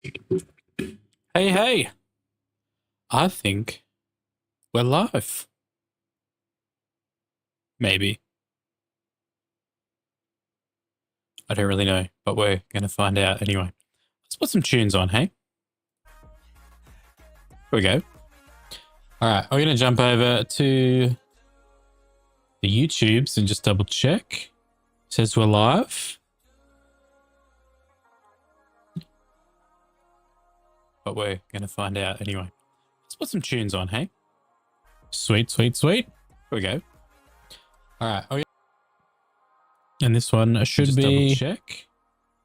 Hey, hey. I think we're live. Maybe. I don't really know, but we're going to find out anyway. Let's put some tunes on, hey? Here we go. All right, we're going to jump over to the YouTubes and just double check. It says we're live. But we're going to find out anyway. Let's put some tunes on, hey? Sweet, sweet, sweet. Here we go. All right. And this one should just be... Double check. It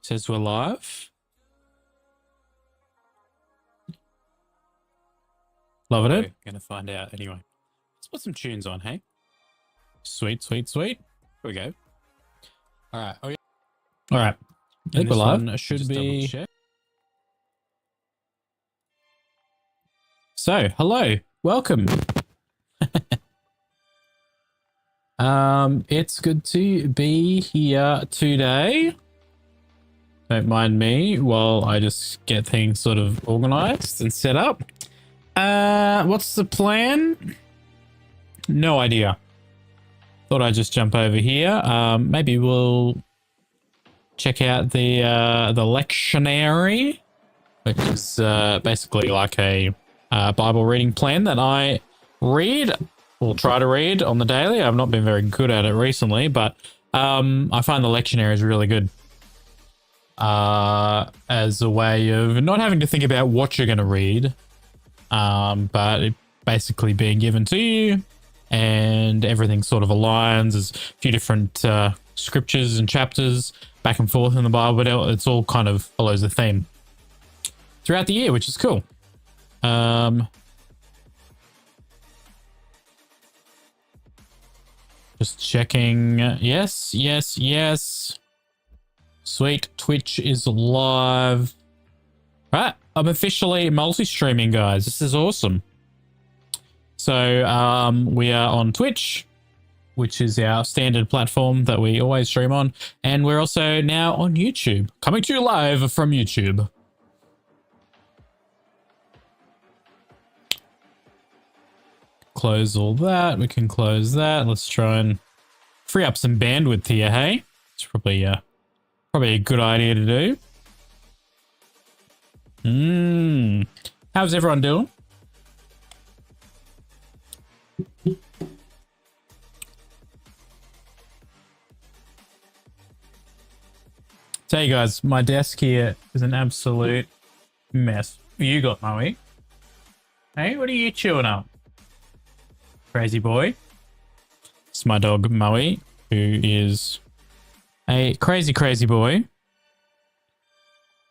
says we're live. Loving it. We're going to find out anyway. Let's put some tunes on, hey? Sweet, sweet, sweet. Here we go. All right. All right. I think we're live. Should be... So, hello. Welcome. It's good to be here today. Don't mind me while I just get things sort of organized and set up. What's the plan? No idea. Thought I'd just jump over here. Maybe we'll check out the lectionary, which is basically like a Bible reading plan that I read. We'll try to read on the daily. I've not been very good at it recently, but I find the lectionary is really good as a way of not having to think about what you're going to read, but it basically being given to you and everything sort of aligns. There's a few different scriptures and chapters back and forth in the Bible, but it's all kind of follows a theme throughout the year, which is cool. Just checking. Yes, yes, yes. Sweet. Twitch is live. Right. I'm officially multi-streaming, guys. This is awesome. So, we are on Twitch, which is our standard platform that we always stream on. And we're also now on YouTube. Coming to you live from YouTube. Close all that. We can close that. Let's try and free up some bandwidth here, hey? It's probably a good idea to do. How's everyone doing? Tell you guys, my desk here is an absolute mess. What you got, Moe? Hey, what are you chewing up? Crazy boy. It's my dog, Moe, who is a crazy, crazy boy.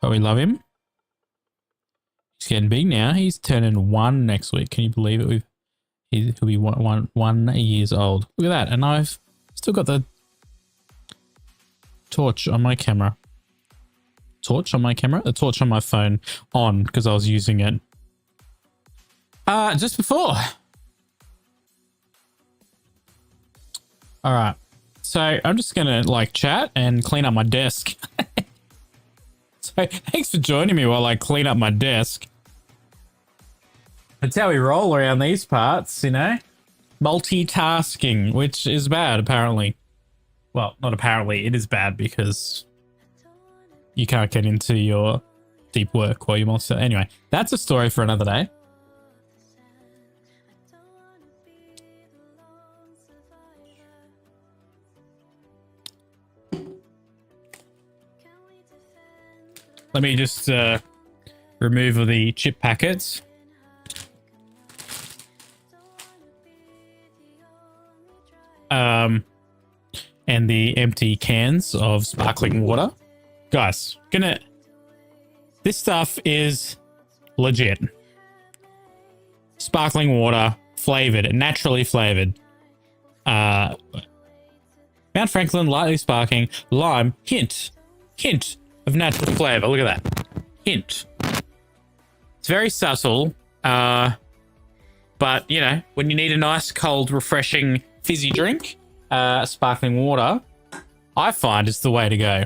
But we love him. He's getting big now. He's turning 1 next week. Can you believe it? He'll be one years old. Look at that. And I've still got the torch on my camera. Torch on my camera? The torch on my phone on because I was using it just before. All right, so I'm just gonna like chat and clean up my desk. So thanks for joining me while I clean up my desk. That's how we roll around these parts, you know? Multitasking, which is bad apparently. Well, not apparently, it is bad because you can't get into your deep work while you're multitasking. Anyway, that's a story for another day. Let me just remove the chip packets. And the empty cans of sparkling water. Guys, this stuff is legit. Sparkling water, flavored, naturally flavored. Mount Franklin, lightly sparkling, lime, hint of natural flavor. Look at that. Hint. It's very subtle, but, you know, when you need a nice, cold, refreshing, fizzy drink, sparkling water, I find is the way to go.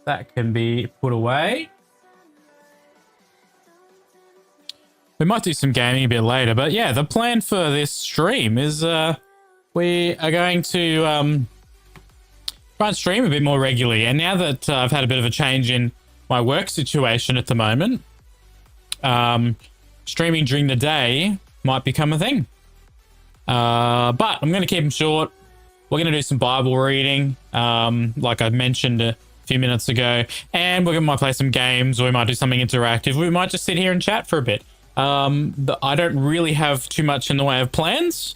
that can be put away. We might do some gaming a bit later, but yeah, the plan for this stream is we are going to try and stream a bit more regularly. And now that I've had a bit of a change in my work situation at the moment, streaming during the day might become a thing. But I'm going to keep them short. We're going to do some Bible reading, like I mentioned a few minutes ago, and we might play some games, or we might do something interactive. We might just sit here and chat for a bit. I don't really have too much in the way of plans.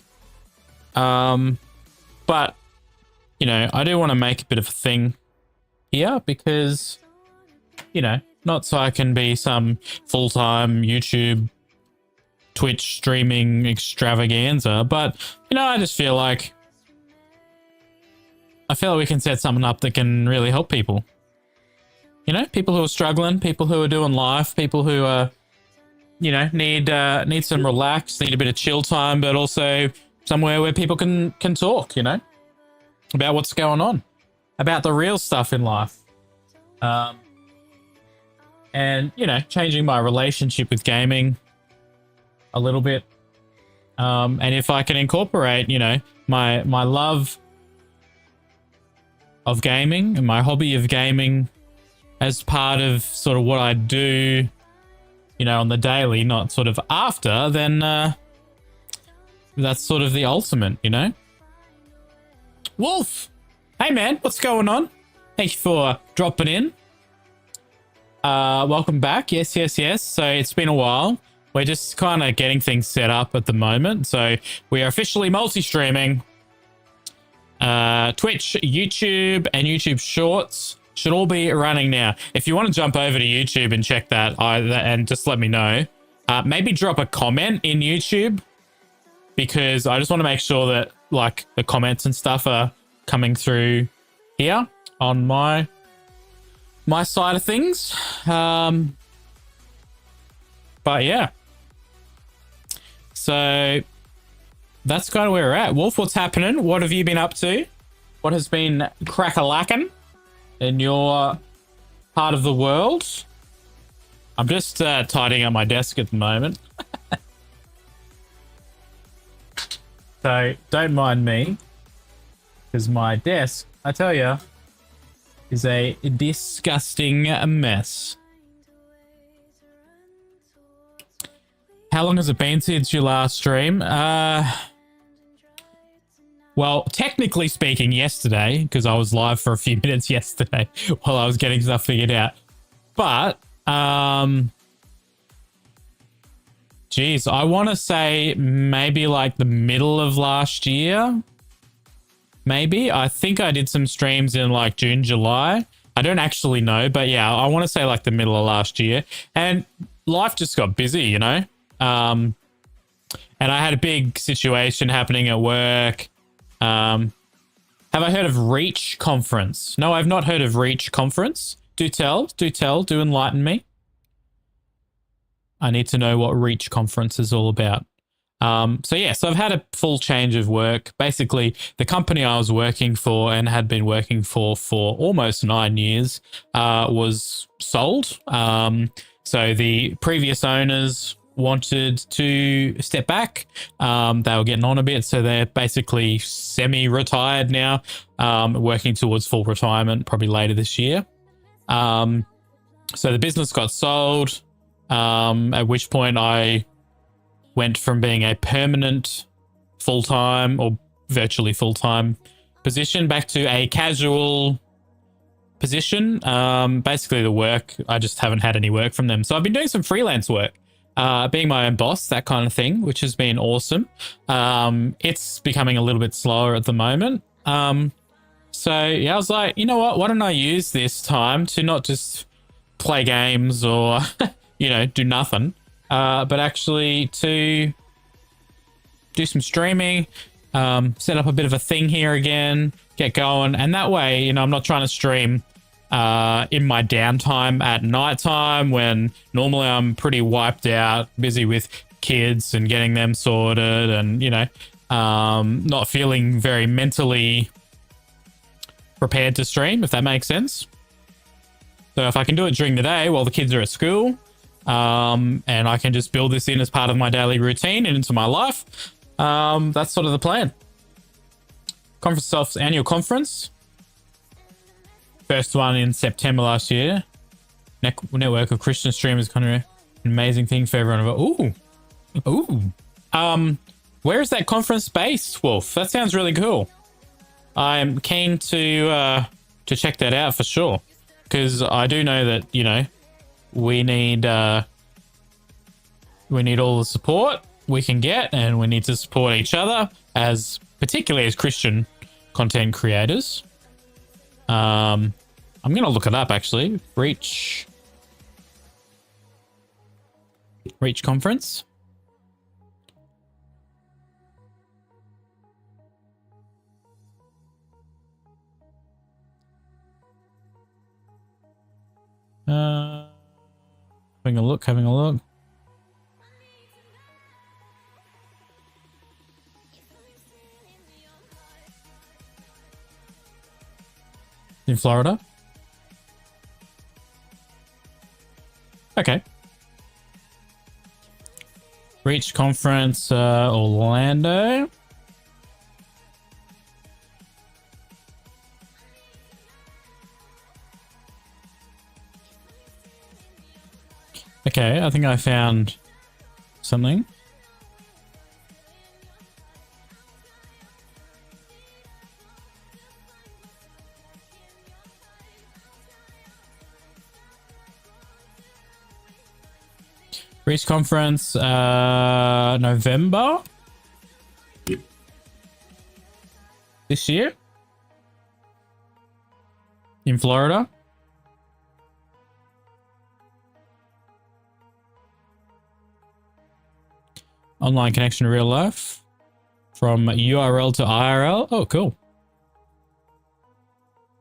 But, you know, I do want to make a bit of a thing here because, you know, not so I can be some full-time YouTube, Twitch streaming extravaganza, but, you know, I just feel like we can set something up that can really help people. You know, people who are struggling, people who are doing life, people who are, you know, need some relax, need a bit of chill time, but also somewhere where people can talk, you know, about what's going on, about the real stuff in life. And, you know, changing my relationship with gaming a little bit. And if I can incorporate, you know, my love of gaming and my hobby of gaming as part of sort of what I do, you know, on the daily, not sort of after, then that's sort of the ultimate, you know. Wolf! Hey man, what's going on? Thank you for dropping in. Welcome back. Yes. So it's been a while. We're just kind of getting things set up at the moment. So we are officially multi-streaming. Twitch, YouTube, and YouTube Shorts should all be running now. If you want to jump over to YouTube and check that, and just let me know. Maybe drop a comment in YouTube, because I just want to make sure that like the comments and stuff are coming through here on my side of things. But yeah. So that's kind of where we're at. Wolf, what's happening? What have you been up to? What has been crack-a-lacking in your part of the world? I'm just tidying up my desk at the moment. So don't mind me, because my desk, I tell you, is a disgusting mess. How long has it been since your last stream? Well, technically speaking, yesterday, because I was live for a few minutes yesterday while I was getting stuff figured out. But, geez, I want to say maybe like the middle of last year. Maybe. I think I did some streams in like June, July. I don't actually know, but yeah, I want to say like the middle of last year. And life just got busy, you know? And I had a big situation happening at work. Have I heard of Reach Conference? No, I've not heard of Reach Conference. Do tell, do enlighten me. I need to know what Reach Conference is all about. So I've had a full change of work. Basically, the company I was working for and had been working for almost 9 years was sold. So the previous owners wanted to step back. They were getting on a bit, so they're basically semi-retired now, working towards full retirement probably later this year. So the business got sold, at which point I went from being a permanent full-time or virtually full-time position back to a casual position. Basically the work, I just haven't had any work from them. So I've been doing some freelance work, being my own boss, that kind of thing, which has been awesome. It's becoming a little bit slower at the moment. So yeah, I was like, you know what, why don't I use this time to not just play games or, you know, do nothing, but actually to do some streaming, set up a bit of a thing here again, get going. And that way, you know, I'm not trying to stream in my downtime at nighttime when normally I'm pretty wiped out, busy with kids and getting them sorted and, you know, not feeling very mentally prepared to stream, if that makes sense. So if I can do it during the day while the kids are at school, and I can just build this in as part of my daily routine and into my life, that's sort of the plan. Conference Self's annual conference. First one in September last year. Network of Christian streamers, kind of an amazing thing for everyone. Ooh. Where is that conference based, Wolf? That sounds really cool. I'm keen to check that out for sure, because I do know that, you know, we need all the support we can get, and we need to support each other particularly as Christian content creators. I'm gonna look it up actually. Reach conference. Having a look. In Florida. Okay. Reach conference, Orlando. Okay, I think I found something. Reach conference, November this year in Florida. Online connection to real life from URL to IRL. Oh, cool.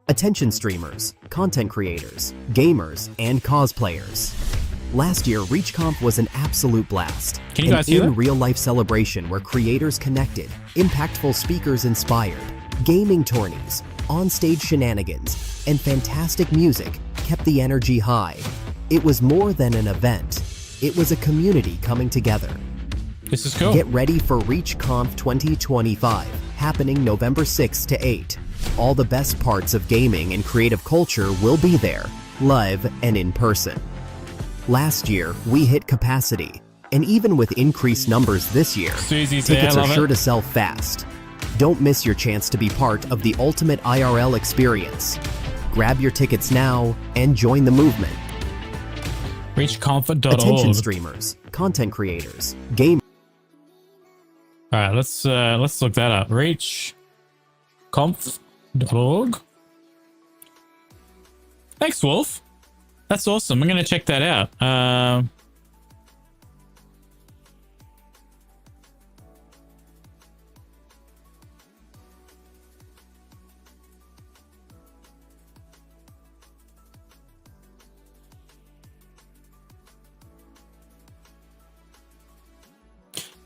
Attention streamers, content creators, gamers, and cosplayers. Last year, ReachConf was an absolute blast. Can you guys hear that? An in-real-life celebration where creators connected, impactful speakers inspired, gaming tourneys, on-stage shenanigans, and fantastic music kept the energy high. It was more than an event. It was a community coming together. This is cool. Get ready for ReachConf 2025, happening November 6th to 8. All the best parts of gaming and creative culture will be there, live and in person. Last year, we hit capacity, and even with increased numbers this year, Susie's tickets there, are sure to sell fast. Don't miss your chance to be part of the ultimate IRL experience. Grab your tickets now and join the movement. Reachconf.org. Attention streamers, content creators, gamers. All right, let's look that up. Reachconf.org. Thanks, Wolf. That's awesome. I'm gonna check that out.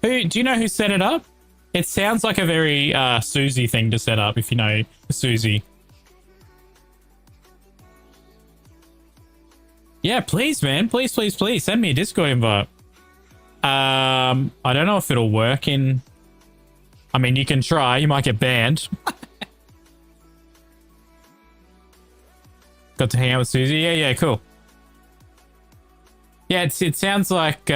Do you know who set it up? It sounds like a very Susie thing to set up, if you know Susie. Yeah, please, man. Please, please, please. Send me a Discord invite. I don't know if it'll work in... I mean, you can try. You might get banned. Got to hang out with Susie? Yeah, cool. Yeah, it sounds like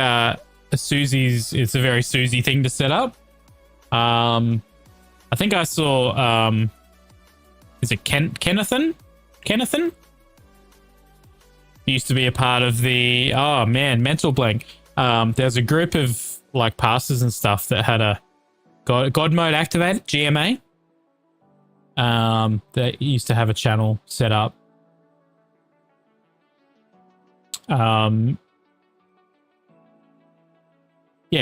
Susie's... It's a very Susie thing to set up. I think I saw... is it Kennethan? Kennethan? Used to be a part of the... Oh, man, mental blank. There's a group of, like, pastors and stuff that had a God mode activated, GMA. That used to have a channel set up. Yeah,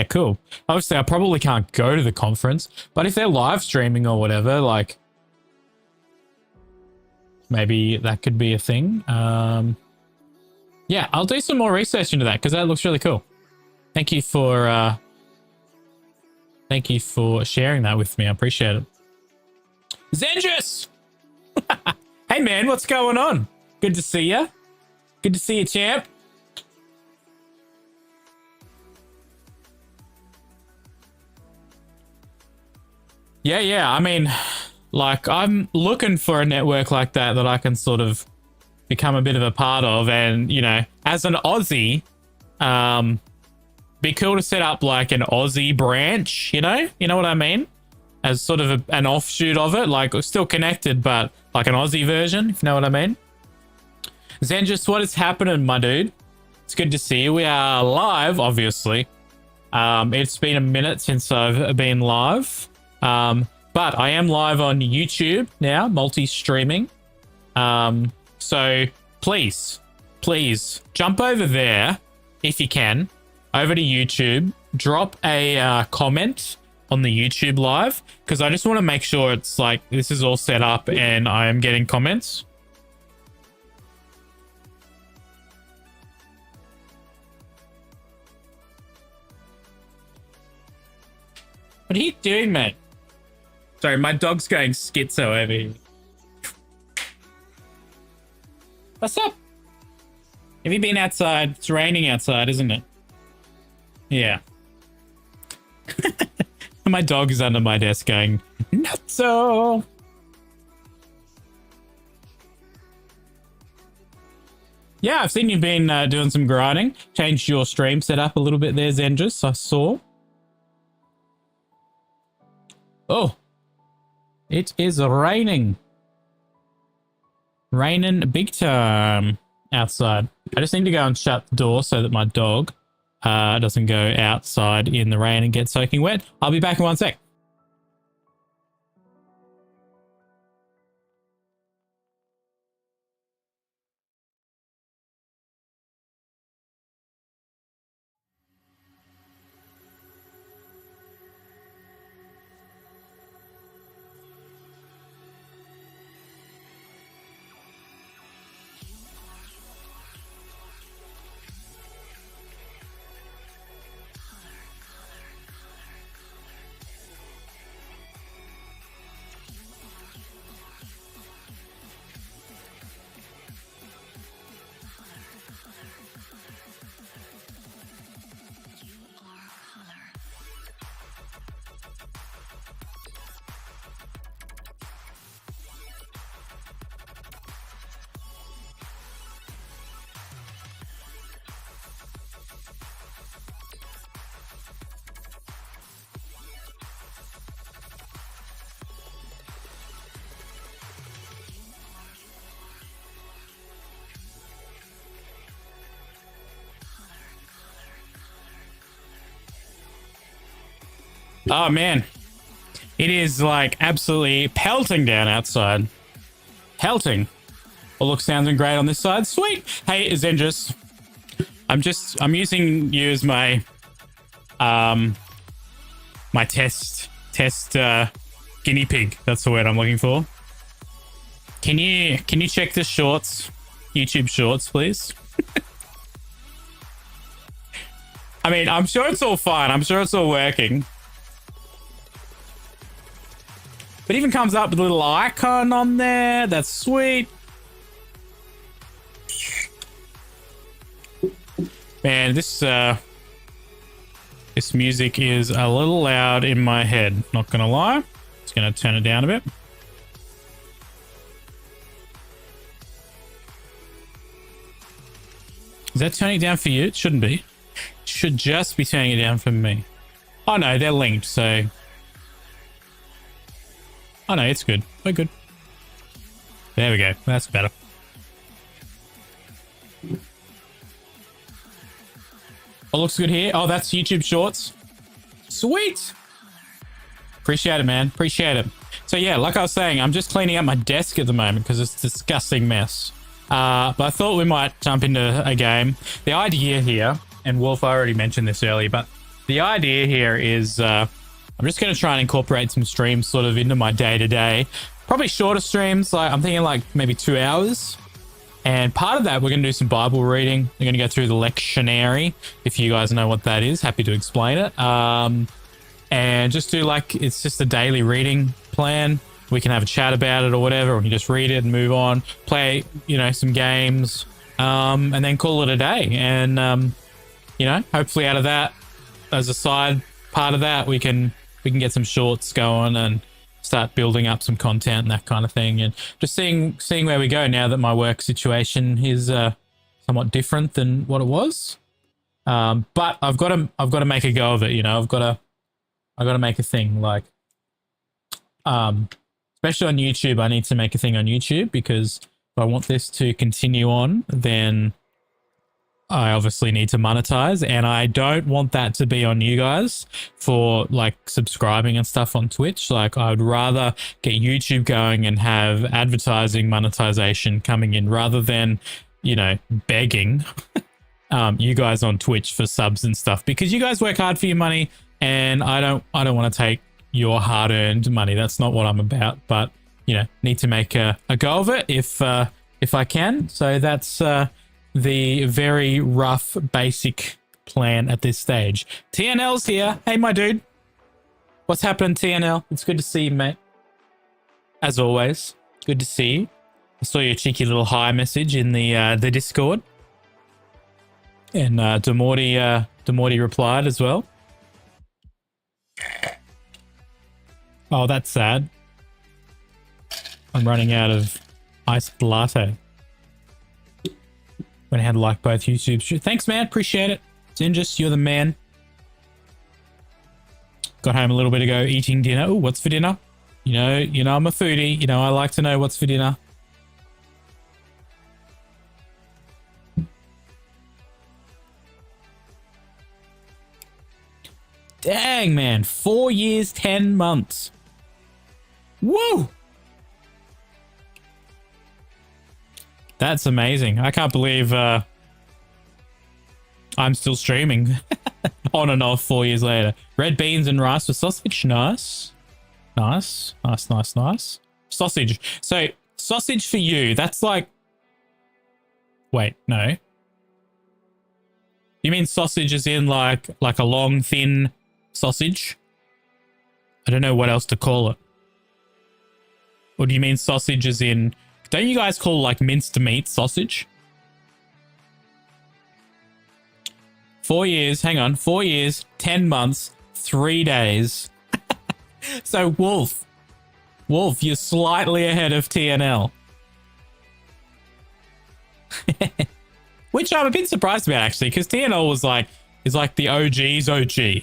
cool. Obviously, I probably can't go to the conference, but if they're live streaming or whatever, like, maybe that could be a thing. Yeah, I'll do some more research into that because that looks really cool. Thank you for sharing that with me. I appreciate it. Zenjus! Hey man, what's going on? Good to see ya. Good to see you, champ. Yeah. I mean, like, I'm looking for a network like that I can sort of become a bit of a part of. And, you know, as an Aussie, be cool to set up like an Aussie branch, you know what I mean? As sort of an offshoot of it, like still connected, but like an Aussie version, if you know what I mean. Zenjus, what is happening, my dude? It's good to see you. We are live, obviously. It's been a minute since I've been live. But I am live on YouTube now, multi-streaming. So please jump over there if you can, over to YouTube, drop a comment on the YouTube live, because I just want to make sure it's like this is all set up and I am getting comments. What are you doing, mate? Sorry, my dog's going schizo over here. What's up? Have you been outside? It's raining outside, isn't it? Yeah. My dog is under my desk going, nutso. Yeah, I've seen you've been doing some grinding. Changed your stream setup a little bit there, Zenjus, I saw. Oh, it is raining. Raining big time outside. I just need to go and shut the door so that my dog doesn't go outside in the rain and get soaking wet. I'll be back in 1 sec. Oh, man. It is like absolutely pelting down outside. Pelting. Well, look, sounding great on this side. Sweet. Hey, Zenjus. I'm using you as my my test guinea pig. That's the word I'm looking for. Can you check the shorts, YouTube shorts, please? I mean, I'm sure it's all fine. I'm sure it's all working. It even comes up with a little icon on there. That's sweet. Man, this music is a little loud in my head. Not gonna lie. Just gonna turn it down a bit. Is that turning it down for you? It shouldn't be. It should just be turning it down for me. Oh no, they're linked, so... Oh no, it's good. We're good. There we go. That's better. Oh, looks good here. Oh, that's YouTube Shorts. Sweet. Appreciate it, man. Appreciate it. So yeah, like I was saying, I'm just cleaning up my desk at the moment because it's a disgusting mess. But I thought we might jump into a game. The idea here, and Wolf, I already mentioned this earlier, but the idea here is I'm just going to try and incorporate some streams sort of into my day-to-day. Probably shorter streams, like I'm thinking like maybe 2 hours. And part of that, we're going to do some Bible reading. We're going to go through the lectionary. If you guys know what that is, happy to explain it. And just do like, it's just a daily reading plan. We can have a chat about it or whatever, or we can just read it and move on. Play, you know, some games. and then call it a day. And, you know, hopefully out of that, as a side part of that, we can get some shorts going and start building up some content and that kind of thing, and just seeing where we go now that my work situation is somewhat different than what it was. But I've got to make a go of it. You know, I've got to make a thing, like, especially on YouTube. I need to make a thing on YouTube, because if I want this to continue on, then I obviously need to monetize, and I don't want that to be on you guys for like subscribing and stuff on Twitch. Like, I would rather get YouTube going and have advertising monetization coming in, rather than, you know, begging you guys on Twitch for subs and stuff, because you guys work hard for your money, and I don't want to take your hard-earned money. That's not what I'm about. But, you know, need to make a go of it if I can. So that's the very rough, basic plan at this stage. TNL's here. Hey, my dude. What's happening, TNL? It's good to see you, mate. As always, good to see you. I saw your cheeky little hi message in the Discord. And Demorty replied as well. Oh, that's sad. I'm running out of iced latte. Went ahead and like both YouTubes. Thanks, man. Appreciate it. Zinjus, you're the man. Got home a little bit ago, eating dinner. Oh, what's for dinner? You know, I'm a foodie. You know, I like to know what's for dinner. Dang, man. 4 years, 10 months. Woo! That's amazing. I can't believe I'm still streaming on and off 4 years later. Red beans and rice with sausage. Nice. Nice. Nice, nice, nice. Sausage. So, sausage for you, that's like... Wait, no. You mean sausage as in like a long, thin sausage? I don't know what else to call it. Or do you mean sausage as in... Don't you guys call like minced meat sausage? 4 years, hang on, 4 years, 10 months, 3 days. So Wolf, you're slightly ahead of TNL. Which I'm a bit surprised about, actually, because TNL is like the OG's OG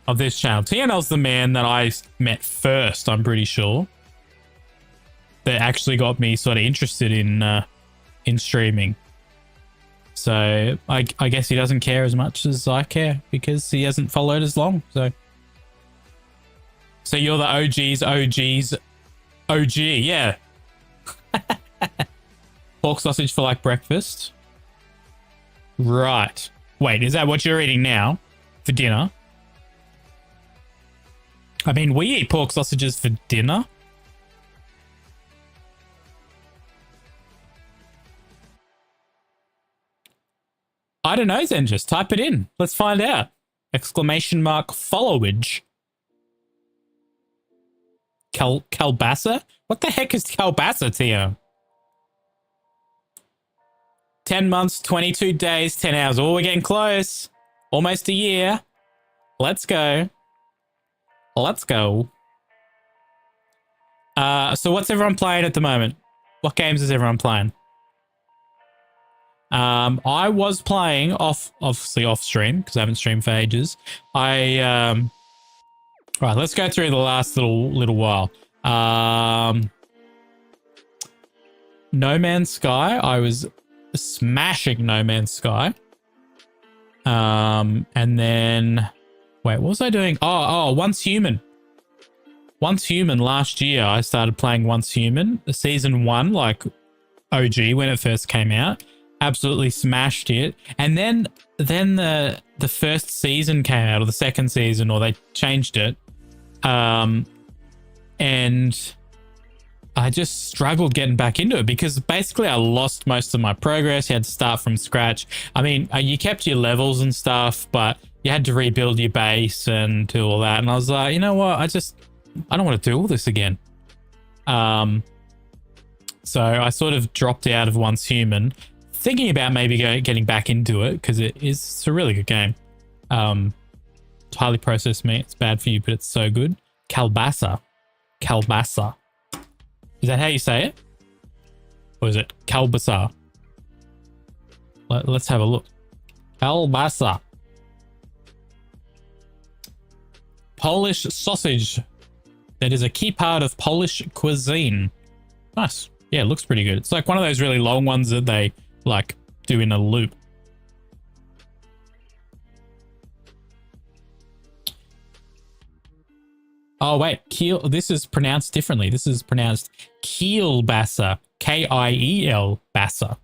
of this channel. TNL's the man that I met first, I'm pretty sure, that actually got me sort of interested in streaming. So I guess he doesn't care as much as I care, because he hasn't followed as long. So you're the OG's OG, yeah. Pork sausage for like breakfast. Right. Wait, is that what you're eating now for dinner? I mean, we eat pork sausages for dinner. I don't know, Zen, just type it in. Let's find out. Exclamation mark followage. Kalbasa? What the heck is Kalbasa, Tio? 10 months, 22 days, 10 hours. Oh, we're getting close. Almost a year. Let's go. Let's go. So what's everyone playing at the moment? What games is everyone playing? I was playing obviously off stream, because I haven't streamed for ages. Right, let's go through the last little while. No Man's Sky. I was smashing No Man's Sky. And then wait, what was I doing? Oh, Once Human. Once Human last year I started playing Once Human. Season 1, like OG when it first came out. Absolutely smashed it. And then the first season came out, or the second season, or they changed it. And I just struggled getting back into it, because basically I lost most of my progress. You had to start from scratch. I mean, you kept your levels and stuff, but you had to rebuild your base and do all that. And I was like, you know what? I don't want to do all this again. So I sort of dropped out of Once Human. thinking about maybe getting back into it because it's a really good game. It's highly processed meat. It's bad for you, but it's so good. Kalbasa. Kalbasa. Is that how you say it? Or is it kalbasa? Let's have a look. Kalbasa. Polish sausage. That is a key part of Polish cuisine. Nice. Yeah, it looks pretty good. It's like one of those really long ones that they like do in a loop. Oh, wait. This is pronounced differently. This is pronounced kielbasa. Kiel basa.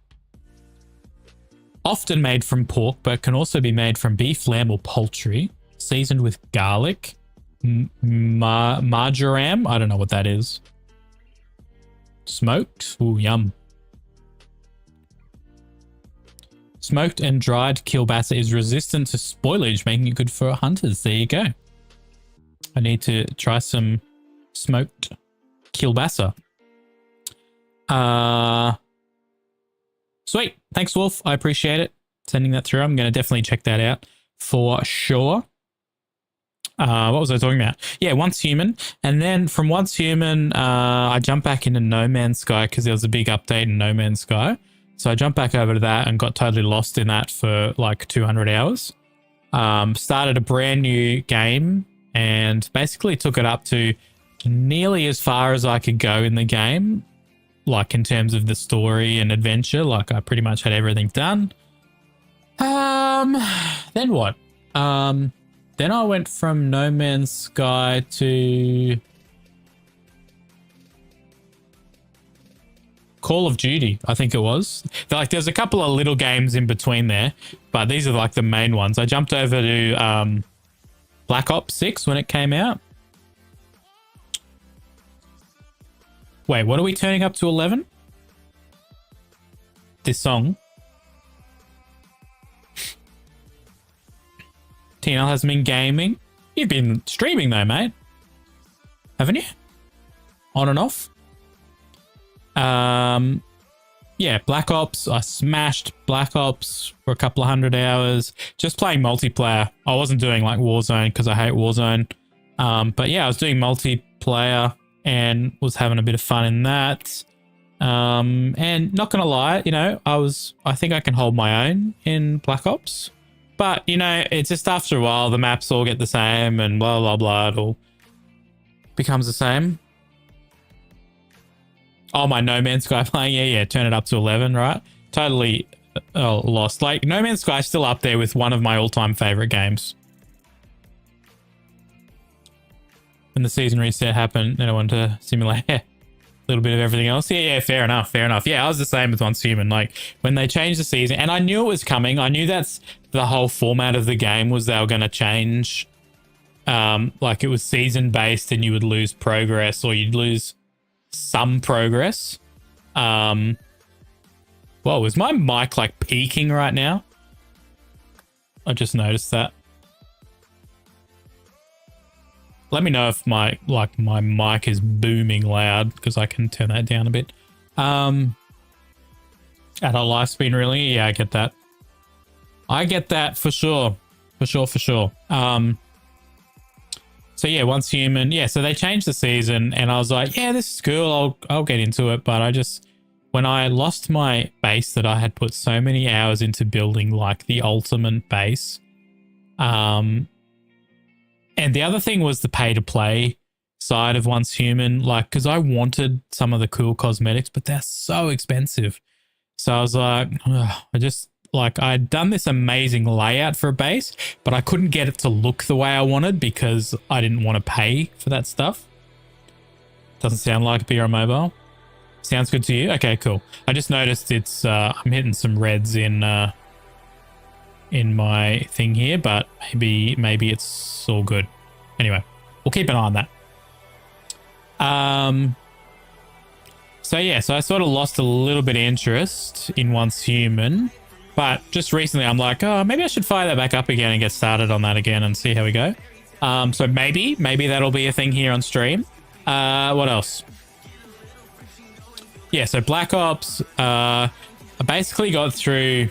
Often made from pork, but can also be made from beef, lamb, or poultry. Seasoned with garlic. Marjoram. I don't know what that is. Smoked. Ooh, yum. Smoked and dried kielbasa is resistant to spoilage, making it good for hunters. There you go. I need to try some smoked kielbasa. Sweet. Thanks, Wolf. I appreciate it. Sending that through. I'm going to definitely check that out for sure. What was I talking about? Yeah, Once Human. And then from Once Human, I jumped back into No Man's Sky because there was a big update in No Man's Sky. So I jumped back over to that and got totally lost in that for like 200 hours. Started a brand new game and basically took it up to nearly as far as I could go in the game. Like in terms of the story and adventure, like I pretty much had everything done. Then what? Then I went from No Man's Sky to Call of Duty, I think it was. Like there's a couple of little games in between there, but these are like the main ones. I jumped over to Black Ops 6 when it came out. Wait, what are we turning up to 11? This song. TL hasn't been gaming. You've been streaming though, mate. Haven't you? On and off. Yeah, Black Ops. I smashed Black Ops for a couple of 100 hours. Just playing multiplayer. I wasn't doing like Warzone because I hate Warzone. But yeah, I was doing multiplayer and was having a bit of fun in that. And not gonna lie, you know, I think I can hold my own in Black Ops. But, you know, it's just after a while, the maps all get the same and blah, blah, blah. It all becomes the same. Oh, my No Man's Sky playing. Yeah, turn it up to 11, right? Totally lost. Like, No Man's Sky is still up there with one of my all-time favorite games. When the season reset happened, then I wanted to simulate a little bit of everything else. Yeah, fair enough, fair enough. Yeah, I was the same with Once Human. Like, when they changed the season, and I knew it was coming. I knew that's the whole format of the game was they were going to change. Like, it was season-based and you would lose progress or you'd lose some progress. Whoa, is my mic, like, peaking right now? I just noticed that. Let me know if my mic is booming loud because I can turn that down a bit. At a live stream, really? Yeah, I get that. I get that for sure. For sure. So yeah, Once Human. Yeah, so they changed the season and I was like, yeah, this is cool. I'll get into it. But when I lost my base that I had put so many hours into building, like the ultimate base, and the other thing was the pay to play side of Once Human, like, because I wanted some of the cool cosmetics, but they're so expensive. So I was like, I'd done this amazing layout for a base, but I couldn't get it to look the way I wanted because I didn't want to pay for that stuff. Doesn't sound like it, be on mobile. Sounds good to you? Okay, cool. I just noticed I'm hitting some reds in my thing here, but maybe it's all good. Anyway, we'll keep an eye on that. So yeah, so I sort of lost a little bit of interest in Once Human, but just recently I'm like, oh, maybe I should fire that back up again and get started on that again and see how we go. So maybe that'll be a thing here on stream. What else? Yeah, so Black Ops, I've I basically got through,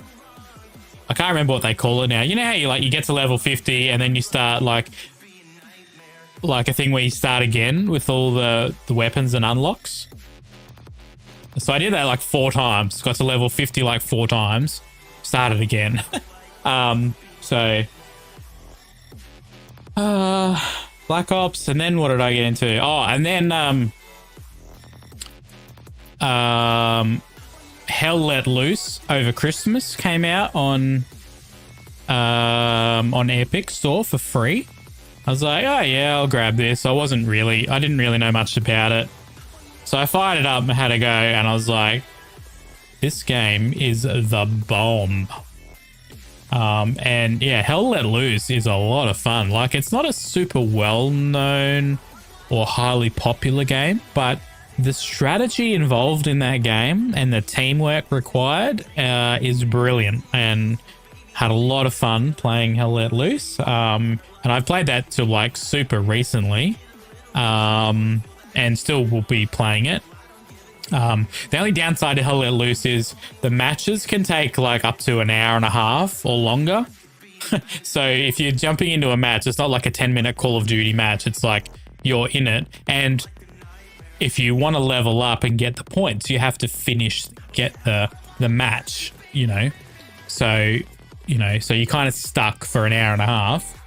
I can't remember what they call it now. You know how you get to level 50 and then you start like a thing where you start again with all the weapons and unlocks. So I did that like 4 times. Got to level 50 like 4 times. Started again. So Black Ops, and then what did I get into? Oh, and then Hell Let Loose over Christmas came out on Epic Store for free. I was like, oh yeah, I'll grab this. I didn't really know much about it. So I fired it up and had a go, and I was like, this game is the bomb. And yeah, Hell Let Loose is a lot of fun. Like, it's not a super well-known or highly popular game, but the strategy involved in that game and the teamwork required is brilliant, and had a lot of fun playing Hell Let Loose. And I've played that till like super recently, and still will be playing it. The only downside to Hell Let Loose is the matches can take like up to an hour and a half or longer. So if you're jumping into a match, it's not like a 10-minute Call of Duty match. It's like you're in it, and if you want to level up and get the points, you have to get the match, you know. So you're kind of stuck for an hour and a half.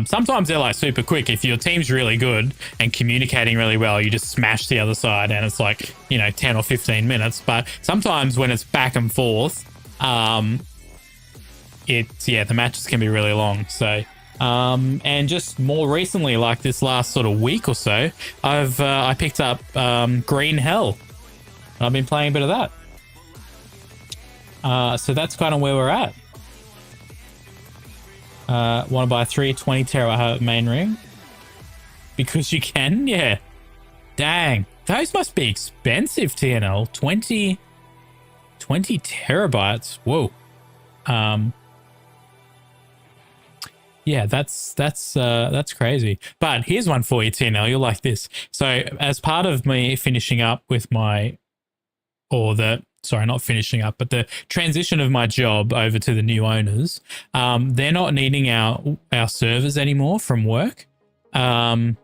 Sometimes they're like super quick. If your team's really good and communicating really well, you just smash the other side and it's like, 10 or 15 minutes. But sometimes when it's back and forth, the matches can be really long. So, and just more recently, like this last sort of week or so, I picked up Green Hell. I've been playing a bit of that. So that's kind of where we're at. Want to buy 3 20 terabyte main ring? Because you can? Yeah. Dang. Those must be expensive, TNL. 20 terabytes. Whoa. Yeah, that's crazy. But here's one for you, TNL. You'll like this. So as part of me finishing up with not finishing up, but the transition of my job over to the new owners, they're not needing our servers anymore from work. My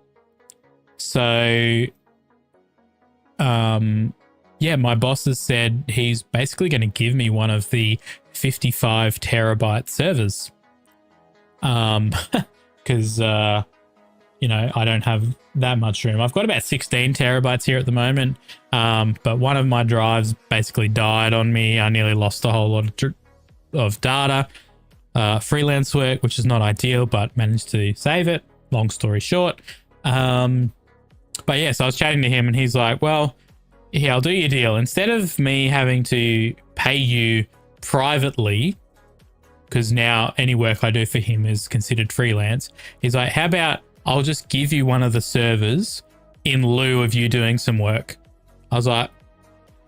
boss has said he's basically going to give me one of the 55 terabyte servers. Because, I don't have that much room. I've got about 16 terabytes here at the moment. But one of my drives basically died on me. I nearly lost a whole lot of data. Freelance work, which is not ideal, but managed to save it. Long story short. But yeah, so I was chatting to him and he's like, well, yeah, I'll do your deal. Instead of me having to pay you privately, because now any work I do for him is considered freelance, he's like, how about I'll just give you one of the servers in lieu of you doing some work. I was like,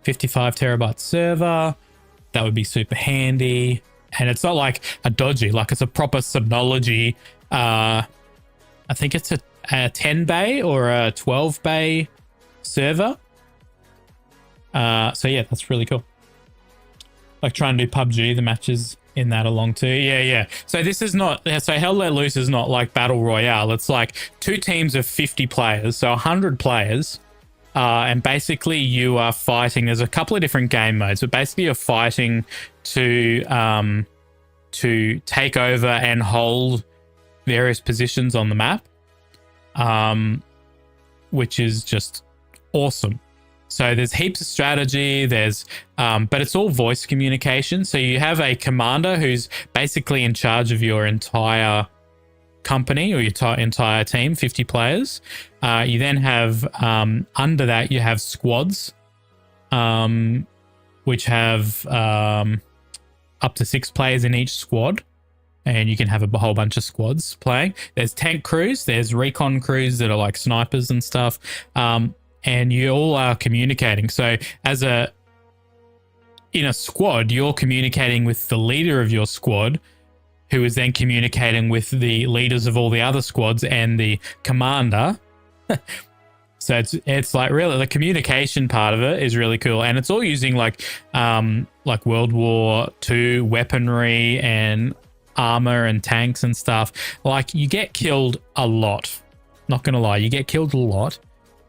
55 terabyte server, that would be super handy. And it's not like a dodgy, like it's a proper Synology. I think it's a 10 bay or a 12 bay server. So yeah, that's really cool. Like trying to do PUBG, the matches in that along too. Yeah. So this is not, so Hell Let Loose is not like Battle Royale. It's like 2 teams of 50 players, so 100 players. And basically you are fighting. There's a couple of different game modes, but basically you're fighting to take over and hold various positions on the map, which is just awesome. So there's heaps of strategy, but it's all voice communication. So you have a commander who's basically in charge of your entire company or your entire team, 50 players. You then have, under that, you have squads, which have up to 6 players in each squad. And you can have a whole bunch of squads playing. There's tank crews, there's recon crews that are like snipers and stuff. And you all are communicating. So in a squad, you're communicating with the leader of your squad, who is then communicating with the leaders of all the other squads and the commander. So it's like really the communication part of it is really cool, and it's all using like World War II weaponry and armor and tanks and stuff. Like you get killed a lot. Not gonna lie, you get killed a lot.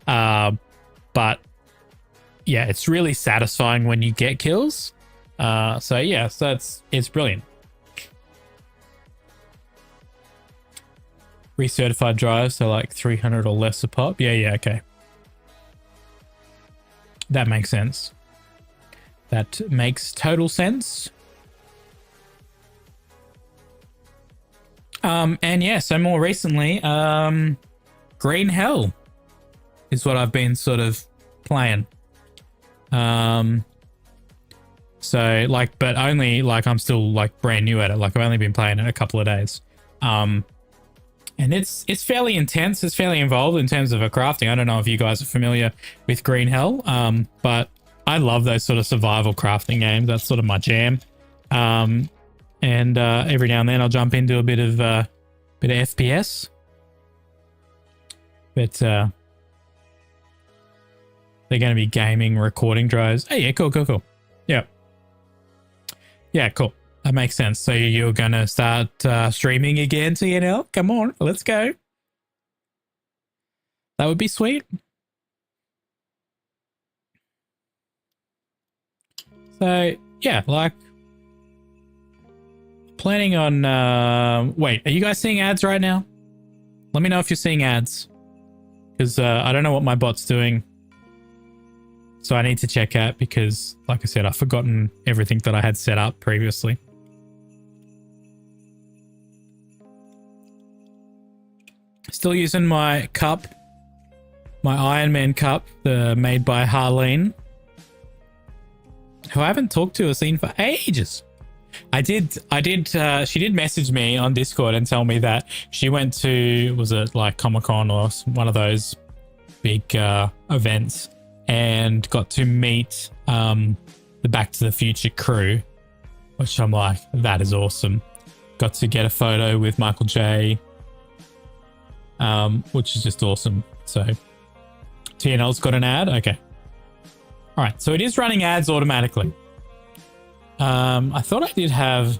But yeah, it's really satisfying when you get kills. So yeah, so it's brilliant. Recertified drives, so like 300 or less a pop. Yeah, okay. That makes sense. That makes total sense. And yeah, so more recently, Green Hell is what I've been sort of playing. So like, but only like I'm still like brand new at it. Like I've only been playing it a couple of days. And it's fairly intense. It's fairly involved in terms of a crafting. I don't know if you guys are familiar with Green Hell, but I love those sort of survival crafting games. That's sort of my jam. And every now and then I'll jump into a bit of FPS. But they're going to be gaming recording drives. Oh yeah, cool. Yeah, cool. That makes sense. So you're going to start streaming again, TNL? Come on, let's go. That would be sweet. So, yeah, like planning on... wait, are you guys seeing ads right now? Let me know if you're seeing ads. Because I don't know what my bot's doing. So I need to check out because, like I said, I've forgotten everything that I had set up previously. Still using my cup, my Iron Man cup, made by Harleen, who I haven't talked to or seen for ages. She did message me on Discord and tell me that she went to, was it like Comic-Con or one of those big events, and got to meet the Back to the Future crew, which I'm like, that is awesome. Got to get a photo with Michael J, which is just awesome. So TNL's got an ad. Okay. All right. So it is running ads automatically. I thought I did have,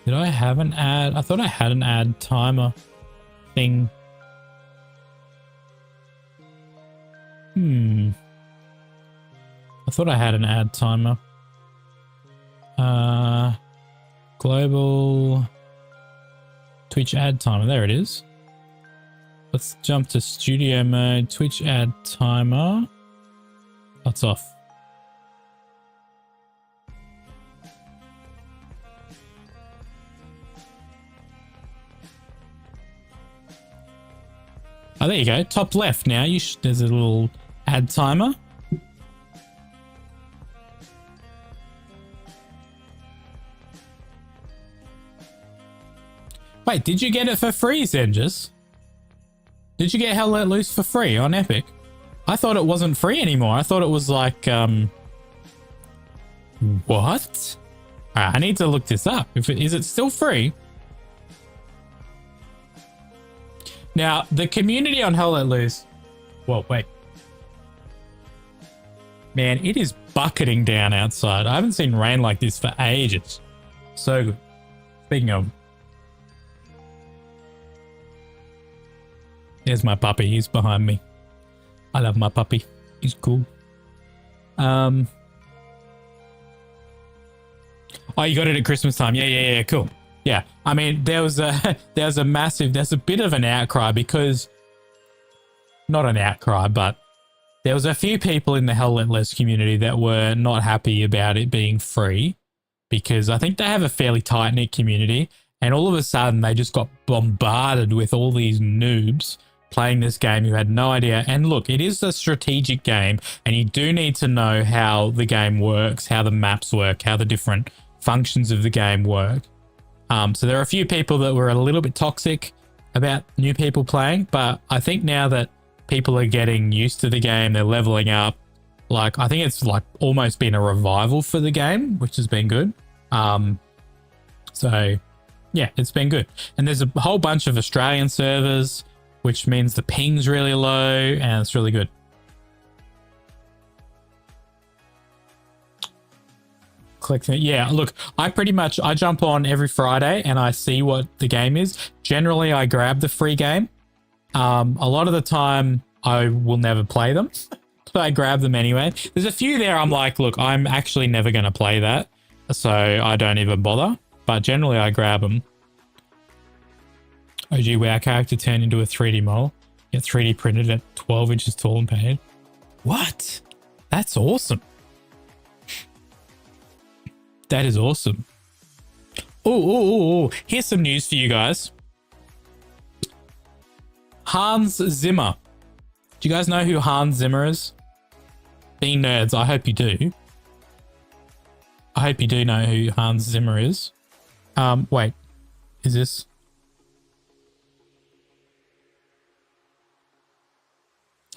did I have an ad? I thought I had an ad timer thing. I thought I had an ad timer. Global Twitch ad timer. There it is. Let's jump to studio mode. Twitch ad timer. That's off. Oh, there you go. Top left now. There's a little ad timer. Wait, did you get it for free, Zenjus? Did you get Hell Let Loose for free on Epic? I thought it wasn't free anymore. I thought it was like, what? I need to look this up. Is it still free? Now, the community on Hell Let Loose... Whoa, wait. Man, it is bucketing down outside. I haven't seen rain like this for ages. So good. Speaking of... There's my puppy. He's behind me. I love my puppy. He's cool. Oh, you got it at Christmas time. Yeah, cool. Yeah, I mean, there's a bit of an outcry because, not an outcry, but there was a few people in the Hell Let Loose community that were not happy about it being free, because I think they have a fairly tight-knit community, and all of a sudden they just got bombarded with all these noobs playing this game who had no idea. And look, it is a strategic game, and you do need to know how the game works, how the maps work, how the different functions of the game work. So there are a few people that were a little bit toxic about new people playing, but I think now that people are getting used to the game, they're leveling up. Like, I think it's like almost been a revival for the game, which has been good. So Yeah, it's been good. And there's a whole bunch of Australian servers, which means the ping's really low and it's really good. Click. Yeah, look, I jump on every Friday and I see what the game is. Generally, I grab the free game. A lot of the time, I will never play them, but I grab them anyway. There's a few there I'm like, look, I'm actually never going to play that, so I don't even bother. But generally, I grab them. OG, where our character turned into a 3D model. Get 3D printed at 12 inches tall and painted. What? That's awesome. That is awesome. Oh, here's some news for you guys. Hans Zimmer. Do you guys know who Hans Zimmer is? Being nerds, I hope you do. I hope you do know who Hans Zimmer is. Wait, is this?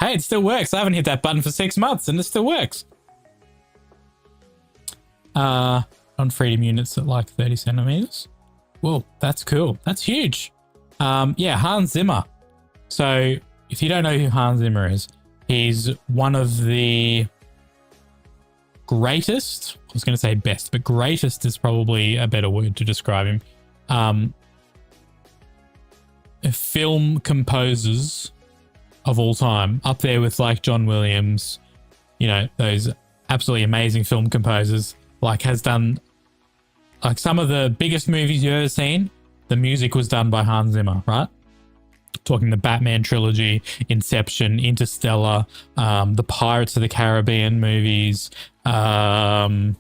Hey, it still works. I haven't hit that button for 6 months and it still works. On freedom units at like 30 centimeters. Whoa, that's cool. That's huge. Yeah, Hans Zimmer. So if you don't know who Hans Zimmer is, he's one of the greatest, I was going to say best, but greatest is probably a better word to describe him. Film composers of all time, up there with like John Williams, you know, those absolutely amazing film composers, like has done like some of the biggest movies you've ever seen. The music was done by Hans Zimmer, right? Talking the Batman trilogy, Inception, Interstellar, the Pirates of the Caribbean movies, lots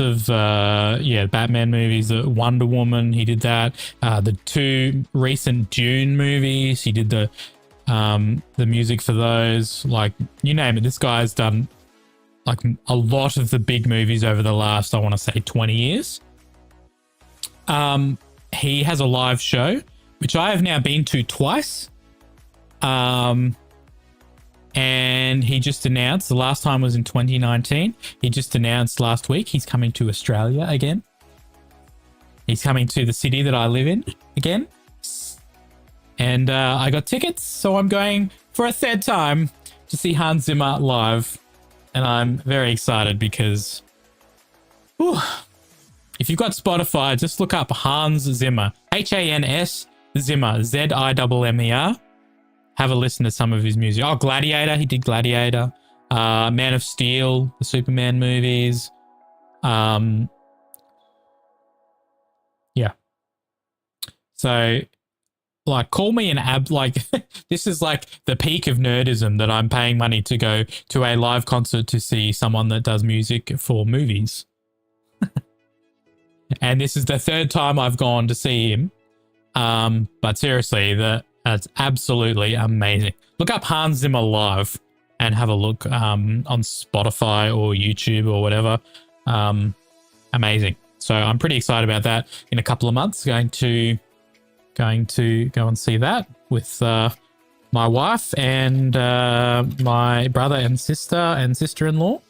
of Batman movies, Wonder Woman, he did that. The 2 recent Dune movies, he did the music for those. Like, you name it, this guy's done like a lot of the big movies over the last, I want to say 20 years. He has a live show, which I have now been to twice. And he just announced, the last time was in 2019. He just announced last week he's coming to Australia again. He's coming to the city that I live in again. And I got tickets, so I'm going for a 3rd time to see Hans Zimmer live. And I'm very excited because if you've got Spotify, just look up Hans Zimmer. Hans Zimmer. Zimmer. Have a listen to some of his music. Oh, Gladiator. He did Gladiator. Man of Steel, the Superman movies. Yeah. So, like, call me an this is like the peak of nerdism that I'm paying money to go to a live concert to see someone that does music for movies. And this is the 3rd time I've gone to see him. But seriously, that's absolutely amazing. Look up Hans Zimmer live and have a look on Spotify or YouTube or whatever. Amazing. So I'm pretty excited about that. In a couple of months, going to go and see that with my wife and my brother and sister-in-law.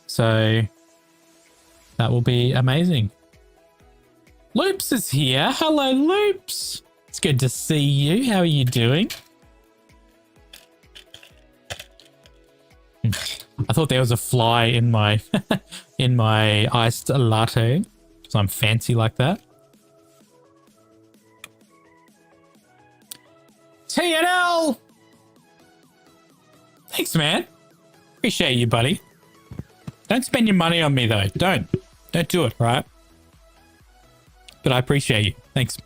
So that will be amazing. Loops is here. Hello, Loops. It's good to see you. How are you doing? I thought there was a fly in my in my iced latte, so I'm fancy like that. TNL! Thanks, man. Appreciate you, buddy. Don't spend your money on me, though. Don't do it, right? But I appreciate you. Thanks.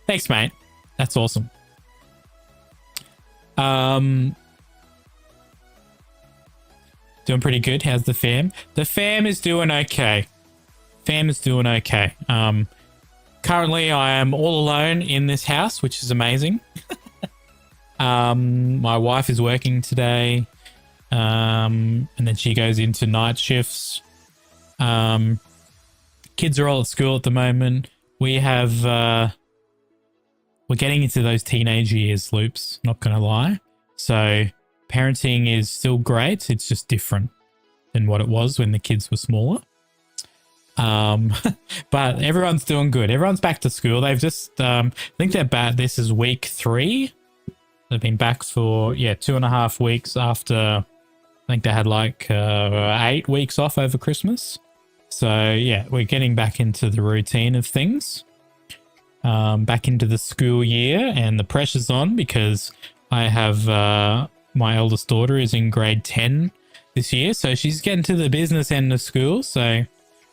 Thanks, mate. That's awesome. Doing pretty good. How's the fam? The fam is doing okay. Currently, I am all alone in this house, which is amazing. My wife is working today, and then she goes into night shifts. Kids are all at school at the moment. We have, we're getting into those teenage years, Loops, not going to lie. So parenting is still great. It's just different than what it was when the kids were smaller. But everyone's doing good. Everyone's back to school. They've just, I think they're back. This is week 3. They've been back for, 2.5 weeks after, I think they had like 8 weeks off over Christmas. So yeah, we're getting back into the routine of things. Back into the school year, and the pressure's on because I have my eldest daughter is in grade 10 this year. So she's getting to the business end of school. So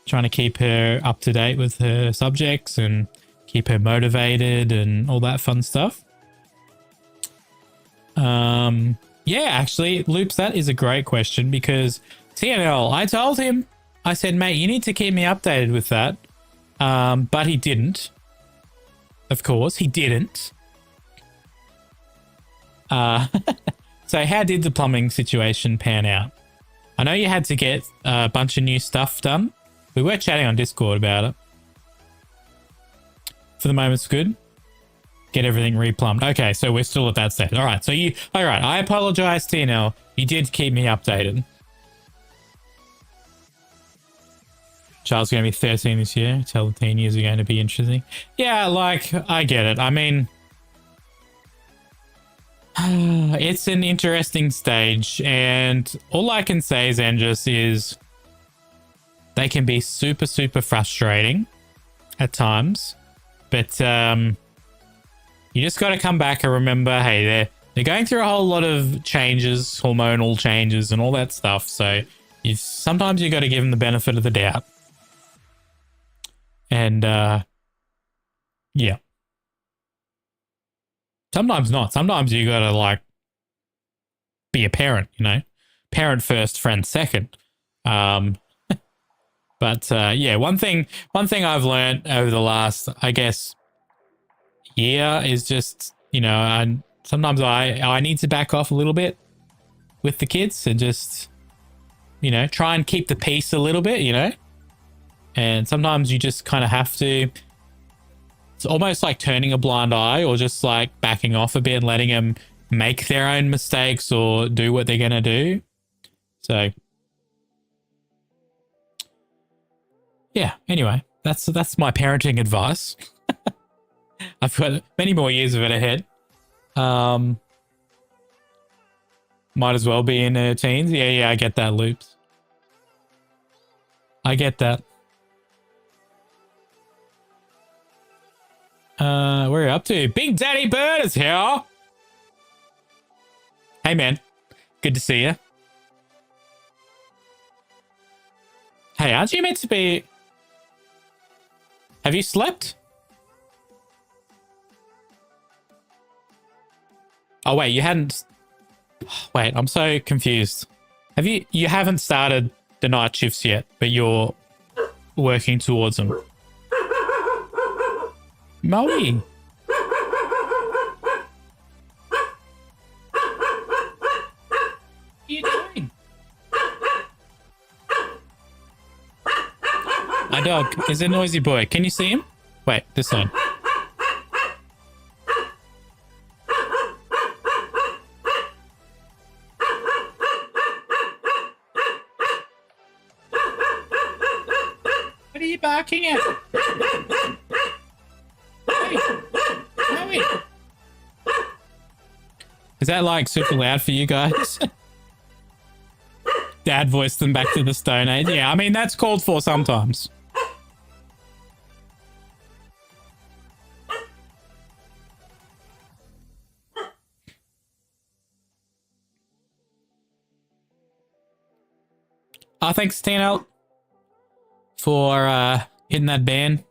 trying to keep her up to date with her subjects and keep her motivated and all that fun stuff. Yeah, actually, Loops, that is a great question because TNL, I told him, I said, mate, you need to keep me updated with that. But he didn't. Of course, he didn't. So how did the plumbing situation pan out? I know you had to get a bunch of new stuff done. We were chatting on Discord about it. For the moment, it's good. Get everything replumbed. Okay, so we're still at that stage. All right, all right, I apologize, TNL. You did keep me updated. Charles is going to be 13 this year. Tell the teen years are going to be interesting. Yeah, like, I get it. I mean, it's an interesting stage, and all I can say, Zenjus, is they can be super, super frustrating at times, but you just got to come back and remember, hey, they're going through a whole lot of changes, hormonal changes and all that stuff, so sometimes you got to give them the benefit of the doubt. And yeah, sometimes not. Sometimes you gotta like be a parent, you know, parent first, friend second. But yeah, one thing I've learned over the last, I guess, year is just, you know, sometimes I need to back off a little bit with the kids and just, you know, try and keep the peace a little bit, you know. And sometimes you just kind of have to, it's almost like turning a blind eye or just like backing off a bit and letting them make their own mistakes or do what they're going to do. So, yeah, anyway, that's my parenting advice. I've got many more years of it ahead. Might as well be in their teens. Yeah, I get that, Loops. I get that. Where are you up to? Big Daddy Bird is here. Hey, man. Good to see you. Hey, aren't you meant to be... Have you slept? Oh, wait, you hadn't... Wait, I'm so confused. You haven't started the night shifts yet, but you're working towards them. Moe. What are you doing? My dog is a noisy boy. Can you see him? Wait, this one. What are you barking at? Moe. Is that like super loud for you guys? Dad voiced them back to the Stone Age. Yeah, I mean, that's called for sometimes. Oh, thanks, TNL, for hitting that ban.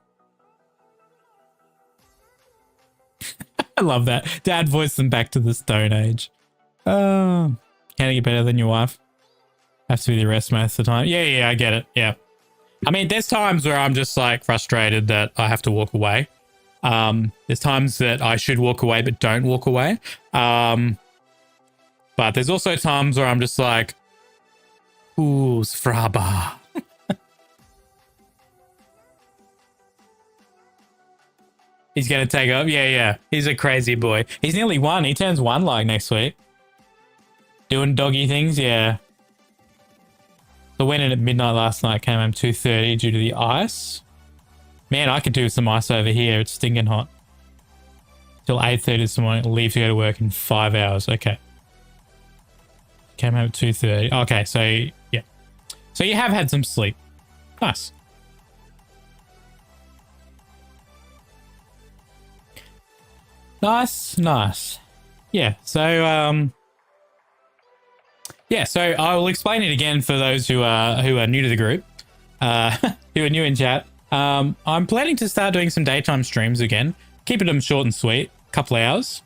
I love that. Dad voiced them back to the Stone Age. Can it get better than your wife? Have to be the rest most of the time. Yeah, I get it. Yeah. I mean, there's times where I'm just like frustrated that I have to walk away. There's times that I should walk away but don't walk away. But there's also times where I'm just like, ooh, Sfraba. He's going to take up. Yeah. He's a crazy boy. He's nearly 1. He turns 1 like next week. Doing doggy things. Yeah. So went in at midnight last night, came home 2:30 due to the ice. Man, I could do some ice over here. It's stinking hot. Till 8:30 this morning. Leave to go to work in 5 hours. Okay. Came home at 2:30. Okay, so yeah. So you have had some sleep. Nice. Nice. Yeah, so yeah, so I will explain it again for those who are new to the group, who are new in chat. I'm planning to start doing some daytime streams again, keeping them short and sweet, couple hours.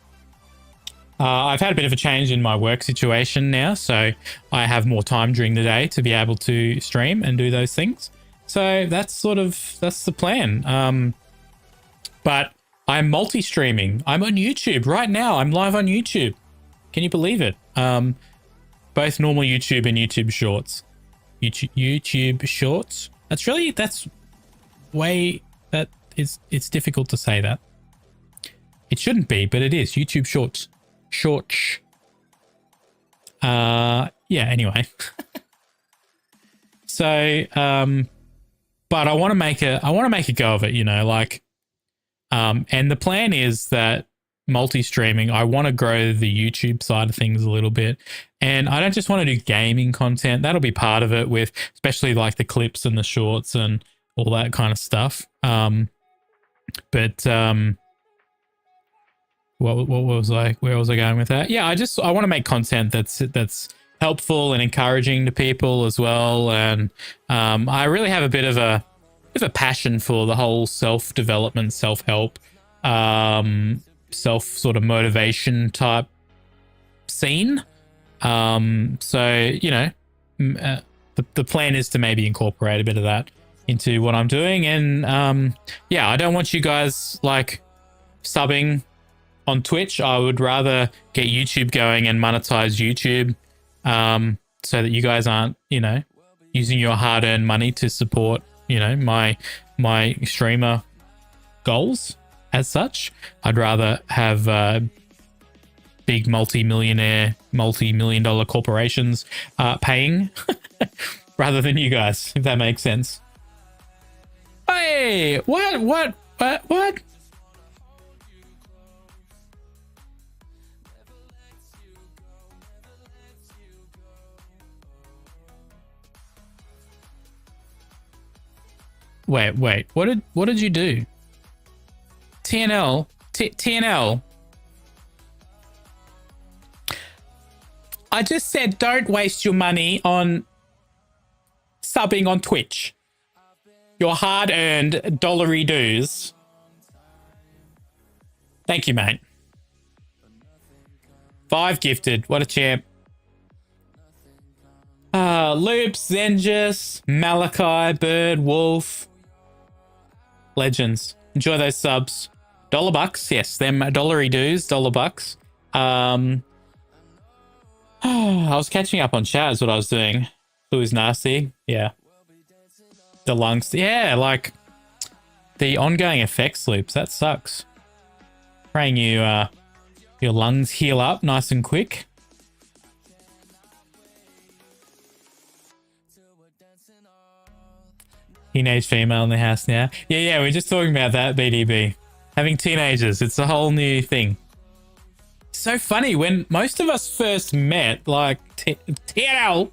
I've had a bit of a change in my work situation now, so I have more time during the day to be able to stream and do those things. So that's the plan. But I'm multi-streaming. I'm on YouTube right now. I'm live on YouTube. Can you believe it? Both normal YouTube and YouTube Shorts. YouTube Shorts. It's difficult to say that. It shouldn't be, but it is. YouTube Shorts. Yeah, anyway. So, but I want to make a go of it, you know, like, and the plan is that multi-streaming, I want to grow the YouTube side of things a little bit. And I don't just want to do gaming content. That'll be part of it, with especially like the clips and the shorts and all that kind of stuff. What was I? Where was I going with that? Yeah, I want to make content that's helpful and encouraging to people as well. And I really have a bit of a passion for the whole self-development, self-help, self sort of motivation type scene. So you know, the plan is to maybe incorporate a bit of that into what I'm doing. And yeah, I don't want you guys like subbing on Twitch. I would rather get YouTube going and monetize YouTube, so that you guys aren't, you know, using your hard-earned money to support, you know, my streamer goals as such. I'd rather have big multi-million dollar corporations paying rather than you guys, if that makes sense. Hey, what? Wait. What did you do? TNL. I just said don't waste your money on subbing on Twitch. Your hard-earned dollary dues. Thank you, mate. 5 gifted. What a champ. Loops, Zenjus, Malachi, Bird, Wolf. Legends. Enjoy those subs. $1. Yes, them dollary dues, $1. I was catching up on chat is what I was doing. Who's nasty? Yeah. The lungs. Yeah, like the ongoing effects loops. That sucks. Praying you your lungs heal up nice and quick. Teenage female in the house now. Yeah, we're just talking about that, BDB. Having teenagers, it's a whole new thing. So funny, when most of us first met, like, TL.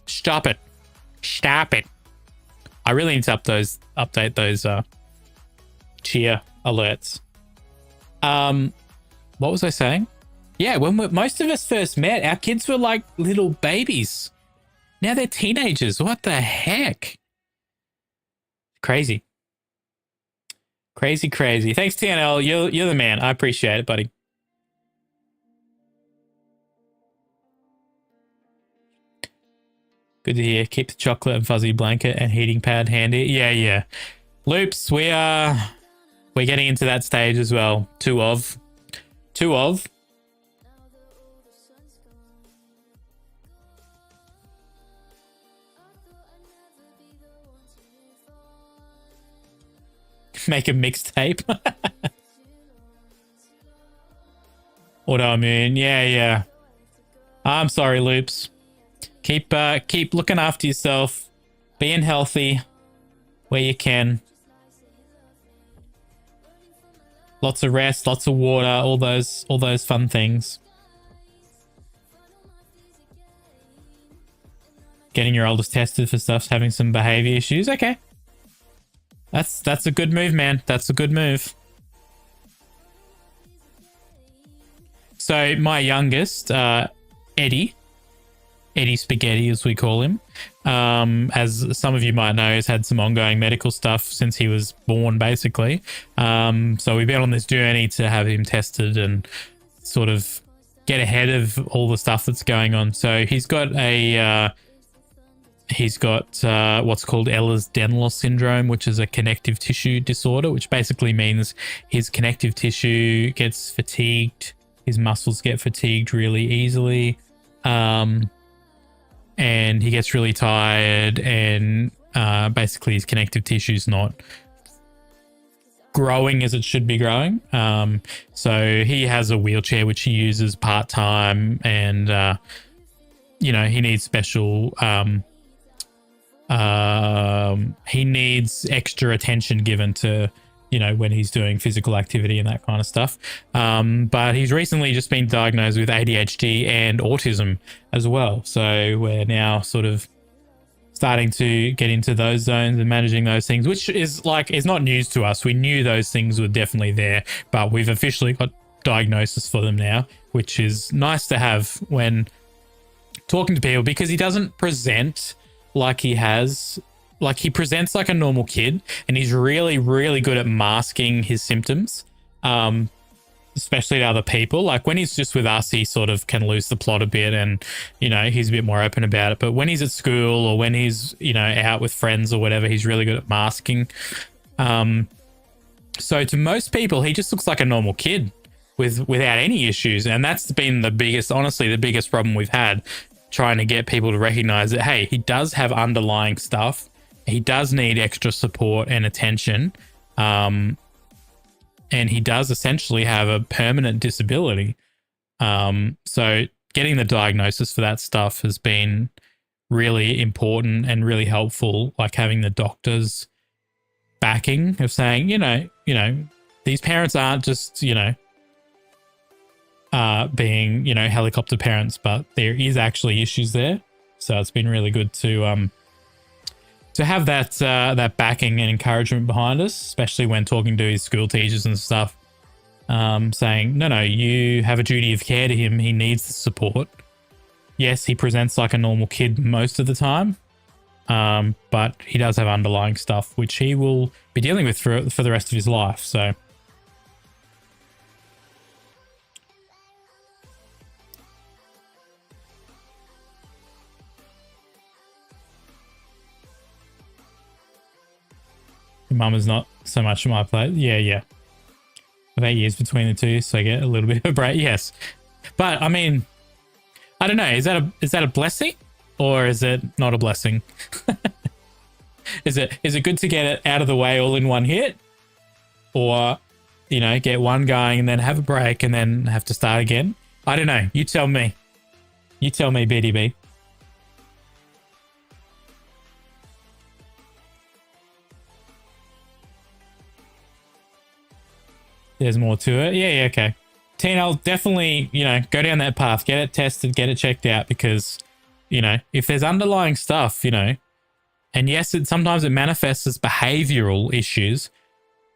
Stop it. I really need to update those cheer alerts. What was I saying? Yeah, when most of us first met, our kids were like little babies. Now they're teenagers. What the heck? Crazy. Thanks, TNL. You're the man. I appreciate it, buddy. Good to hear. Keep the chocolate and fuzzy blanket and heating pad handy. Yeah. Loops, we're getting into that stage as well. Two of. Make a mixtape. Autoimmune. Yeah. I'm sorry, Loops. Keep looking after yourself, being healthy where you can. Lots of rest, lots of water, all those fun things. Getting your oldest tested for stuff, having some behavior issues. Okay. That's a good move, man. That's a good move. So my youngest, Eddie Spaghetti, as we call him, as some of you might know, has had some ongoing medical stuff since he was born, basically. So we've been on this journey to have him tested and sort of get ahead of all the stuff that's going on. So he's got what's called Ehlers-Danlos syndrome, which is a connective tissue disorder, which basically means his connective tissue gets fatigued, his muscles get fatigued really easily, and he gets really tired, and basically his connective tissue's not growing as it should be growing. So he has a wheelchair which he uses part-time, and he needs special he needs extra attention given to when he's doing physical activity and that kind of stuff. But he's recently just been diagnosed with ADHD and autism as well. So we're now sort of starting to get into those zones and managing those things, which is not news to us. We knew those things were definitely there, but we've officially got diagnosis for them now, which is nice to have when talking to people, because he doesn't present like he presents like a normal kid, and he's really, really good at masking his symptoms, especially to other people. Like when he's just with us, he sort of can lose the plot a bit, and he's a bit more open about it. But when he's at school or when he's out with friends or whatever, he's really good at masking. So to most people, he just looks like a normal kid without any issues, and that's been the biggest problem we've had, trying to get people to recognize that, hey, he does have underlying stuff. He does need extra support and attention. And he does essentially have a permanent disability. So getting the diagnosis for that stuff has been really important and really helpful, like having the doctor's backing of saying, these parents aren't just, being, helicopter parents, but there is actually issues there. So it's been really good to have that backing and encouragement behind us, especially when talking to his school teachers and stuff, saying, no, you have a duty of care to him. He needs the support. Yes, he presents like a normal kid most of the time, but he does have underlying stuff, which he will be dealing with for the rest of his life. So Mum is not so much my plate. Yeah. 8 years between the two, so I get a little bit of a break. Yes, but I mean, I don't know. Is that a blessing, or is it not a blessing? Is it good to get it out of the way all in one hit, or get one going and then have a break and then have to start again? I don't know. You tell me. You tell me, BDB. There's more to it. Yeah, okay. Teen, I'll definitely, go down that path, get it tested, get it checked out, because, if there's underlying stuff, and yes, sometimes it manifests as behavioral issues,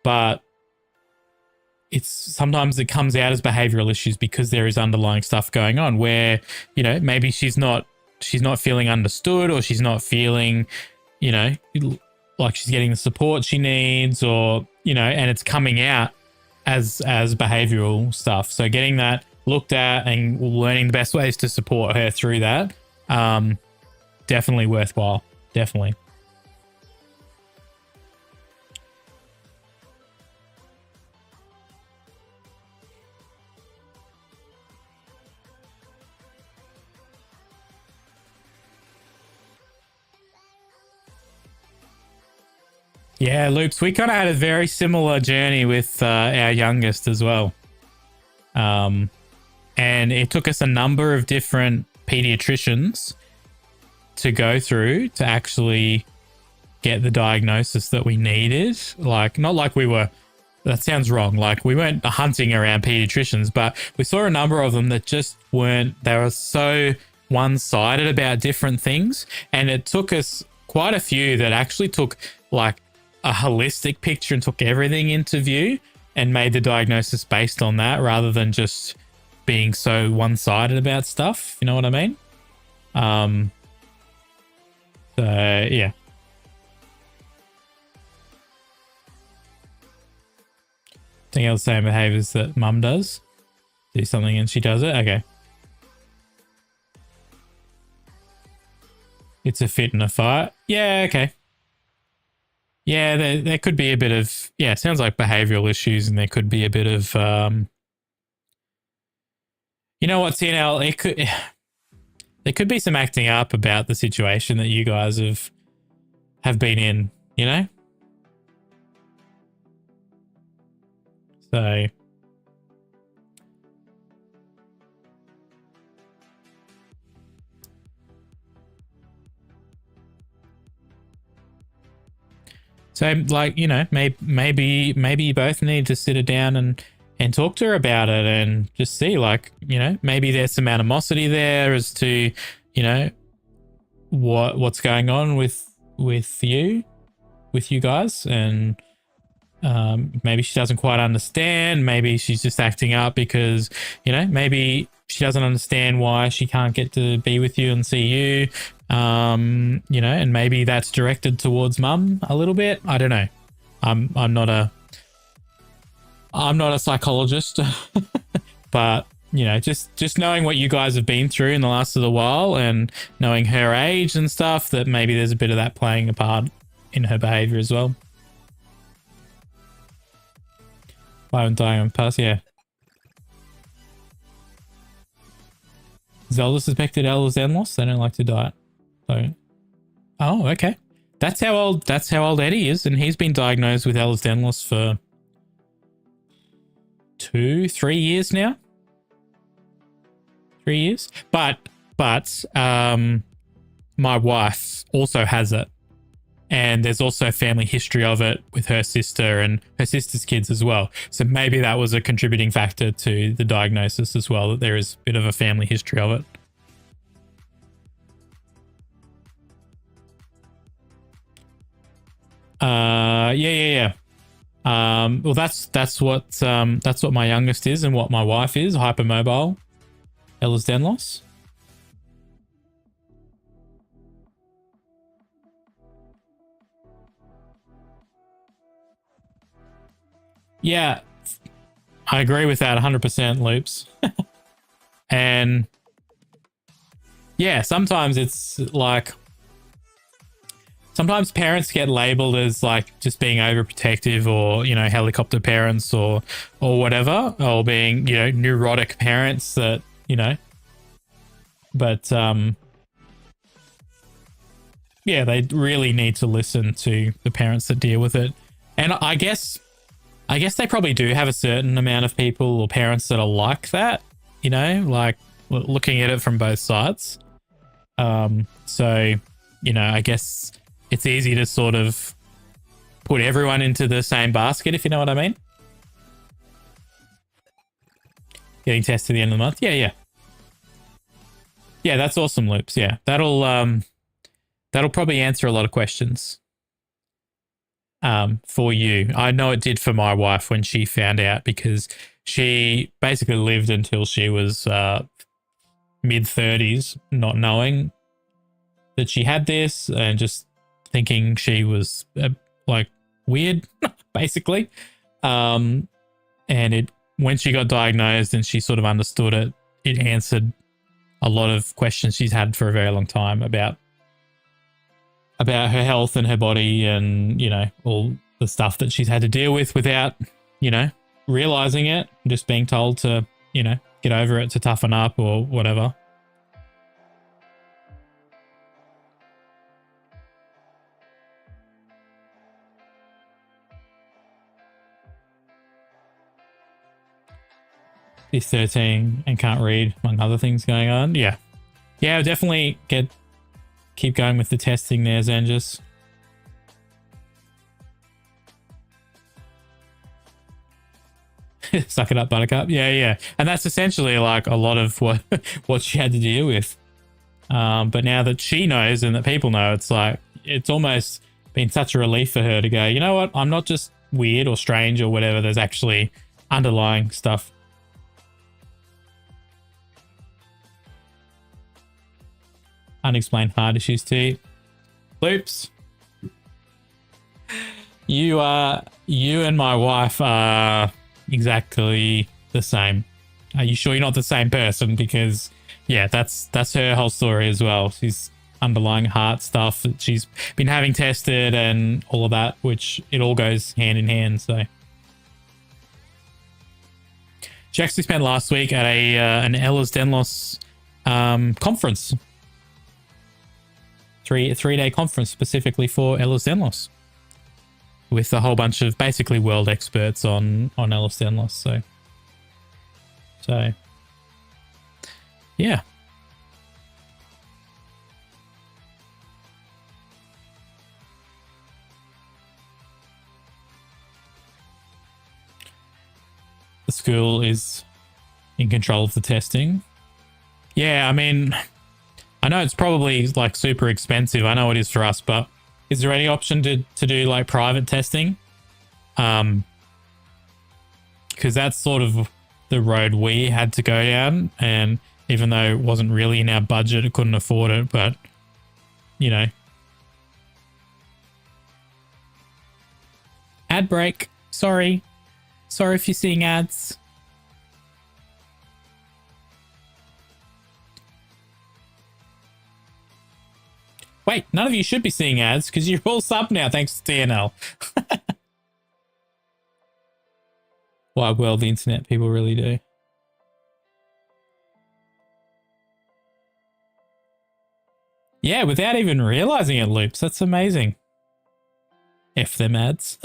but sometimes it comes out as behavioral issues because there is underlying stuff going on where, maybe she's not feeling understood, or she's not feeling, like she's getting the support she needs, or, and it's coming out as behavioral stuff. So getting that looked at and learning the best ways to support her through that, definitely worthwhile. Definitely. Yeah, Loops, we kind of had a very similar journey with our youngest as well. And it took us a number of different pediatricians to go through to actually get the diagnosis that we needed. Like, not like we were, that sounds wrong, like we weren't hunting around pediatricians, but we saw a number of them that just weren't, they were so one-sided about different things. And it took us quite a few that actually took like a holistic picture and took everything into view and made the diagnosis based on that, rather than just being so one-sided about stuff. You know what I mean? So yeah. Think of the same behaviors that mum does. Do something and she does it. Okay. It's a fit and a fight. Yeah, okay. Yeah, there could be a bit of, yeah, it sounds like behavioral issues, and there could be a bit of, you know what, TNL, there could be some acting up about the situation that you guys have been in, you know? So like, you know, maybe you both need to sit her down and talk to her about it, and just see, like, you know, maybe there's some animosity there as to, you know, what's going on with you guys, and maybe she doesn't quite understand. Maybe she's just acting up because, you know, maybe she doesn't understand why she can't get to be with you and see you. You know, and maybe that's directed towards mum a little bit. I don't know. I'm not a psychologist, but, you know, just knowing what you guys have been through in the last little while, and knowing her age and stuff, that maybe there's a bit of that playing a part in her behavior as well. Violent dying on pass, yeah. Zelda suspected Ehlers-Danlos. They don't like to die. So, oh, okay. That's how old Eddie is, and he's been diagnosed with Ehlers-Danlos for 2-3 years now. 3 years. But my wife also has it, and there's also a family history of it with her sister and her sister's kids as well. So maybe that was a contributing factor to the diagnosis as well, that there is a bit of a family history of it. Yeah. Well, that's what my youngest is, and what my wife is, hypermobile Ehlers-Danlos. Yeah, I agree with that 100%, Loops. And yeah, sometimes it's like, sometimes parents get labeled as like just being overprotective, or, you know, helicopter parents, or whatever, or being, you know, neurotic parents that, you know, but yeah, they really need to listen to the parents that deal with it. And I guess they probably do have a certain amount of people or parents that are like that, you know, like looking at it from both sides. So, you know, I guess it's easy to sort of put everyone into the same basket, if you know what I mean. Getting tested at the end of the month. Yeah. Yeah, that's awesome, Loops. Yeah, that'll probably answer a lot of questions for you. I know it did for my wife when she found out, because she basically lived until she was mid-30s not knowing that she had this, and just thinking she was like weird, basically. And when she got diagnosed and she sort of understood it, it answered a lot of questions she's had for a very long time about her health and her body, and, you know, all the stuff that she's had to deal with without, you know, realizing it, just being told to, you know, get over it, to toughen up or whatever. He's 13 and can't read, among other things going on. Yeah, definitely get keep going with the testing there, Zenjus. Suck it up, Buttercup. Yeah. And that's essentially like a lot of what she had to deal with. But now that she knows and that people know, it's like, it's almost been such a relief for her to go, you know what? I'm not just weird or strange or whatever. There's actually underlying stuff. Unexplained heart issues too. Loops. You and my wife are exactly the same. Are you sure you're not the same person? Because yeah, that's her whole story as well. She's underlying heart stuff that she's been having tested and all of that, which it all goes hand in hand. So she actually spent last week at an Ehlers-Danlos conference. Three-day conference specifically for Ehlers-Danlos with a whole bunch of basically world experts on Ehlers-Danlos. So yeah. The school is in control of the testing. Yeah, I mean, I know it's probably like super expensive. I know it is for us, but is there any option to do like private testing? Because that's sort of the road we had to go down, and even though it wasn't really in our budget, I couldn't afford it, but you know. Ad break. Sorry if you're seeing ads. Wait, none of you should be seeing ads because you're all sub now thanks to TNL. Why, well, the internet people really do. Yeah, without even realizing it, Loops. That's amazing. F them ads.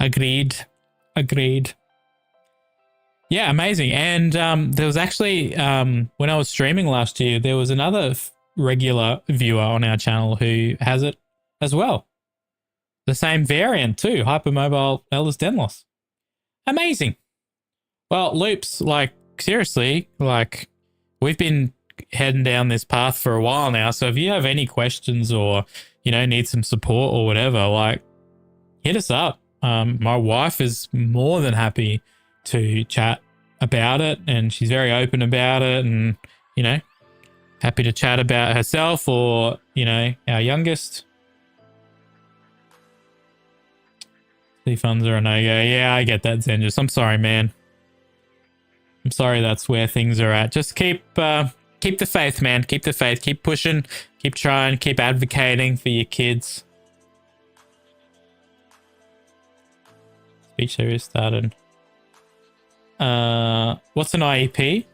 Agreed. Yeah, amazing. And there was actually, when I was streaming last year, there was another regular viewer on our channel who has it as well. The same variant too, hypermobile Ehlers-Danlos. Amazing. Well, Loops, like seriously, like we've been heading down this path for a while now. So if you have any questions or, you know, need some support or whatever, like hit us up. My wife is more than happy to chat about it, and she's very open about it, and, you know, happy to chat about herself or, you know, our youngest. The funds are a no-go. Yeah, I get that, Zenjus. I'm sorry, man. I'm sorry that's where things are at. Just keep the faith, man. Keep the faith. Keep pushing. Keep trying. Keep advocating for your kids. Speech series started. What's an IEP?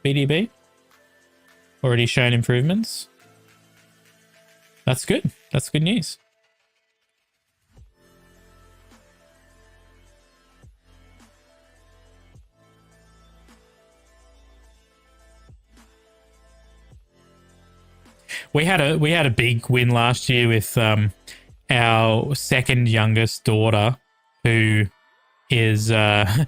BDB? Already shown improvements. That's good. That's good news. We had a big win last year with our second youngest daughter, who is not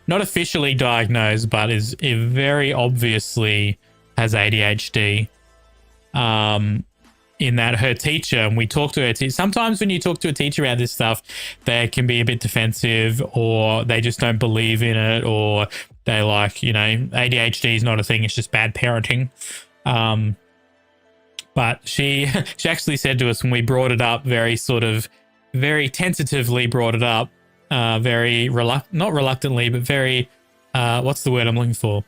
officially diagnosed, but is very obviously has ADHD. In that her teacher, and we talk to her teacher, sometimes when you talk to a teacher about this stuff, they can be a bit defensive, or they just don't believe in it, or they like, you know, ADHD is not a thing, it's just bad parenting. But she actually said to us when we brought it up, very tentatively brought it up, very not reluctantly, but very, what's the word I'm looking for?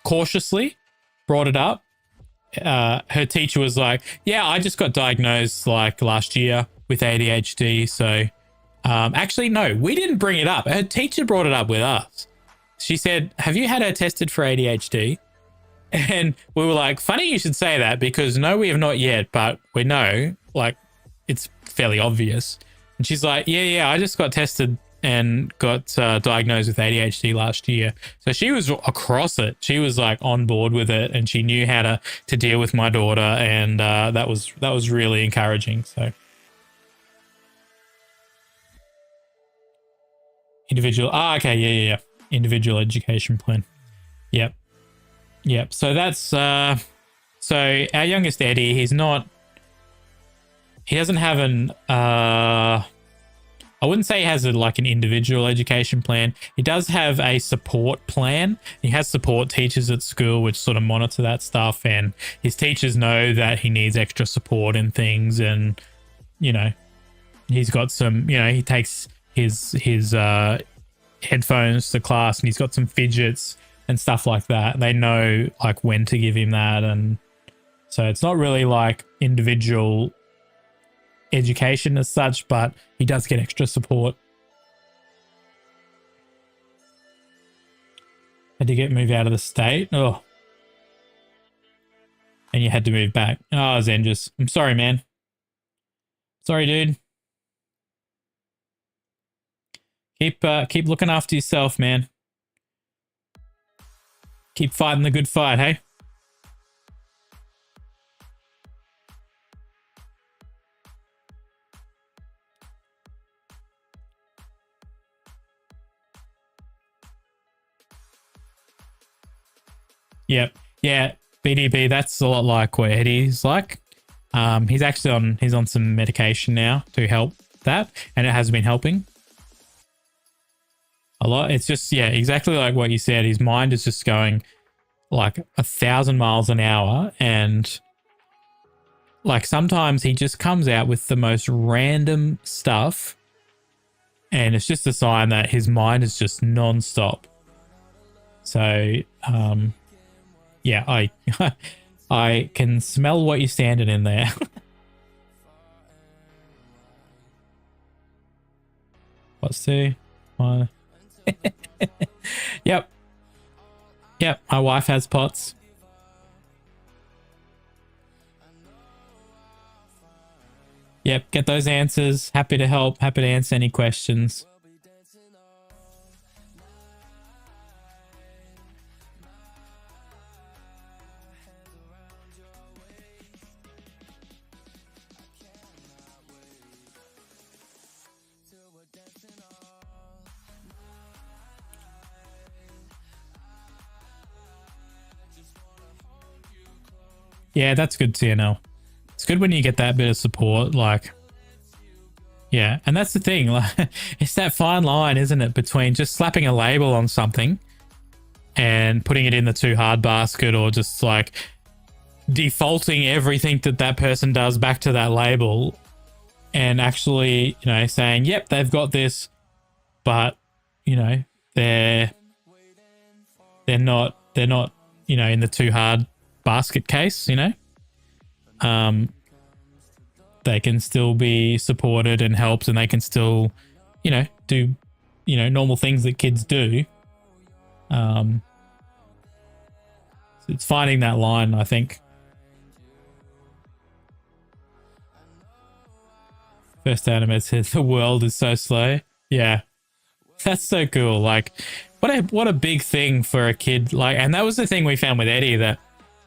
Cautiously brought it up. Her teacher was like, yeah, I just got diagnosed like last year with ADHD. So actually, no, we didn't bring it up. Her teacher brought it up with us. She said, have you had her tested for ADHD? And we were like, funny you should say that, because no, we have not yet, but we know, like, it's fairly obvious. And she's like, yeah, I just got tested and got diagnosed with ADHD last year. So she was across it. She was like on board with it, and she knew how to deal with my daughter, and that was really encouraging. So individual. Okay, yeah. Individual education plan. Yep. So that's so our youngest Eddie. He doesn't have an I wouldn't say he has like an individual education plan. He does have a support plan. He has support teachers at school which sort of monitor that stuff, and his teachers know that he needs extra support and things, and he's got some, he takes his headphones to class, and he's got some fidgets and stuff like that. They know like when to give him that, and so it's not really like individual education as such, but he does get extra support. Had to move out of the state. Oh, and you had to move back. Oh, Zenjus, I'm sorry, man. Sorry, dude. Keep looking after yourself, man. Keep fighting the good fight, hey? Yep. Yeah. BDB, that's a lot like what Eddie's like. He's on some medication now to help that, and it has been helping a lot. It's just, yeah, exactly like what you said. His mind is just going like 1,000 miles an hour, and like sometimes he just comes out with the most random stuff, and it's just a sign that his mind is just non-stop. So, yeah, I can smell what you're standing in there. What's 2? 1. Yep. My wife has POTS. Yep, get those answers. Happy to help. Happy to answer any questions. Yeah, that's good, TNL. It's good when you get that bit of support, like, yeah. And that's the thing, like, it's that fine line, isn't it, between just slapping a label on something and putting it in the too hard basket, or just like defaulting everything that person does back to that label, and actually, saying, yep, they've got this, but, they're not, in the too hard basket case, they can still be supported and helped, and they can still, do, normal things that kids do. It's finding that line, I think. First anime says the world is so slow. Yeah, that's so cool. Like, what a big thing for a kid. Like, and that was the thing we found with Eddie, that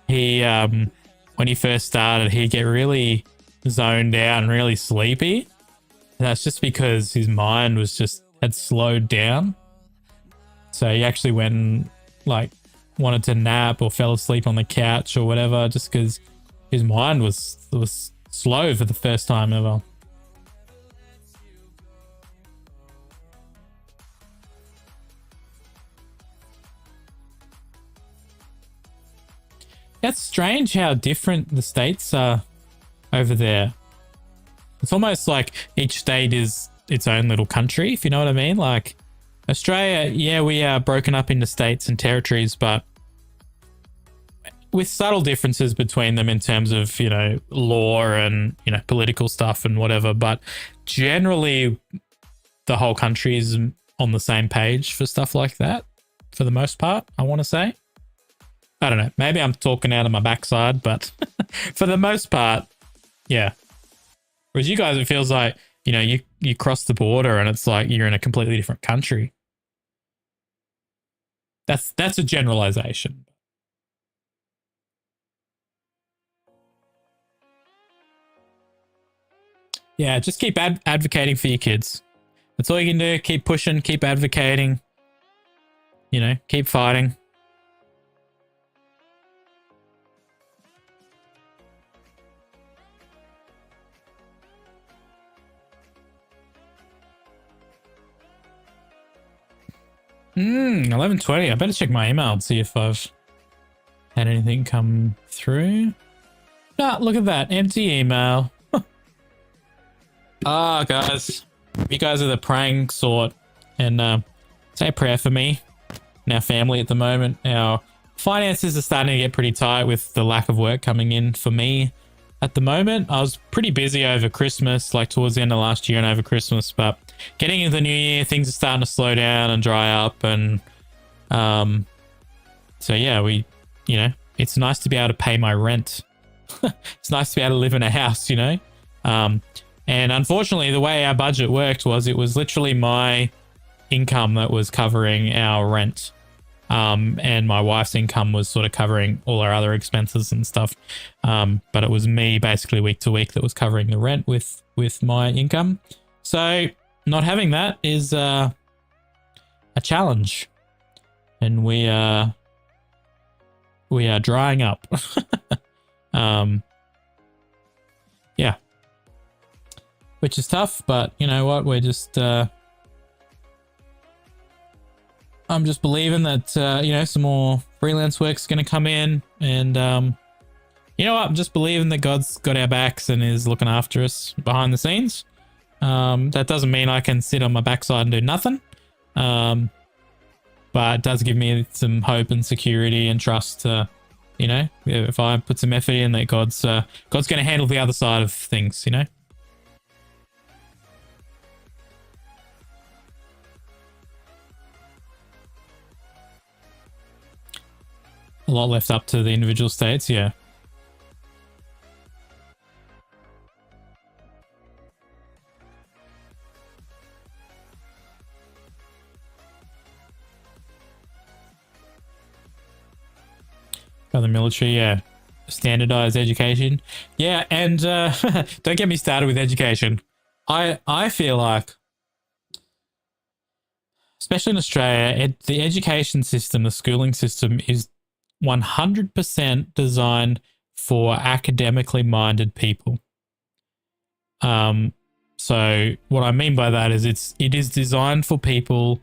he, when he first started, he'd get really zoned out and really sleepy. And that's just because his mind had slowed down. So he actually went and like wanted to nap or fell asleep on the couch or whatever, just because his mind was slow for the first time ever. That's strange how different the states are over there. It's almost like each state is its own little country, if you know what I mean. Like Australia, yeah, we are broken up into states and territories, but with subtle differences between them in terms of, law and, political stuff and whatever. But generally, the whole country is on the same page for stuff like that, for the most part, I want to say. I don't know. Maybe I'm talking out of my backside, but for the most part, yeah. Whereas you guys, it feels like you know, you cross the border and it's like you're in a completely different country. That's a generalization. Yeah, just keep advocating for your kids. That's all you can do. Keep pushing, keep advocating. You know, keep fighting. Hmm, 11:20. I better check my email and see if I've had anything come through. Ah, look at that. Empty email. Ah, guys. You guys are the praying sort. And say a prayer for me and our family at the moment. Our finances are starting to get pretty tight with the lack of work coming in for me at the moment. I was pretty busy over Christmas, like towards the end of last year and over Christmas, but getting into the new year, things are starting to slow down and dry up. And so yeah, you know, it's nice to be able to pay my rent. It's nice to be able to live in a house, you know. And unfortunately, the way our budget worked was it was literally my income that was covering our rent. And my wife's income was sort of covering all our other expenses and stuff. But it was me basically week to week that was covering the rent with my income. So not having that is a challenge. And we are drying up. Yeah. Which is tough, but you know what? We're just I'm just believing that you know, some more freelance work's going to come in, and you know what? I'm just believing that God's got our backs and is looking after us behind the scenes. That doesn't mean I can sit on my backside and do nothing, but it does give me some hope and security and trust. You know, if I put some effort in, that God's going to handle the other side of things. You know. A lot left up to the individual states, yeah. By the military, yeah. Standardized education. Yeah, and don't get me started with education. I feel like, especially in Australia, the education system, the schooling system is 100% designed for academically minded people. So what I mean by that is it is designed for people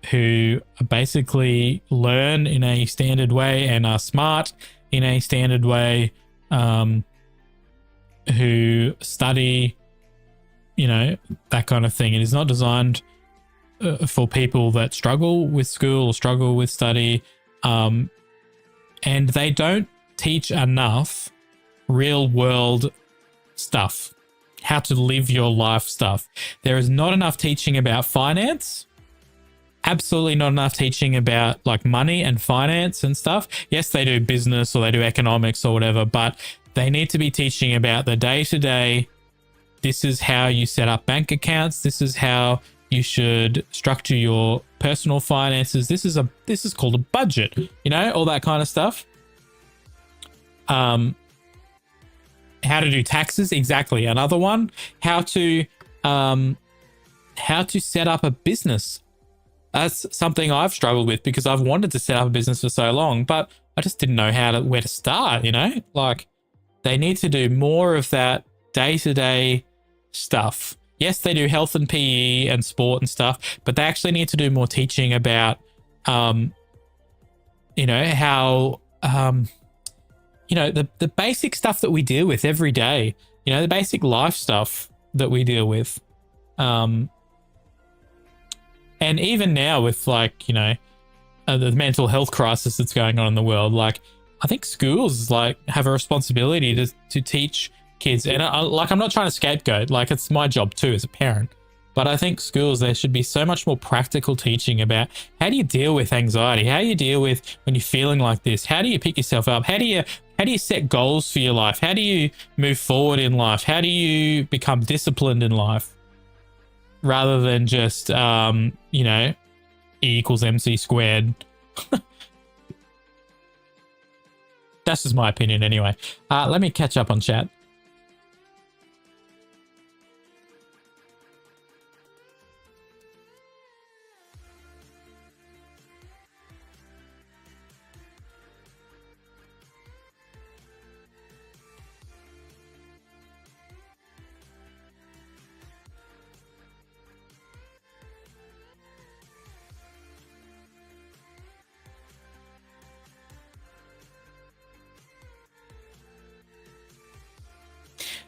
who basically learn in a standard way and are smart in a standard way, who study, you know, that kind of thing. It is not designed for people that struggle with school or struggle with study. And they don't teach enough real world stuff, how to live your life stuff. There is not enough teaching about finance. Absolutely not enough teaching about like money and finance and stuff. Yes, they do business or they do economics or whatever, but they need to be teaching about the day-to-day. This is how you set up bank accounts. This is how you should structure your personal finances. This is called a budget, you know, all that kind of stuff. How to do taxes, exactly. Another one, how to set up a business. That's something I've struggled with because I've wanted to set up a business for so long, but I just didn't know where to start, you know? Like, they need to do more of that day-to-day stuff. Yes, they do health and PE and sport and stuff, but they actually need to do more teaching about, you know, how, you know, the basic stuff that we deal with every day, you know, the basic life stuff that we deal with. And even now with like, you know, the mental health crisis that's going on in the world, like I think schools like have a responsibility to teach kids. And I'm not trying to scapegoat, like it's my job too as a parent, but I think schools, there should be so much more practical teaching about how do you deal with anxiety? How do you deal with when you're feeling like this? How do you pick yourself up? How do you set goals for your life? How do you move forward in life? How do you become disciplined in life? rather than just, you know, E equals MC squared. That's just my opinion anyway. Let me catch up on chat.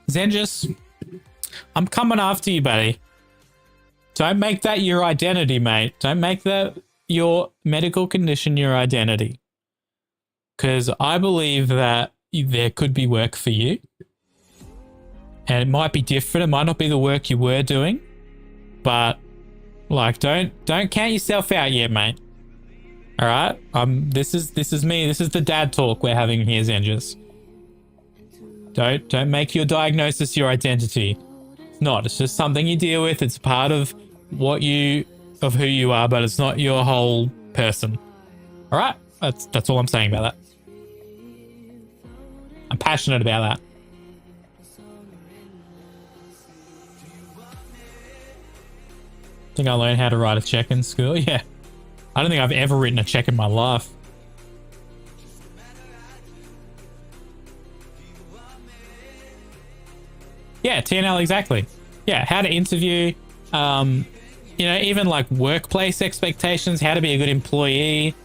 Zenjus, I'm coming after you, buddy. Don't make that your identity, mate. Don't make that your medical condition your identity. Because I believe that there could be work for you. And it might be different. It might not be the work you were doing. But, like, don't count yourself out yet, mate. All right? This is me. This is the dad talk we're having here, Zenjus. Don't make your diagnosis your identity. It's not. It's just something you deal with. It's part of of who you are, but it's not your whole person. All right? That's all I'm saying about that. I'm passionate about that. Think I learned how to write a check in school? Yeah. I don't think I've ever written a check in my life. Yeah, TNL, exactly. Yeah, how to interview, you know, even like workplace expectations, how to be a good employee,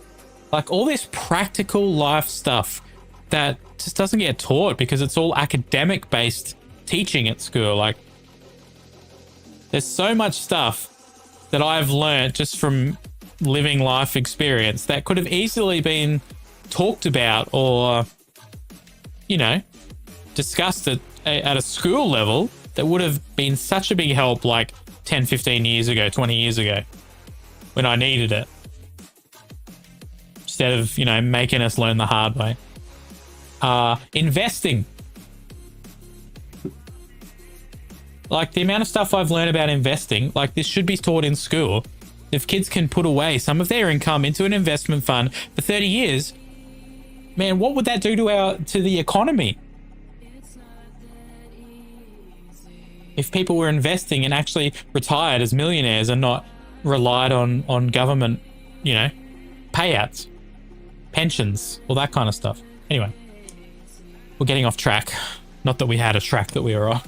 like all this practical life stuff that just doesn't get taught because it's all academic based teaching at school. Like there's so much stuff that I've learned just from living life experience that could have easily been talked about or, you know, discussed at a school level that would have been such a big help like 10, 15 years ago, 20 years ago when I needed it. Instead of, you know, making us learn the hard way. Investing. Like the amount of stuff I've learned about investing, like this should be taught in school. If kids can put away some of their income into an investment fund for 30 years, man, what would that do to the economy? If people were investing and actually retired as millionaires and not relied on government, you know, payouts, pensions, all that kind of stuff. Anyway, we're getting off track. Not that we had a track that we were on.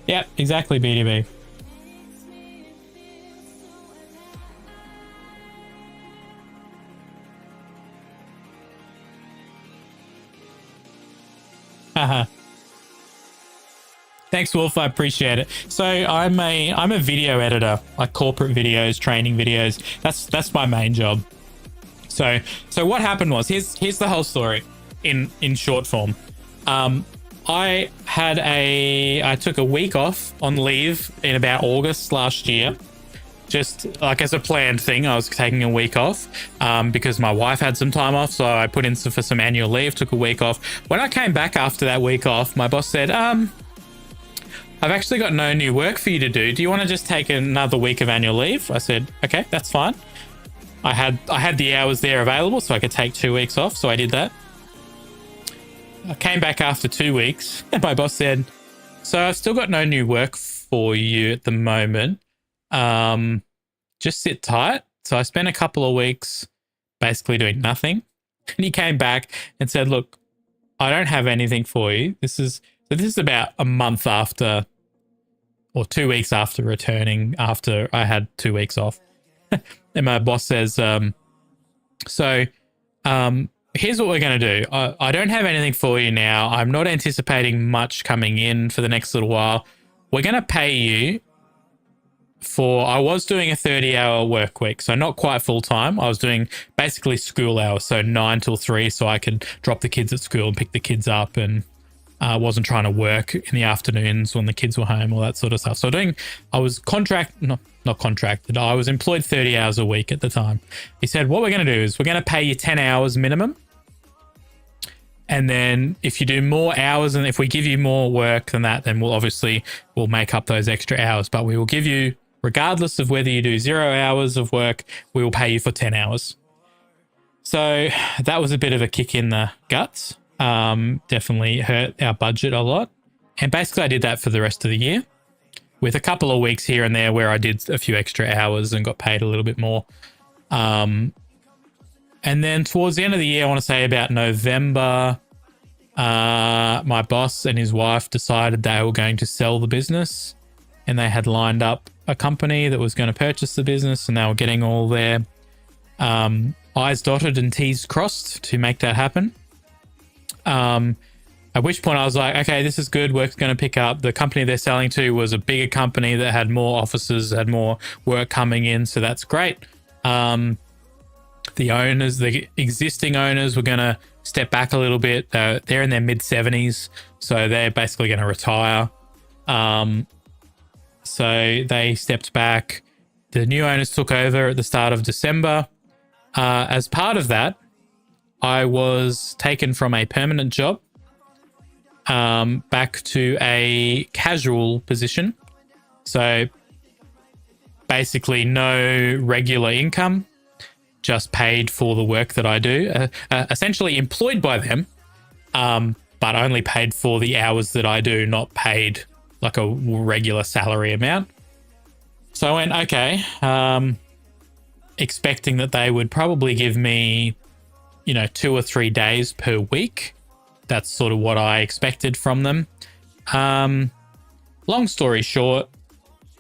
Yep, exactly, BDB. Haha. Thanks, Wolf. I appreciate it. So I'm a video editor, like corporate videos, training videos. That's my main job. So what happened was here's the whole story in short form. I took a week off on leave in about August last year. Just like as a planned thing, I was taking a week off because my wife had some time off. So I put in for some annual leave, took a week off. When I came back after that week off, my boss said, I've actually got no new work for you to do. Do you want to just take another week of annual leave? I said, okay, that's fine. I had the hours there available so I could take 2 weeks off. So I did that. I came back after 2 weeks and my boss said, so I've still got no new work for you at the moment. Just sit tight. So I spent a couple of weeks basically doing nothing. And he came back and said, look, I don't have anything for you. This is about a month after or 2 weeks after returning after I had 2 weeks off. And my boss says, here's what we're going to do. I don't have anything for you now. I'm not anticipating much coming in for the next little while. We're going to pay you I was doing a 30-hour work week, so not quite full-time. I was doing basically school hours, so 9 till 3, so I could drop the kids at school and pick the kids up and Wasn't trying to work in the afternoons when the kids were home, all that sort of stuff. So I was not contracted. I was employed 30 hours a week at the time. He said, what we're going to do is we're going to pay you 10 hours minimum. And then if you do more hours and if we give you more work than that, then we'll make up those extra hours. But we will give you, regardless of whether you do 0 hours of work, we will pay you for 10 hours. So that was a bit of a kick in the guts. Definitely hurt our budget a lot. And basically I did that for the rest of the year with a couple of weeks here and there where I did a few extra hours and got paid a little bit more. And then towards the end of the year, I want to say about November, my boss and his wife decided they were going to sell the business, and they had lined up a company that was going to purchase the business, and they were getting all their I's dotted and T's crossed to make that happen. At which point I was like, okay, this is good. Work's going to pick up. The company they're selling to was a bigger company that had more offices, had more work coming in. So that's great. The existing owners were going to step back a little bit. They're in their mid 70s. So they're basically going to retire. So they stepped back. The new owners took over at the start of December. As part of that, I was taken from a permanent job back to a casual position. So basically no regular income, just paid for the work that I do. Essentially employed by them, but only paid for the hours that I do, not paid like a regular salary amount. So I went, okay, expecting that they would probably give me 2 or 3 days per week. That's sort of what I expected from them. Long story short,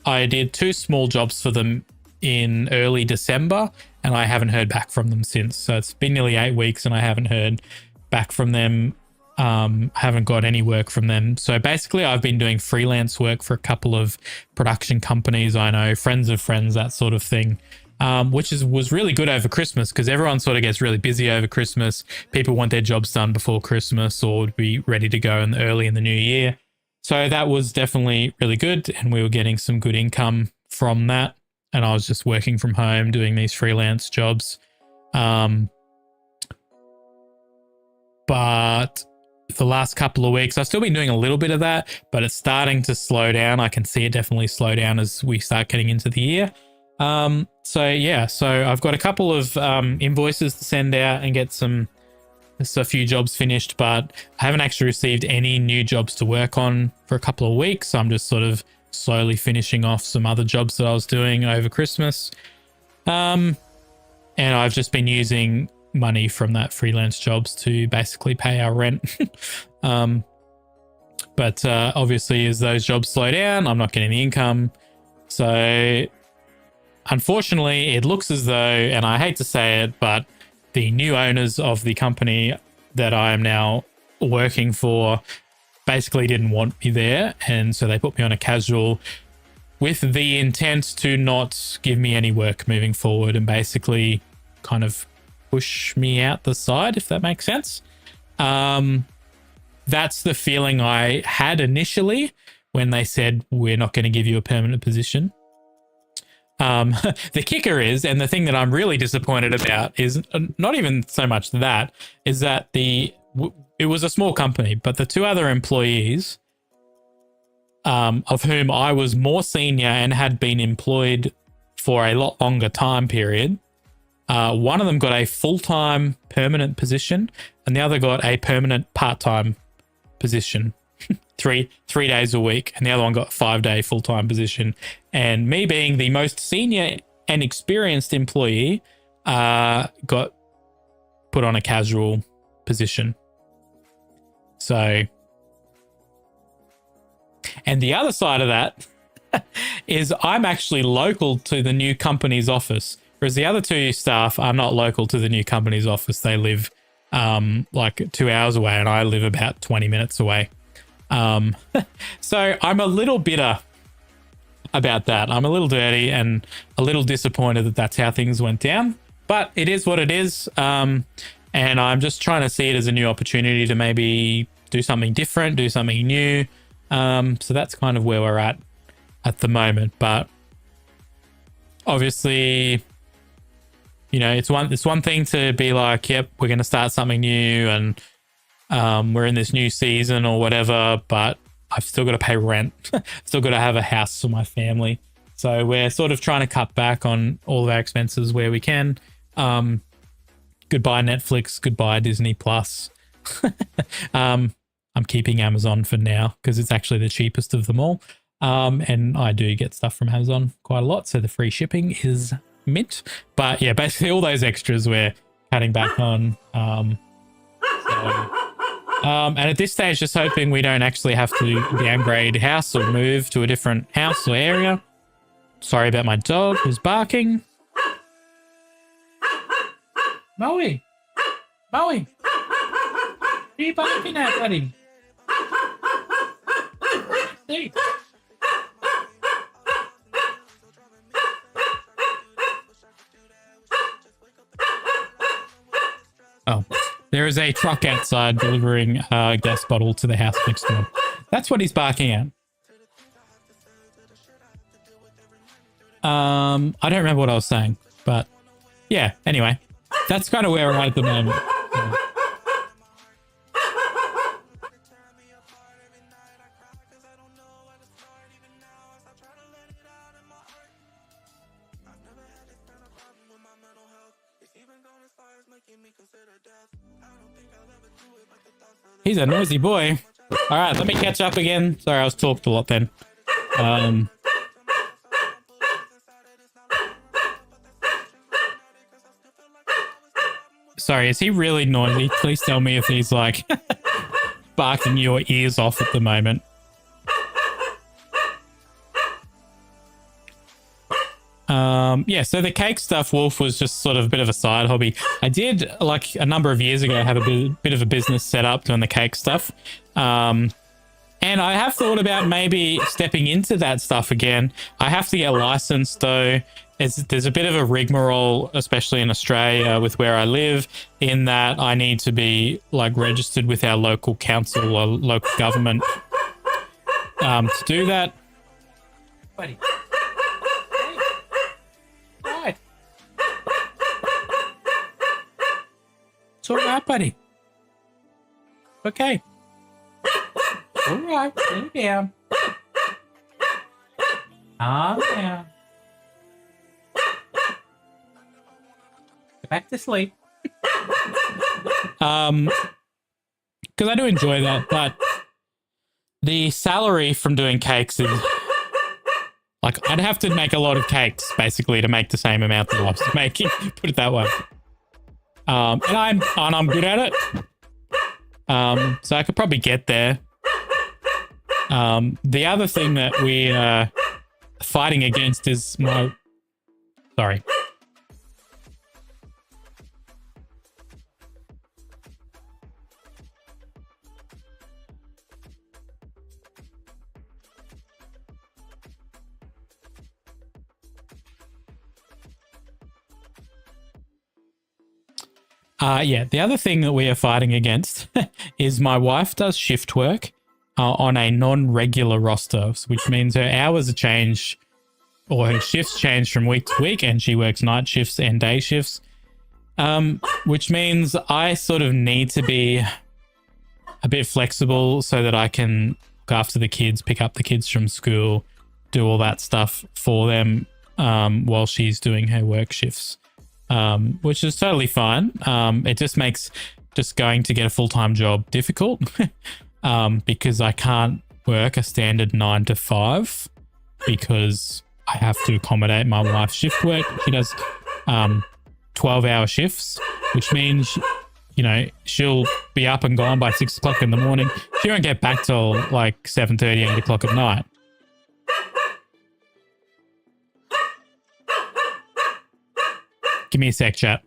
I did 2 small jobs for them in early December, and I haven't heard back from them since. So it's been nearly 8 weeks and I haven't heard back from them. Haven't got any work from them. So basically I've been doing freelance work for a couple of production companies I know, friends of friends, that sort of thing. Which was really good over Christmas because everyone sort of gets really busy over Christmas. People want their jobs done before Christmas or be ready to go early in the new year. So that was definitely really good, and we were getting some good income from that. And I was just working from home doing these freelance jobs. But the last couple of weeks, I've still been doing a little bit of that, but it's starting to slow down. I can see it definitely slow down as we start getting into the year. So I've got a couple of invoices to send out and get a few jobs finished, but I haven't actually received any new jobs to work on for a couple of weeks. I'm just sort of slowly finishing off some other jobs that I was doing over Christmas. And I've just been using money from that freelance jobs to basically pay our rent. But obviously as those jobs slow down, I'm not getting the income. So unfortunately, it looks as though, and I hate to say it, but the new owners of the company that I am now working for basically didn't want me there. And so they put me on a casual with the intent to not give me any work moving forward and basically kind of push me out the side, if that makes sense. That's the feeling I had initially when they said, we're not going to give you a permanent position. The kicker is, and the thing that I'm really disappointed about is not even so much that, is that it was a small company, but the 2 other employees, of whom I was more senior and had been employed for a lot longer time period, one of them got a full-time permanent position and the other got a permanent part-time position. three days a week, and the other one got a 5-day full-time position. And me being the most senior and experienced employee, got put on a casual position. So, and the other side of that is I'm actually local to the new company's office, whereas the other 2 staff are not local to the new company's office. They live like 2 hours away, and I live about 20 minutes away. So I'm a little bitter about that. I'm a little dirty and a little disappointed that that's how things went down, but it is what it is. And I'm just trying to see it as a new opportunity to maybe do something different, do something new. So that's kind of where we're at the moment. But obviously, you know, it's one thing to be like, yep, we're going to start something new and we're in this new season or whatever, but I've still got to pay rent. Still got to have a house for my family. So we're sort of trying to cut back on all of our expenses where we can. Goodbye Netflix, goodbye Disney Plus. I'm keeping Amazon for now because it's actually the cheapest of them all. And I do get stuff from Amazon quite a lot, so the free shipping is mint. But yeah, basically all those extras we're cutting back on. And at this stage, just hoping we don't actually have to downgrade house or move to a different house or area. Sorry about my dog who's barking. Moe! Moe! What are you barking at, buddy? See? Oh, there is a truck outside delivering a gas bottle to the house next door. That's what he's barking at. I don't remember what I was saying, but yeah, anyway, that's kind of where we're at the moment. So. He's a noisy boy. All right, let me catch up again. Sorry, I was talked a lot then. Sorry, is he really noisy? Please tell me if he's like barking your ears off at the moment. Yeah, so the cake stuff, Wolf, was just sort of a bit of a side hobby. I did, like a number of years ago, have a bit of a business set up doing the cake stuff. And I have thought about maybe stepping into that stuff again. I have to get licensed though. There's a bit of a rigmarole, especially in Australia with where I live, in that I need to be like registered with our local council or local government to do that. Buddy. Right. It's all right, buddy. Okay. All right, sit down. Calm down. Go back to sleep. Because I do enjoy that, but the salary from doing cakes is like I'd have to make a lot of cakes basically to make the same amount that I was making. Put it that way. And I'm good at it. So I could probably get there. The other thing that we're fighting against is my... Sorry. Yeah, the other thing that we are fighting against is my wife does shift work on a non-regular roster, which means her hours are changed or her shifts change from week to week, and she works night shifts and day shifts, which means I sort of need to be a bit flexible so that I can look after the kids, pick up the kids from school, do all that stuff for them while she's doing her work shifts. Which is totally fine. It just makes just going to get a full-time job difficult because I can't work a standard 9 to 5 because I have to accommodate my wife's shift work. She does 12-hour shifts, which means, you know, she'll be up and gone by 6 o'clock in the morning. She won't get back till like 7:30, 8 o'clock at night. Give me a sec, chat.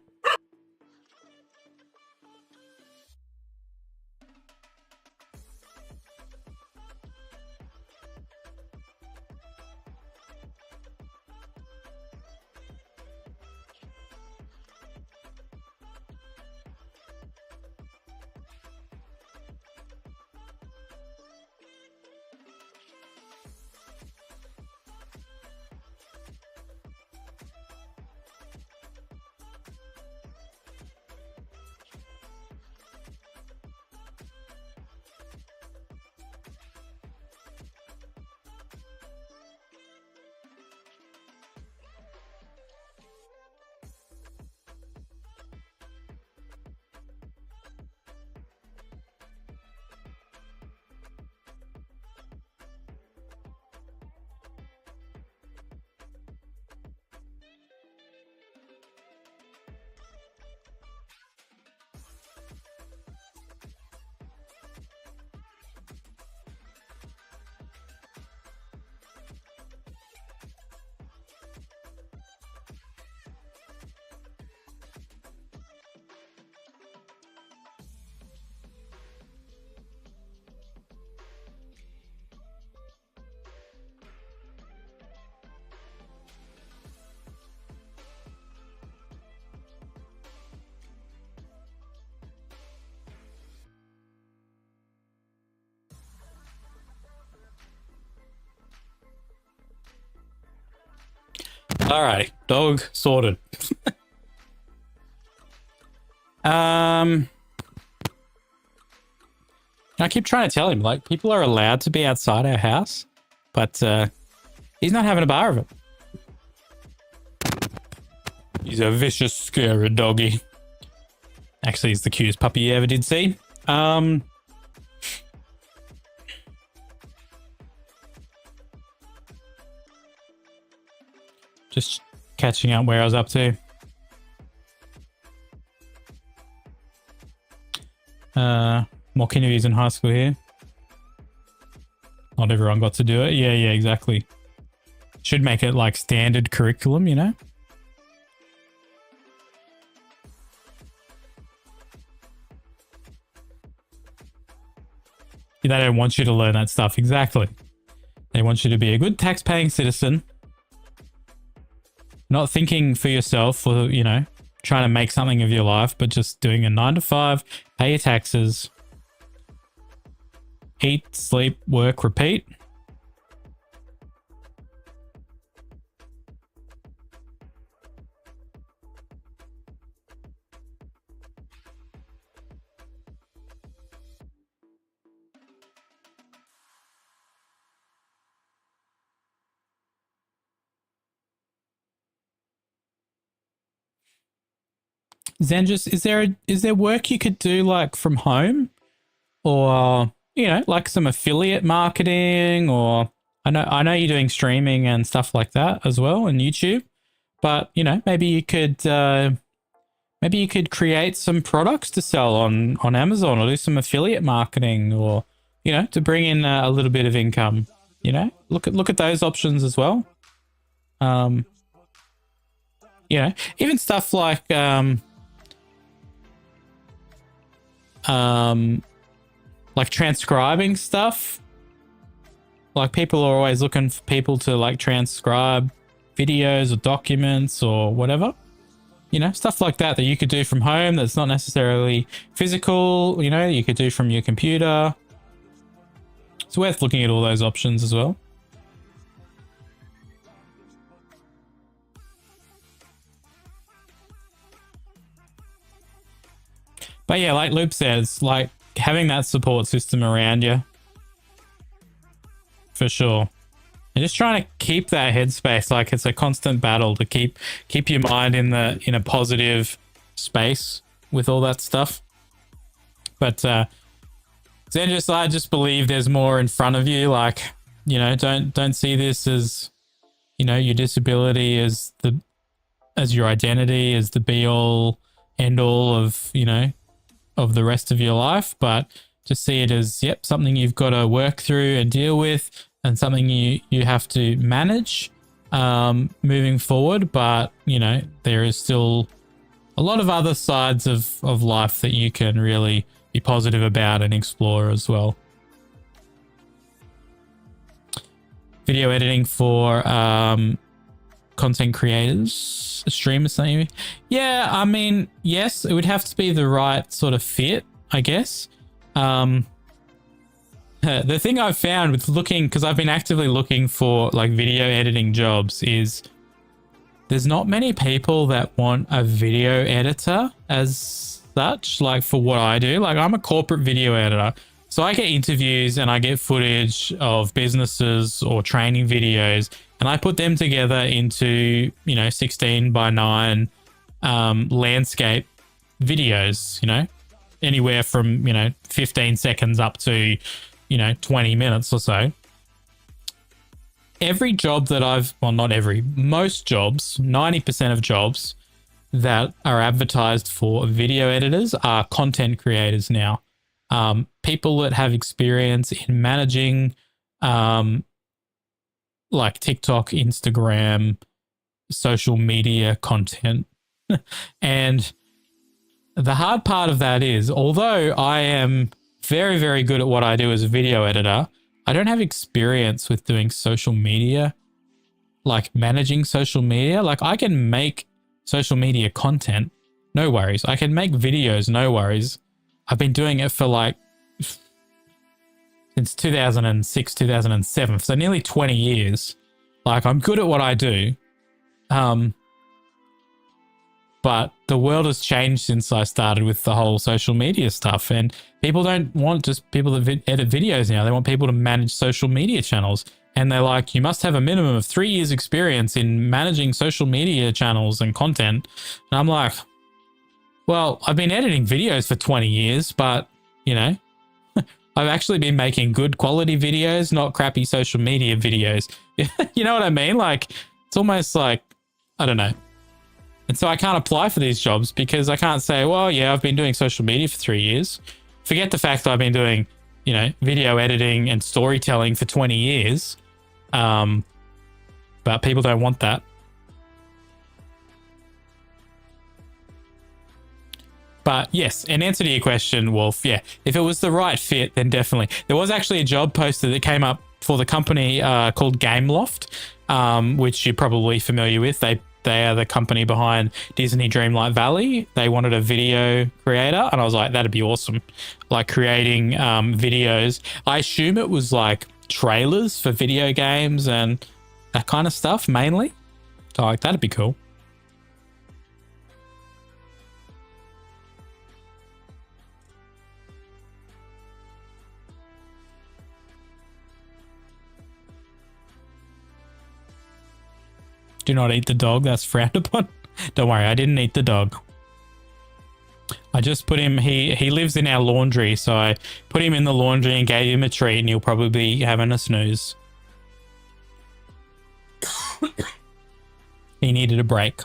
Alrighty, dog sorted. I keep trying to tell him, like, people are allowed to be outside our house, but he's not having a bar of it. He's a vicious, scary doggy. Actually, he's the cutest puppy you ever did see. Just catching up where I was up to. Mock interviews in high school here. Not everyone got to do it. Yeah, exactly. Should make it like standard curriculum, you know? They don't want you to learn that stuff. Exactly. They want you to be a good tax-paying citizen. Not thinking for yourself or, you know, trying to make something of your life, but just doing a 9 to 5, pay your taxes, eat, sleep, work, repeat. Zenjus, is there work you could do like from home, or you know, like some affiliate marketing, or I know you're doing streaming and stuff like that as well on YouTube, but you know, maybe you could create some products to sell on Amazon, or do some affiliate marketing, or you know, to bring in a little bit of income. You know, look at those options as well. You know, even stuff like transcribing stuff. Like people are always looking for people to like transcribe videos or documents or whatever. You know, stuff like that you could do from home that's not necessarily physical, you know, you could do from your computer. It's worth looking at all those options as well. But yeah, like Loop says, like having that support system around you, for sure. And just trying to keep that headspace, like it's a constant battle to keep your mind in a positive space with all that stuff. But Zenjus, I just believe there's more in front of you. Like, you know, don't see this as, you know, your disability as your identity, as the be all end all of, you know, of the rest of your life, but just see it as, yep, something you've got to work through and deal with, and something you have to manage moving forward. But, you know, there is still a lot of other sides of life that you can really be positive about and explore as well. Video editing for content creators, streamers, something. Yeah, I mean, yes, it would have to be the right sort of fit, I guess. The thing I've found with looking, because I've been actively looking for like video editing jobs, is there's not many people that want a video editor as such, like for what I do. Like I'm a corporate video editor, so I get interviews and I get footage of businesses or training videos, and I put them together into, you know, 16:9 landscape videos, you know, anywhere from, you know, 15 seconds up to, you know, 20 minutes or so. Every job that most jobs, 90% of jobs that are advertised for video editors are content creators now. People that have experience in managing like TikTok, Instagram, social media content. And the hard part of that is, although I am very, very good at what I do as a video editor, I don't have experience with doing social media, like managing social media. Like I can make social media content, no worries. I can make videos, no worries. I've been doing it for like since 2006, 2007, so nearly 20 years. Like I'm good at what I do, But the world has changed since I started with the whole social media stuff, and people don't want just people that edit videos now. They want people to manage social media channels, and they're like, you must have a minimum of 3 years experience in managing social media channels and content. And I'm like, well, I've been editing videos for 20 years, but you know, I've actually been making good quality videos, not crappy social media videos. You know what I mean? Like, it's almost like, I don't know. And so I can't apply for these jobs because I can't say, well, yeah, I've been doing social media for 3 years. Forget the fact that I've been doing, you know, video editing and storytelling for 20 years. But people don't want that. But yes, in answer to your question, Wolf, yeah, if it was the right fit, then definitely. There was actually a job posted that came up for the company called Gameloft, which you're probably familiar with. They are the company behind Disney Dreamlight Valley. They wanted a video creator, and I was like, that'd be awesome. Like creating videos. I assume it was like trailers for video games and that kind of stuff mainly. So like, that'd be cool. Do not eat the dog. That's frowned upon. Don't worry, I didn't eat the dog. I just put him, he lives in our laundry, so I put him in the laundry and gave him a treat, and he'll probably be having a snooze. He needed a break.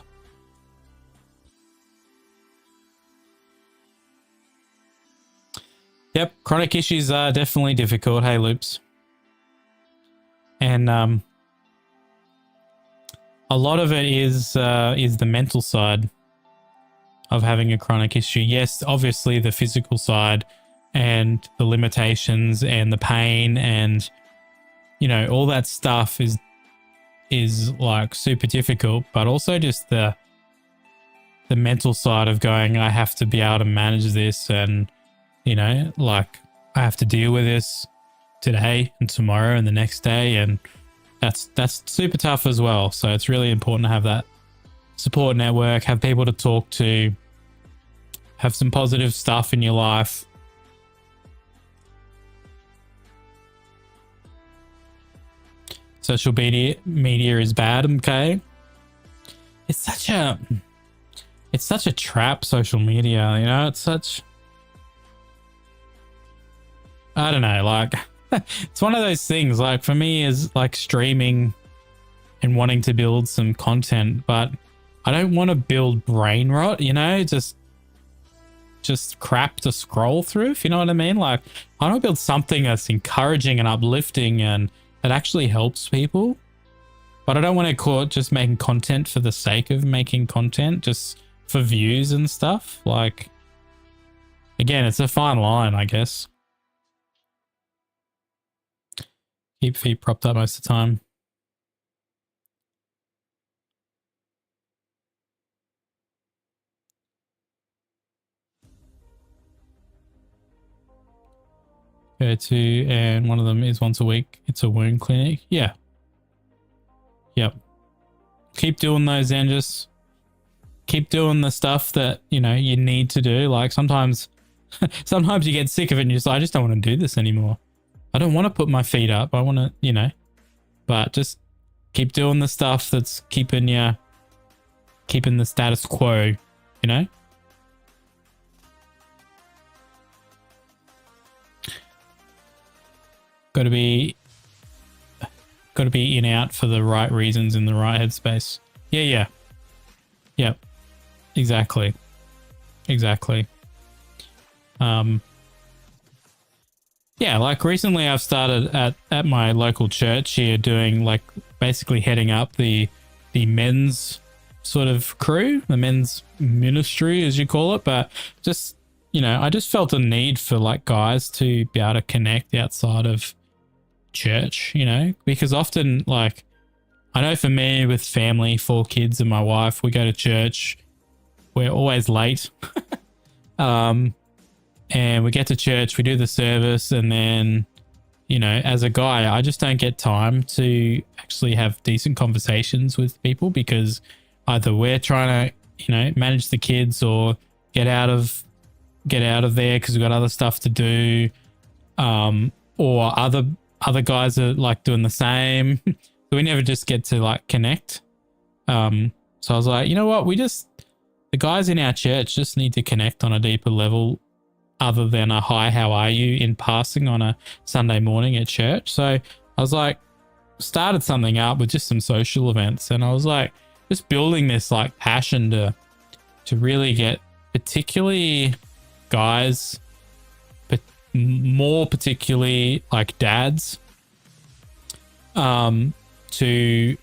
Yep, chronic issues are definitely difficult. Hey, Loops. And a lot of it is the mental side of having a chronic issue. Yes, obviously the physical side and the limitations and the pain and, you know, all that stuff is like super difficult, but also just the mental side of going, I have to be able to manage this, and, you know, like I have to deal with this today and tomorrow and the next day, and that's super tough as well. So it's really important to have that support network, have people to talk to, have some positive stuff in your life. Social media is bad, okay? It's such a trap, social media, you know? It's such, I don't know, like it's one of those things, like for me is like streaming and wanting to build some content, but I don't want to build brain rot, you know, just crap to scroll through, if you know what I mean. Like I want to build something that's encouraging and uplifting and that actually helps people, but I don't want to call it just making content for the sake of making content, just for views and stuff. Like, again, it's a fine line, I guess. Keep feet propped up most of the time. Go to, and one of them is once a week. It's a wound clinic. Yeah. Yep. Keep doing those, and just keep doing the stuff that, you know, you need to do. Like sometimes you get sick of it and you're just like, I just don't want to do this anymore. I don't want to put my feet up. I want to, you know, but just keep doing the stuff that's keeping the status quo, you know? Got to be in out for the right reasons in the right headspace. Yeah. Yep. Exactly. Yeah, like recently I've started at my local church here doing like basically heading up the men's sort of crew, the men's ministry as you call it, but just, you know, I just felt a need for like guys to be able to connect outside of church, you know, because often, like, I know for me with family, 4 kids and my wife, we go to church, we're always late. And we get to church, we do the service, and then you know, as a guy, I just don't get time to actually have decent conversations with people because either we're trying to, you know, manage the kids or get out of there because we've got other stuff to do, or other guys are like doing the same. So we never just get to like connect. So I was like, you know what, the guys in our church just need to connect on a deeper level other than a hi, how are you in passing on a Sunday morning at church. So I was like, started something up with just some social events, and I was like just building this like passion to really get particularly guys, but more particularly like dads, to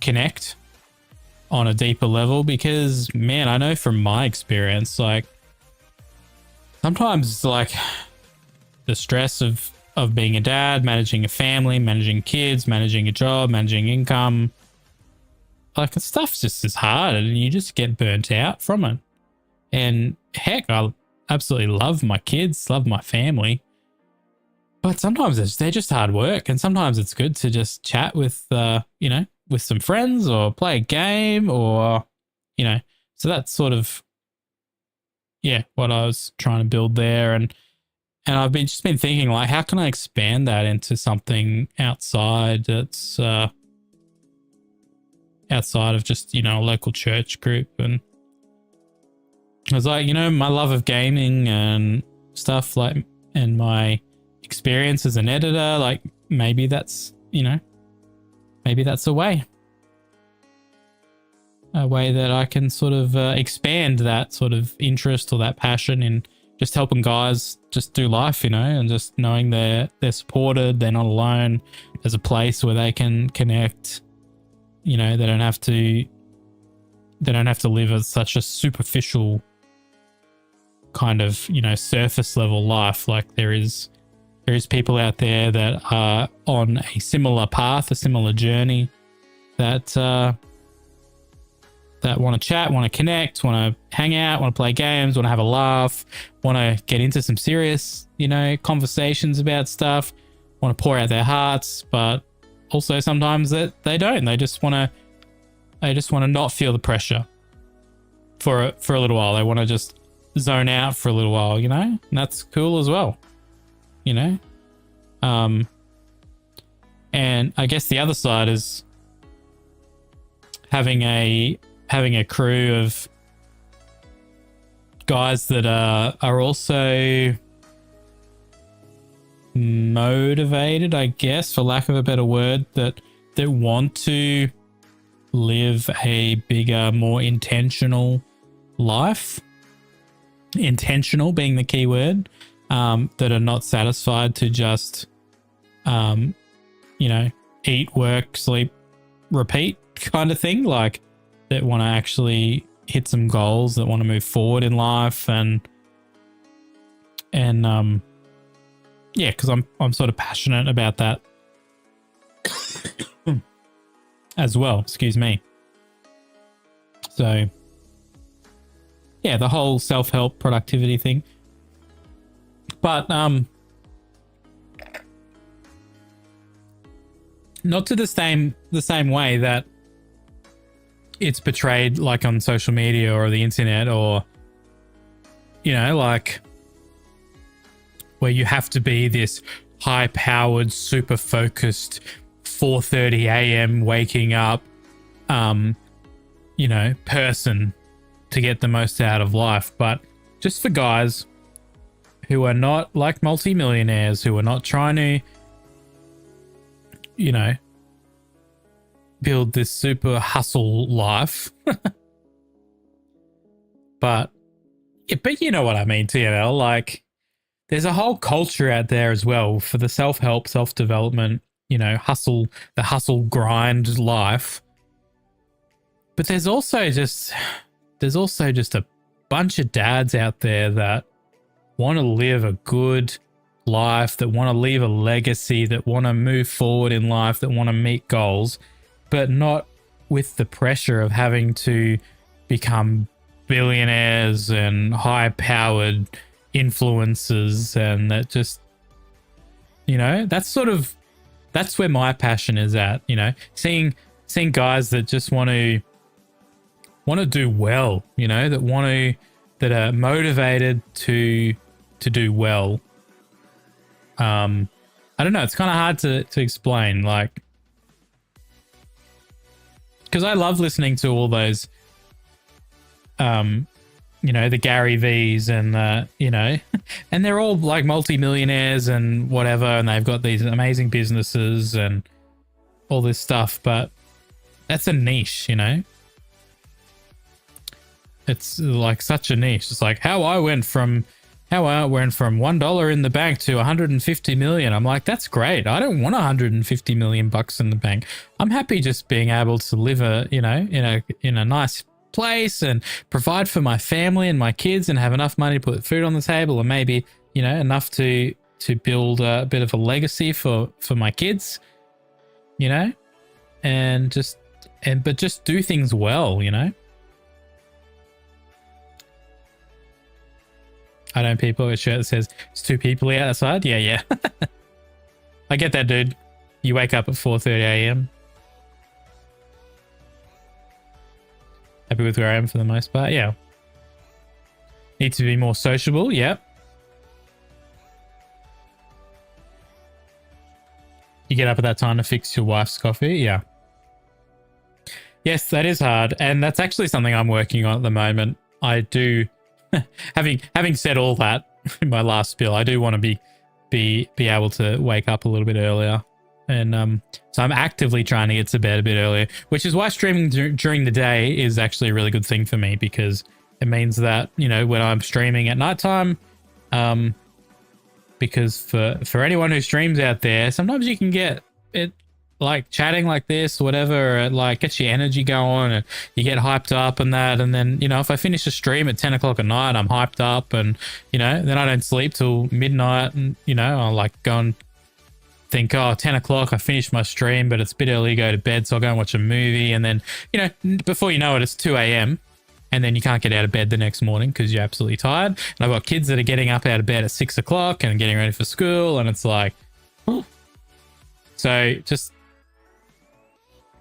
connect on a deeper level, because man, I know from my experience, like sometimes like the stress of being a dad, managing a family, managing kids, managing a job, managing income, like the stuff's just as hard and you just get burnt out from it. And heck, I absolutely love my kids, love my family, but sometimes they're just hard work, and sometimes it's good to just chat with, you know, with some friends or play a game or, you know, so that's sort of, yeah, what I was trying to build there. And I've just been thinking like, how can I expand that into something outside that's, outside of just, you know, a local church group. And I was like, you know, my love of gaming and stuff, like, and my experience as an editor, like maybe that's, you know, maybe that's a way that I can sort of expand that sort of interest or that passion in just helping guys just do life, you know, and just knowing they're supported, they're not alone. There's a place where they can connect, you know, they don't have to live as such a superficial kind of, you know, surface level life. Like there is people out there that are on a similar path, a similar journey, that want to chat, want to connect, want to hang out, want to play games, want to have a laugh, want to get into some serious, you know, conversations about stuff, want to pour out their hearts, but also sometimes that they don't. They just want to not feel the pressure for a little while. They want to just zone out for a little while, you know, and that's cool as well, you know. And I guess the other side is having a crew of guys that are also motivated, I guess, for lack of a better word, that want to live a bigger, more intentional life. Intentional being the key word. That are not satisfied to just, you know, eat, work, sleep, repeat kind of thing. Like that want to actually hit some goals, that want to move forward in life, and yeah, because I'm sort of passionate about that as well. Excuse me. So yeah, the whole self-help productivity thing. But not to the same way that it's portrayed like on social media or the internet, or, you know, like where you have to be this high-powered, super focused 4:30 a.m. waking up, you know, person to get the most out of life. But just for guys who are not like multimillionaires, who are not trying to, you know, build this super hustle life. but you know what I mean, TNL, like there's a whole culture out there as well for the self-help, self-development, you know, the hustle grind life. But there's also just a bunch of dads out there that want to live a good life, that want to leave a legacy, that want to move forward in life, that want to meet goals, but not with the pressure of having to become billionaires and high-powered influencers, and that just, you know, that's where my passion is at, you know, seeing guys that just want to do well, you know, that are motivated to do well. I don't know, it's kind of hard to explain, like, because I love listening to all those, you know, the Gary V's and, you know, and they're all like multi-millionaires and whatever, and they've got these amazing businesses and all this stuff, but that's a niche, you know? It's like such a niche. It's like how I went from $1 in the bank to 150 million. I'm like, that's great. I don't want 150 million bucks in the bank. I'm happy just being able to live in a nice place and provide for my family and my kids and have enough money to put food on the table and maybe, you know, enough to build a bit of a legacy for my kids, you know, but just do things well, you know. I know people with a shirt that says it's 2 people outside. Yeah. I get that, dude. You wake up at 4:30 a.m. Happy with where I am for the most part. Yeah. Need to be more sociable. Yep. You get up at that time to fix your wife's coffee. Yeah. Yes, that is hard. And that's actually something I'm working on at the moment. I do, having said all that in my last spiel, I do want to be able to wake up a little bit earlier. And so I'm actively trying to get to bed a bit earlier, which is why streaming during the day is actually a really good thing for me, because it means that, you know, when I'm streaming at nighttime, because for anyone who streams out there, sometimes you can get it like chatting like this, whatever, it like gets your energy going and you get hyped up and that. And then, you know, if I finish a stream at 10 o'clock at night, I'm hyped up and, you know, then I don't sleep till midnight and, you know, I'll like go and think, oh, 10 o'clock, I finished my stream, but it's a bit early to go to bed, so I'll go and watch a movie. And then, you know, before you know it, it's 2 a.m. and then you can't get out of bed the next morning because you're absolutely tired. And I've got kids that are getting up out of bed at 6 o'clock and getting ready for school, and it's like, so just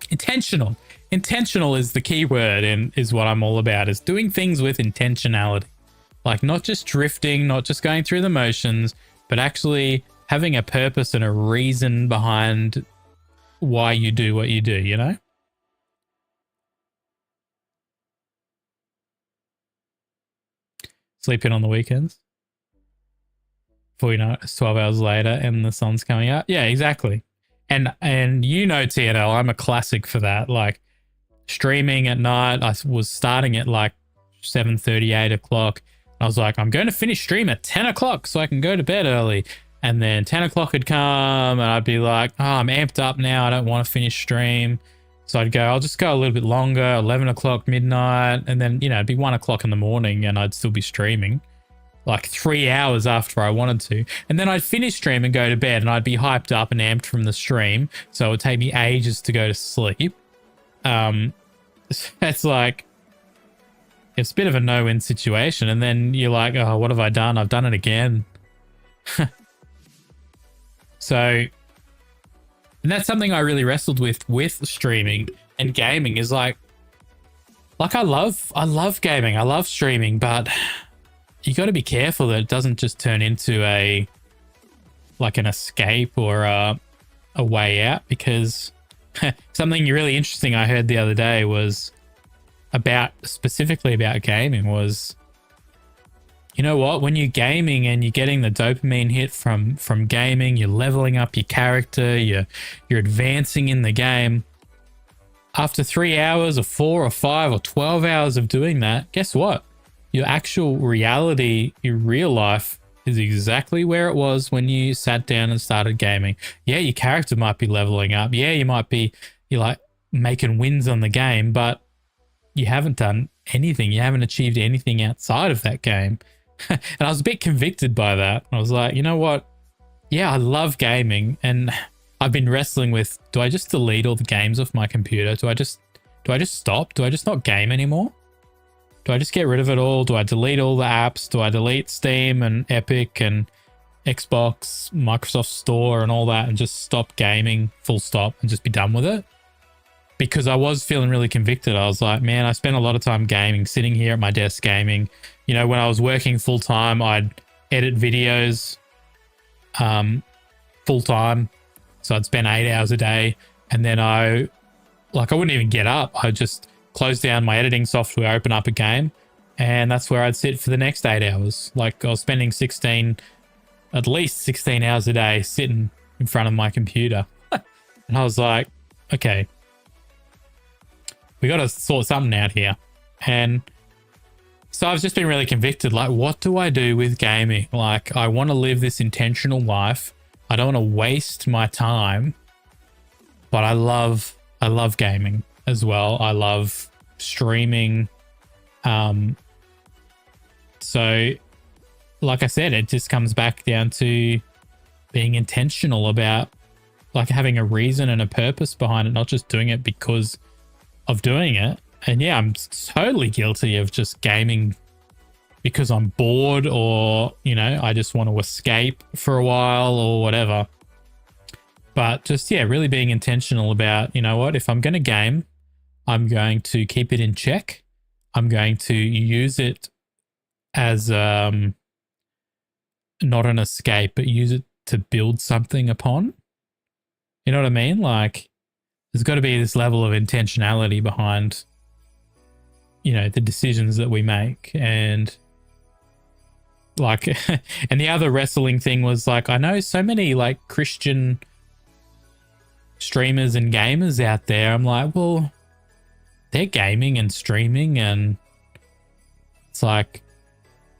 intentional. Intentional is the key word, and is what I'm all about, is doing things with intentionality. Like not just drifting, not just going through the motions, but actually having a purpose and a reason behind why you do what you do, you know? Sleep in on the weekends. Before you know it, it's 12 hours later and the sun's coming out. Yeah, exactly. And you know, TNL, I'm a classic for that. Like streaming at night, I was starting at like 7:30, 8 o'clock. I was like, I'm going to finish stream at 10 o'clock so I can go to bed early. And then 10 o'clock would come and I'd be like, oh, I'm amped up now. I don't want to finish stream. So I'd go, I'll just go a little bit longer, 11 o'clock, midnight. And then, you know, it'd be 1 o'clock in the morning and I'd still be streaming like 3 hours after I wanted to. And then I'd finish stream and go to bed and I'd be hyped up and amped from the stream. So it would take me ages to go to sleep. It's like, it's a bit of a no-win situation. And then you're like, oh, what have I done? I've done it again. So, and that's something I really wrestled with streaming and gaming, is like I love gaming, I love streaming, but you got to be careful that it doesn't just turn into like an escape or a way out, because something really interesting I heard the other day was specifically about gaming was, you know what, when you're gaming and you're getting the dopamine hit from gaming, you're leveling up your character, you're advancing in the game. After 3 hours or 4 or 5 or 12 hours of doing that, guess what? Your actual reality, your real life is exactly where it was when you sat down and started gaming. Yeah, your character might be leveling up. Yeah, you're like making wins on the game, but you haven't done anything. You haven't achieved anything outside of that game. And I was a bit convicted by that. I was like, you know what? Yeah, I love gaming, and I've been wrestling with, do I just delete all the games off my computer? Do I just stop? Do I just not game anymore? Do I just get rid of it all? Do I delete all the apps? Do I delete Steam and Epic and Xbox, Microsoft Store and all that and just stop gaming, full stop, and just be done with it. Because I was feeling really convicted. I was like, man, I spent a lot of time gaming, sitting here at my desk gaming. You know, when I was working full time, I'd edit videos full time. So I'd spend 8 hours a day. And then I wouldn't even get up. I'd just close down my editing software, open up a game, and that's where I'd sit for the next 8 hours. Like I was spending at least 16 hours a day sitting in front of my computer. And I was like, okay, we got to sort something out here. And so I've just been really convicted. Like, what do I do with gaming? Like, I want to live this intentional life. I don't want to waste my time, but I love gaming as well. I love streaming. So like I said, it just comes back down to being intentional about like having a reason and a purpose behind it, not just doing it because of doing it. And yeah, I'm totally guilty of just gaming because I'm bored or, you know, I just want to escape for a while or whatever. But just, yeah, really being intentional about, you know what, if I'm going to game, I'm going to keep it in check. I'm going to use it as not an escape, but use it to build something upon. You know what I mean? Like, there's got to be this level of intentionality behind, you know, the decisions that we make. And like, and the other wrestling thing was like, I know so many like Christian streamers and gamers out there. I'm like, well, they're gaming and streaming, and it's like,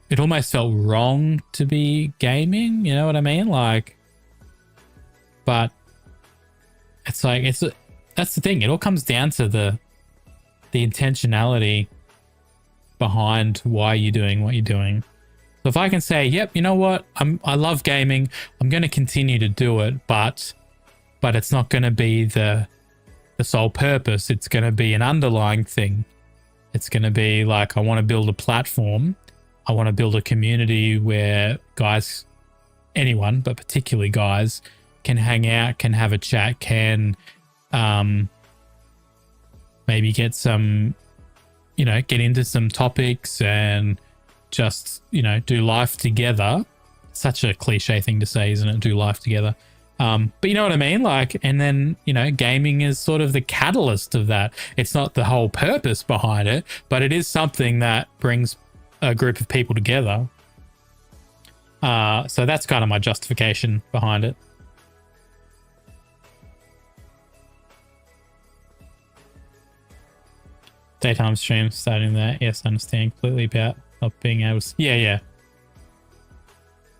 it almost felt wrong to be gaming. You know what I mean? Like, but it's like, that's the thing. It all comes down to the intentionality behind why you're doing what you're doing. So if I can say, yep, you know what? I love gaming. I'm going to continue to do it, but it's not going to be the sole purpose. It's going to be an underlying thing. It's going to be like, I want to build a platform. I want to build a community where guys, anyone, but particularly guys, can hang out, can have a chat, can maybe get some, you know, get into some topics and just, you know, do life together. Such a cliche thing to say, isn't it? Do life together. But you know what I mean? Like, and then, you know, gaming is sort of the catalyst of that. It's not the whole purpose behind it, but it is something that brings a group of people together. So that's kind of my justification behind it. Daytime streams starting there. Yes, I understand completely about not being able to. Yeah.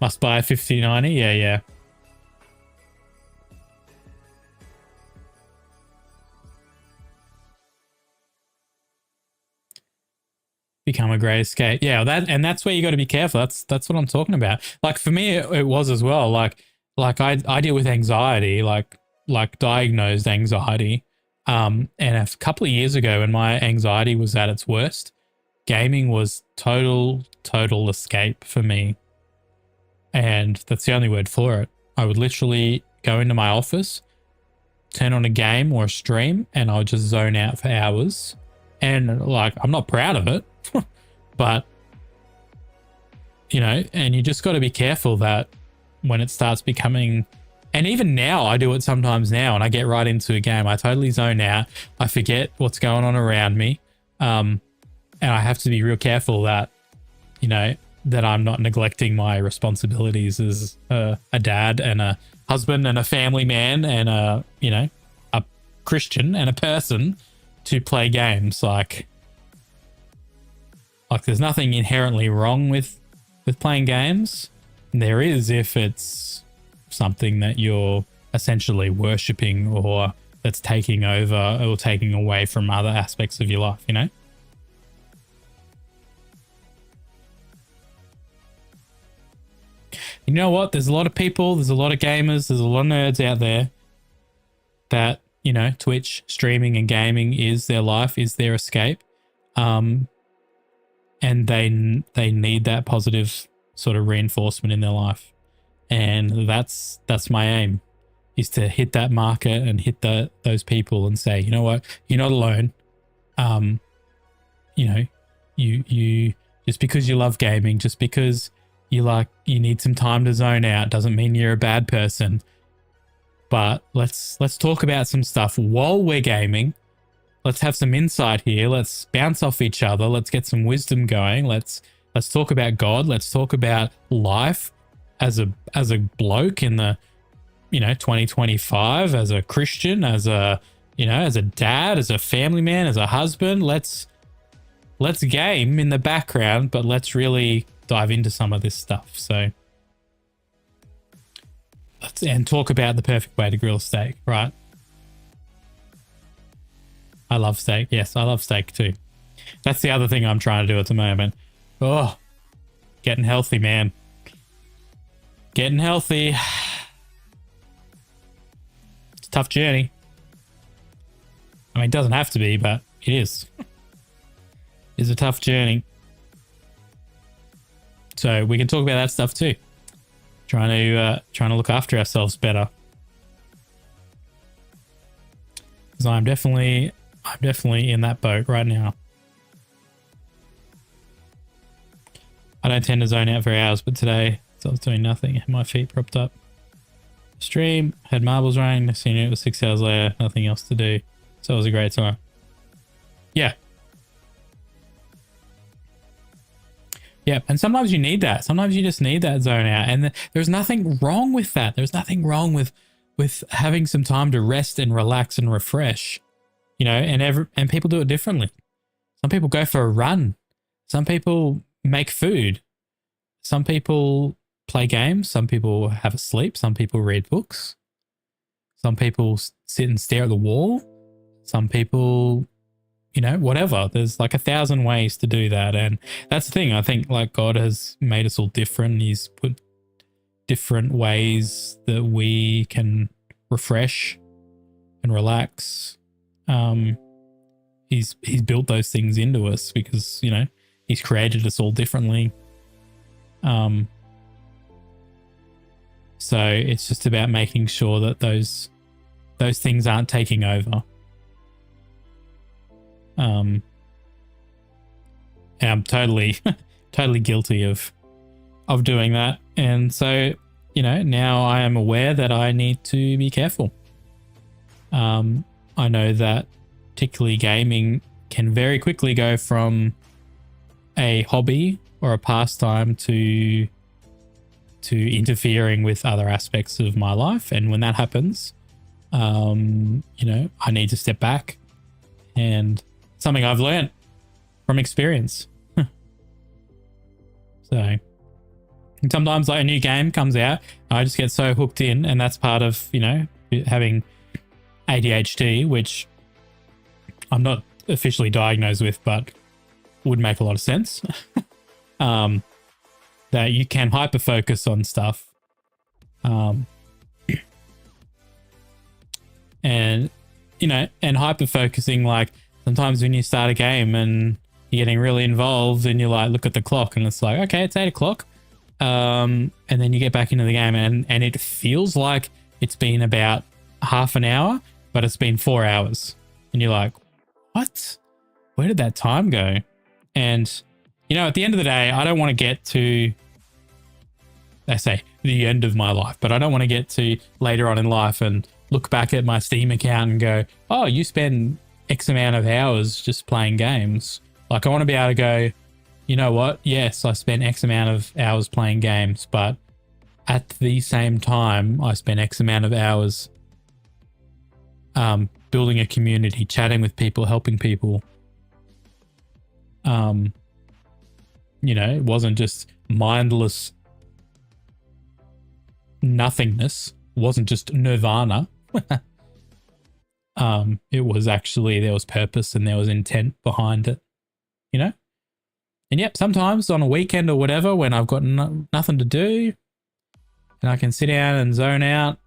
Must buy a 5090. Yeah. Become a great escape. Yeah, that's where you got to be careful. That's what I'm talking about. Like for me, it was as well. Like I deal with anxiety, like diagnosed anxiety. And a couple of years ago, when my anxiety was at its worst, gaming was total escape for me. And that's the only word for it. I would literally go into my office, turn on a game or a stream, and I would just zone out for hours. And like, I'm not proud of it, but you know, and you just got to be careful that when it starts becoming, and even now I do it sometimes now, and I get right into a game, I totally zone out. I forget what's going on around me. And I have to be real careful that, you know, that I'm not neglecting my responsibilities as a dad and a husband and a family man and a, you know, a Christian and a person to play games. Like there's nothing inherently wrong with playing games. There is if it's something that you're essentially worshipping or that's taking over or taking away from other aspects of your life, you know? You know what? There's a lot of people, there's a lot of gamers, there's a lot of nerds out there that, you know, Twitch, streaming and gaming is their life, is their escape. And they need that positive sort of reinforcement in their life. And that's my aim, is to hit that market and hit those people and say, you know what, you're not alone. You know, you just because you love gaming, just because you need some time to zone out, doesn't mean you're a bad person. But let's talk about some stuff while we're gaming. Let's have some insight here. Let's bounce off each other. Let's get some wisdom going. Let's talk about God. Let's talk about life as a bloke in the 2025, as a Christian, as a dad, as a family man, as a husband. Let's game in the background, but let's really dive into some of this stuff. So and talk about the perfect way to grill a steak, right? I love steak. Yes, I love steak too. That's the other thing I'm trying to do at the moment. Oh, getting healthy, man. Getting healthy. It's a tough journey. I mean, it doesn't have to be, but it is. It's a tough journey. So we can talk about that stuff too. Trying to look after ourselves better. Because I'm definitely in that boat right now. I don't tend to zone out for hours, but today I was doing nothing. Had my feet propped up. Stream, had marbles running. Next thing you knew, it was 6 hours later. Nothing else to do. So it was a great time. Yeah. Yeah, and sometimes you need that. Sometimes you just need that zone out. And there's nothing wrong with that. There's nothing wrong with having some time to rest and relax and refresh. And people do it differently. Some people go for a run. Some people make food. Some people play games. Some people have a sleep. Some people read books. Some people sit and stare at the wall. Some people, whatever. There's like 1,000 ways to do that. And that's the thing. I think like God has made us all different. He's put different ways that we can refresh and relax. He's built those things into us because, he's created us all differently. So it's just about making sure that those things aren't taking over. And I'm totally guilty of doing that. And so, now I am aware that I need to be careful. I know that particularly gaming can very quickly go from a hobby or a pastime to interfering with other aspects of my life. And when that happens, I need to step back, and something I've learned from experience. So sometimes like a new game comes out, I just get so hooked in, and that's part of, having ADHD, which I'm not officially diagnosed with, but would make a lot of sense. That you can hyper focus on stuff. And hyper focusing, like sometimes when you start a game and you're getting really involved and you like look at the clock and it's like, okay, it's 8 o'clock. And then you get back into the game and it feels like it's been about half an hour, but it's been 4 hours. And you're like, what? Where did that time go? And, at the end of the day, I don't want to get to, they say, the end of my life, but I don't want to get to later on in life and look back at my Steam account and go, oh, you spend X amount of hours just playing games. Like, I want to be able to go, you know what? Yes, I spent X amount of hours playing games, but at the same time, I spent X amount of hours building a community, chatting with people, helping people. It wasn't just mindless nothingness. It wasn't just nirvana. It was actually, there was purpose and there was intent behind it, And yep, sometimes on a weekend or whatever, when I've got nothing to do and I can sit down and zone out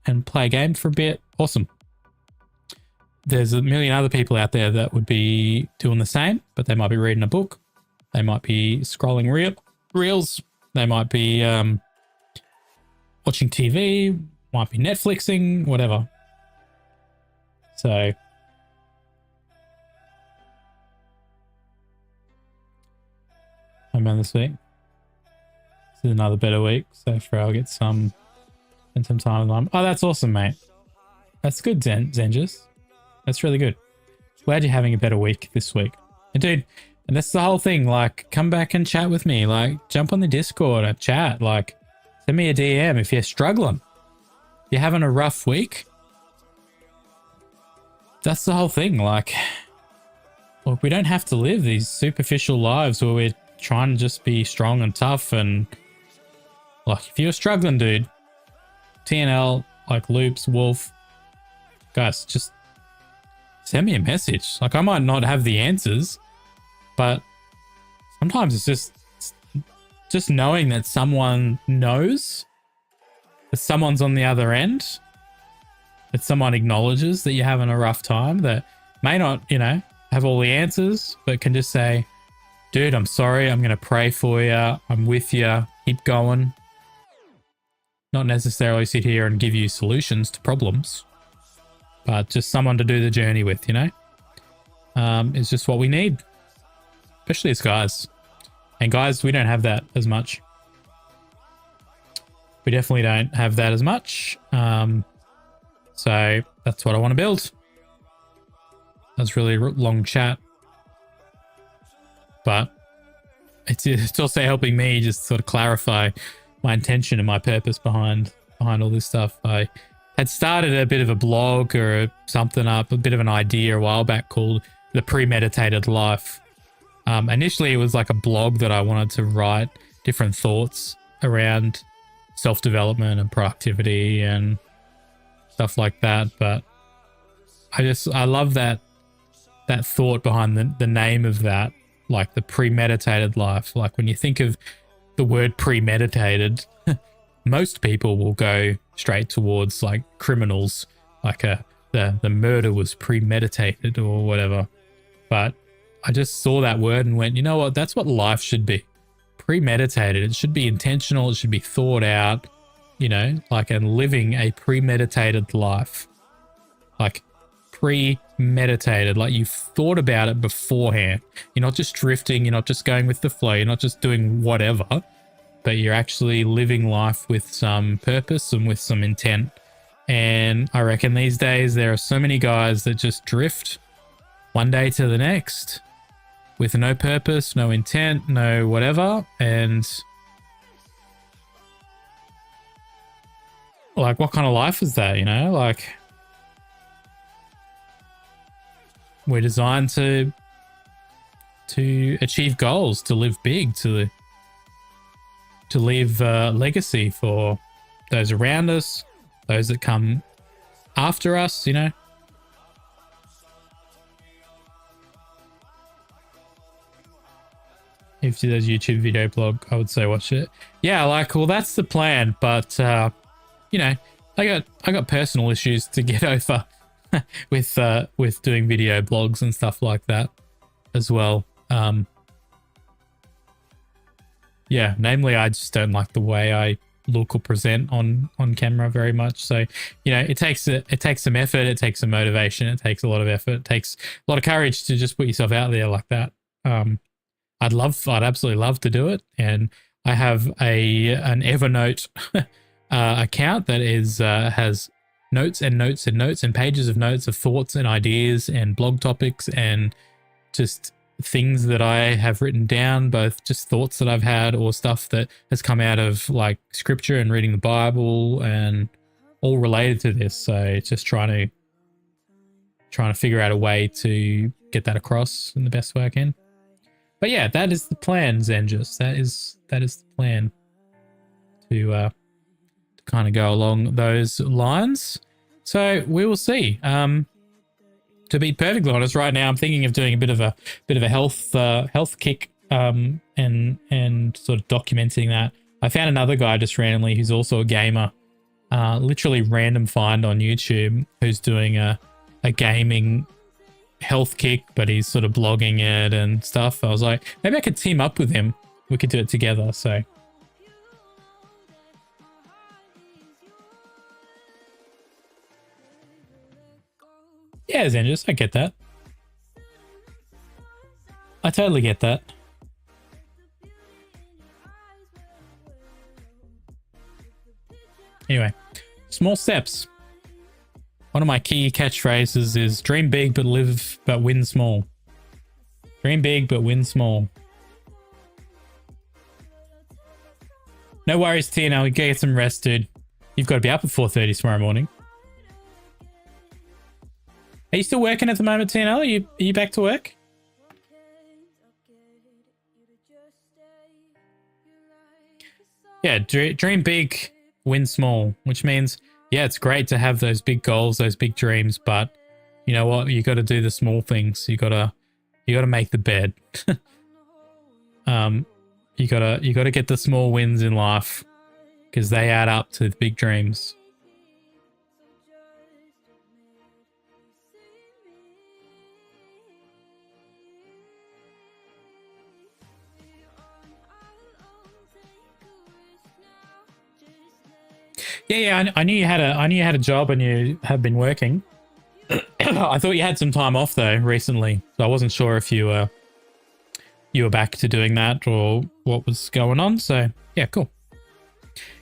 and play a game for a bit, awesome. There's a million other people out there that would be doing the same, but they might be reading a book. They might be scrolling reels. They might be, watching TV, might be Netflixing, whatever. So I'm on this week. This is another better week. So for I'll get some and some time with mum. Oh, that's awesome, mate. That's good, Zenjas. That's really good. Glad you're having a better week this week. And dude, and that's the whole thing. Like, come back and chat with me. Like, jump on the Discord and chat. Like, send me a DM if you're struggling. If you're having a rough week. That's the whole thing. Like, well, we don't have to live these superficial lives where we're trying to just be strong and tough. And like, if you're struggling, dude, TNL, like Loops, Wolf, guys, just send me a message. Like, I might not have the answers, but sometimes it's just knowing that someone knows, that someone's on the other end, that someone acknowledges that you're having a rough time, that may not, you know, have all the answers, but can just say, dude, I'm sorry. I'm going to pray for you. I'm with you. Keep going. Not necessarily sit here and give you solutions to problems, but just someone to do the journey with, you know, is just what we need, especially as guys. And guys, we don't have that as much. We definitely don't have that as much. So that's what I want to build. That's really long chat, but it's also helping me just sort of clarify my intention and my purpose behind all this stuff. I had started a bit of a blog or something up, a bit of an idea a while back called The Premeditated Life. Initially, it was like a blog that I wanted to write different thoughts around self-development and productivity and stuff like that. But I love that thought behind the name of that, like the premeditated life. Like when you think of the word premeditated, most people will go straight towards like criminals, like the murder was premeditated or whatever. But I just saw that word and went, you know what? That's what life should be. Premeditated. It should be intentional. It should be thought out, you know, like, and living a premeditated life. Like premeditated, like you've thought about it beforehand. You're not just drifting. You're not just going with the flow. You're not just doing whatever, but you're actually living life with some purpose and with some intent. And I reckon these days there are so many guys that just drift one day to the next with no purpose, no intent, no whatever. And like, what kind of life is that, you know? Like, we're designed to achieve goals, to live big, to leave a legacy for those around us, those that come after us, you know. If you do those YouTube video blog, I would say watch it. Yeah, like, well, that's the plan, but you know, I got personal issues to get over with doing video blogs and stuff like that as well. Yeah, namely, I just don't like the way I look or present on camera very much. So, you know, it takes some effort, it takes some motivation, it takes a lot of effort, it takes a lot of courage to just put yourself out there like that. I'd absolutely love to do it, and I have an Evernote account that has notes and notes and notes and pages of notes of thoughts and ideas and blog topics and just things that I have written down, both just thoughts that I've had or stuff that has come out of like scripture and reading the Bible and all related to this. So it's just trying to figure out a way to get that across in the best way I can. But yeah, that is the plan, Zenjus. That is the plan to kind of go along those lines. So we will see. To be perfectly honest, right now I'm thinking of doing a bit of a health kick and sort of documenting that. I found another guy just randomly who's also a gamer, literally random find on YouTube, who's doing a gaming health kick, but he's sort of blogging it and stuff. I was like, maybe I could team up with him. We could do it together. So Yeah, Zenjus, I get that. I totally get that. Anyway, small steps. One of my key catchphrases is dream big but win small. Dream big but win small. No worries, Tina. We get some rest, dude. You've got to be up at 4:30 tomorrow morning. Are you still working at the moment, Tina? Are you back to work? Yeah, dream big, win small, which means, yeah, it's great to have those big goals, those big dreams, but you know what? You got to do the small things. You got to make the bed. You got to get the small wins in life because they add up to the big dreams. Yeah, I knew you had a job and you have been working. I thought you had some time off though recently, so I wasn't sure if you were back to doing that or what was going on. So yeah, cool.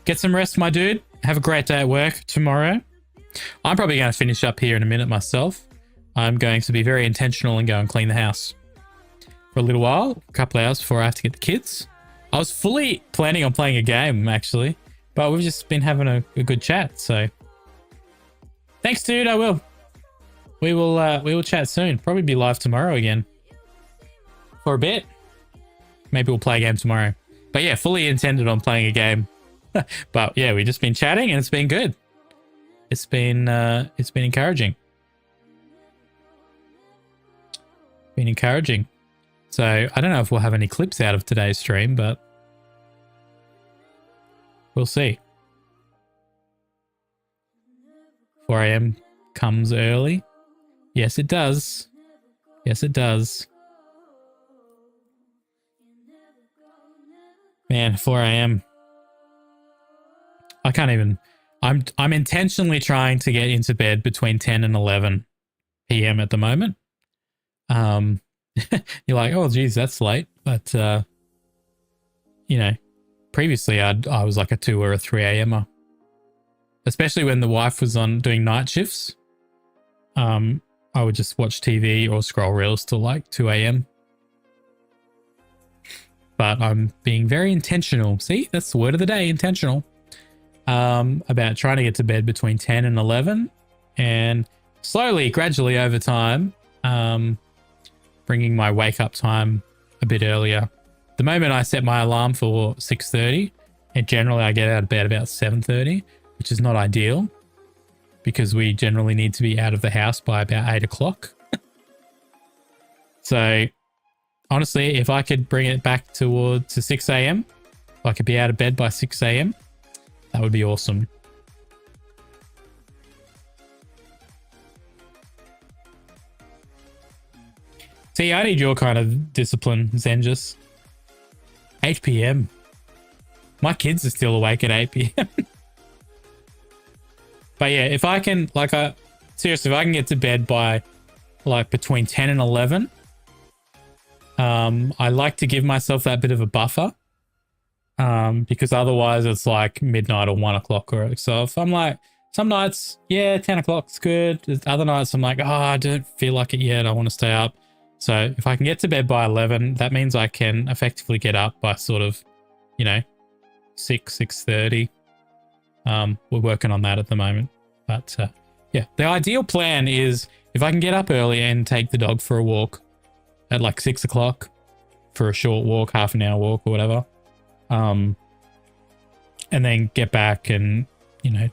Get some rest, my dude. Have a great day at work tomorrow. I'm probably going to finish up here in a minute myself. I'm going to be very intentional and go and clean the house for a little while, a couple of hours before I have to get the kids. I was fully planning on playing a game actually, but we've just been having a good chat. So thanks, dude. I will. We will chat soon. Probably be live tomorrow again for a bit. Maybe we'll play a game tomorrow. But yeah, fully intended on playing a game. But yeah, we've just been chatting and it's been good. It's been encouraging. Been encouraging. So I don't know if we'll have any clips out of today's stream, but we'll see. 4 a.m. comes early. Yes, it does. Yes, it does. Man, 4 a.m. I can't even. I'm intentionally trying to get into bed between 10 and 11 p.m. at the moment. You're like, oh, geez, that's late. But, you know, previously I was like a 2 or a 3 a.m.er. Especially when the wife was on doing night shifts. I would just watch TV or scroll reels till like 2 a.m. But I'm being very intentional. See, that's the word of the day, intentional. About trying to get to bed between 10 and 11. And slowly, gradually over time, bringing my wake up time a bit earlier. The moment I set my alarm for 6:30, and generally I get out of bed about 7:30, which is not ideal because we generally need to be out of the house by about 8 o'clock. So honestly, if I could bring it back to 6 a.m., if I could be out of bed by 6 a.m., that would be awesome. See, I need your kind of discipline, Zenjus. 8 p.m. My kids are still awake at 8 p.m. But yeah, if I can, seriously, if I can get to bed by like between 10 and 11, I like to give myself that bit of a buffer. Because otherwise it's like midnight or 1 o'clock or so. If I'm like, some nights, yeah, 10 o'clock's good. Other nights I'm like, oh, I don't feel like it yet. I want to stay up. So if I can get to bed by 11, that means I can effectively get up by sort of, 6:30. We're working on that at the moment. But yeah, the ideal plan is if I can get up early and take the dog for a walk at like 6 o'clock for a short walk, half an hour walk or whatever. And then get back and,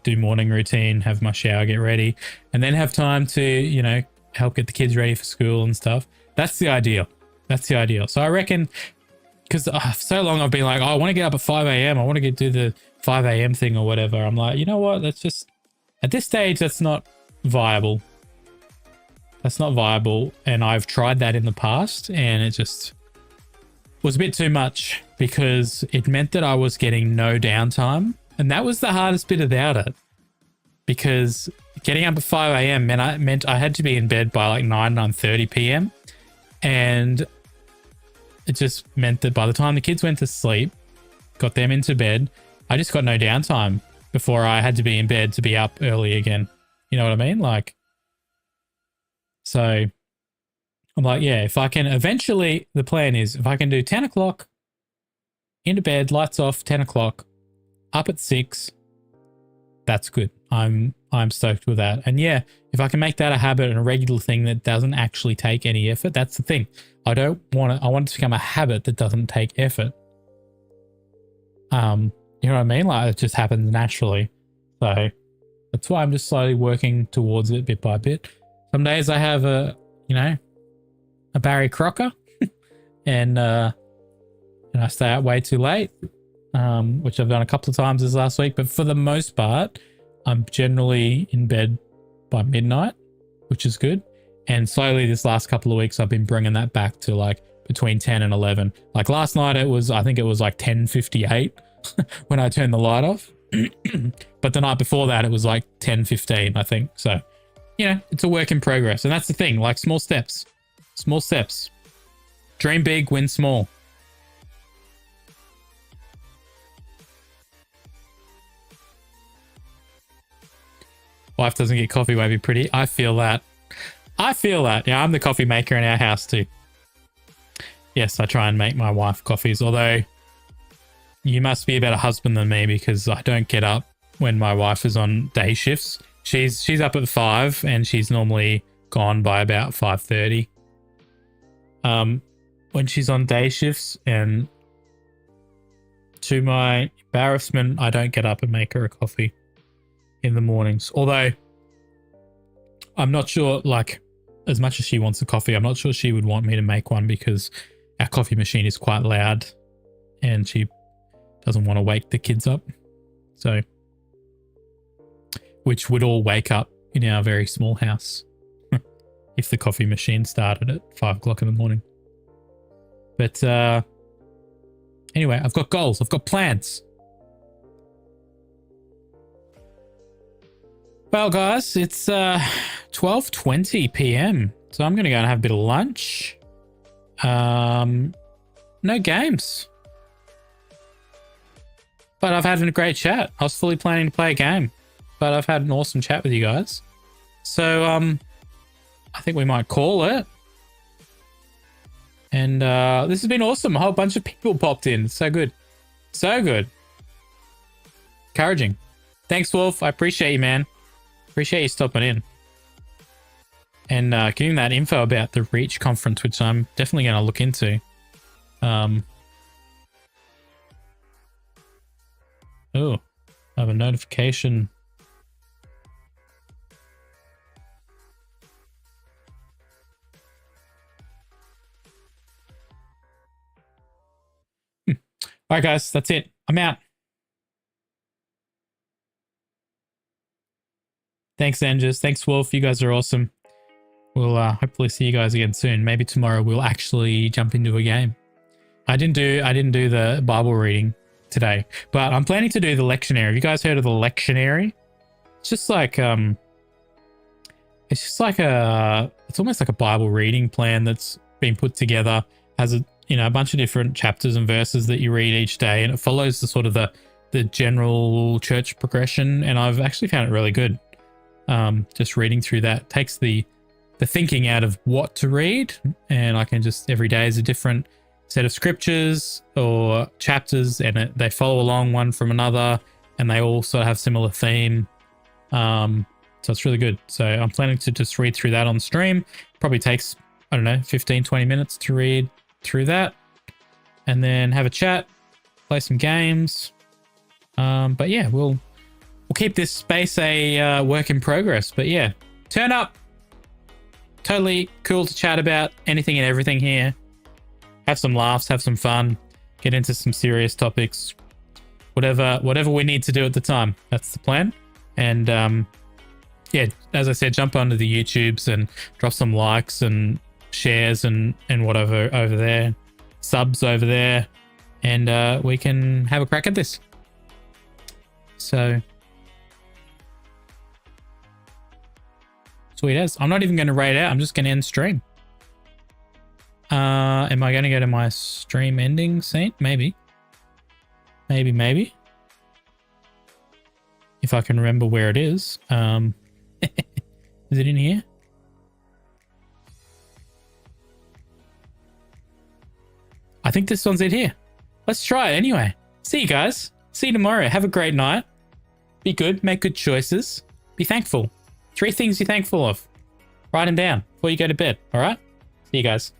do morning routine, have my shower, get ready, and then have time to, help get the kids ready for school and stuff. That's the ideal. That's the ideal. So I reckon, because so long I've been like, oh, I want to get up at 5 a.m. I want to do the 5 a.m. thing or whatever. I'm like, you know what? That's just, at this stage, that's not viable. That's not viable. And I've tried that in the past and it just was a bit too much because it meant that I was getting no downtime. And that was the hardest bit about it. because getting up at 5 a.m. meant I had to be in bed by like 9:30 p.m. And it just meant that by the time the kids went to sleep, got them into bed, I just got no downtime before I had to be in bed to be up early again. You know what I mean? Like, so I'm like, yeah, if I can eventually, the plan is if I can do 10 o'clock, into bed, lights off, 10 o'clock, up at 6, that's good. I'm stoked with that. And yeah, if I can make that a habit and a regular thing that doesn't actually take any effort, that's the thing. I want it to become a habit that doesn't take effort. You know what I mean? Like it just happens naturally. So that's why I'm just slowly working towards it bit by bit. Some days I have a Barry Crocker and I stay out way too late, which I've done a couple of times this last week. But for the most part, I'm generally in bed by midnight, which is good. And slowly this last couple of weeks, I've been bringing that back to like between 10 and 11. Like last night, I think it was like 10:58 when I turned the light off. But the night before that, it was like 10:15, I think. So, it's a work in progress. And that's the thing, like small steps. Small steps. Dream big, win small. Wife doesn't get coffee won't be pretty. I feel that. Yeah, I'm the coffee maker in our house too. Yes, I try and make my wife coffees, although you must be a better husband than me because I don't get up when my wife is on day shifts. She's up at 5 and she's normally gone by about 5:30. When she's on day shifts, and to my embarrassment, I don't get up and make her a coffee in the mornings. Although I'm not sure, like, as much as she wants a coffee, I'm not sure she would want me to make one because our coffee machine is quite loud and she doesn't want to wake the kids up. So, which would all wake up in our very small house if the coffee machine started at 5 o'clock in the morning. But anyway, I've got goals. I've got plans. Well, guys, it's 12:20 p.m. So I'm going to go and have a bit of lunch. No games. But I've had a great chat. I was fully planning to play a game, but I've had an awesome chat with you guys. So I think we might call it. And this has been awesome. A whole bunch of people popped in. So good. So good. Encouraging. Thanks, Wolf. I appreciate you, man. Appreciate you stopping in. And getting that info about the Reach conference, which I'm definitely going to look into. Oh, I have a notification. All right, guys, that's it. I'm out. Thanks, Angers. Thanks, Wolf. You guys are awesome. We'll hopefully see you guys again soon. Maybe tomorrow we'll actually jump into a game. I didn't do the Bible reading today, but I'm planning to do the lectionary. Have you guys heard of the lectionary? It's just like it's almost like a Bible reading plan that's been put together. Has a bunch of different chapters and verses that you read each day, and it follows the sort of the general church progression. And I've actually found it really good. Just reading through that takes the thinking out of what to read, and I can just every day is a different set of scriptures or chapters, and they follow along one from another, and they all sort of have similar theme. So it's really good. So I'm planning to just read through that on stream. Probably takes, 15-20 minutes to read through that, and then have a chat, play some games. But yeah, we'll keep this space a work in progress. But yeah, turn up. Totally cool to chat about anything and everything here. Have some laughs, have some fun, get into some serious topics. Whatever we need to do at the time. That's the plan. And yeah, as I said, jump onto the YouTubes and drop some likes and shares and whatever over there. Subs over there. And we can have a crack at this. So Sweet as. I'm not even going to raid out. I'm just going to end stream. Am I going to go to my stream ending scene? Maybe. Maybe. If I can remember where it is. Is it in here? I think this one's in here. Let's try it anyway. See you guys. See you tomorrow. Have a great night. Be good. Make good choices. Be thankful. 3 things you're thankful of. Write them down before you go to bed. All right? See you guys.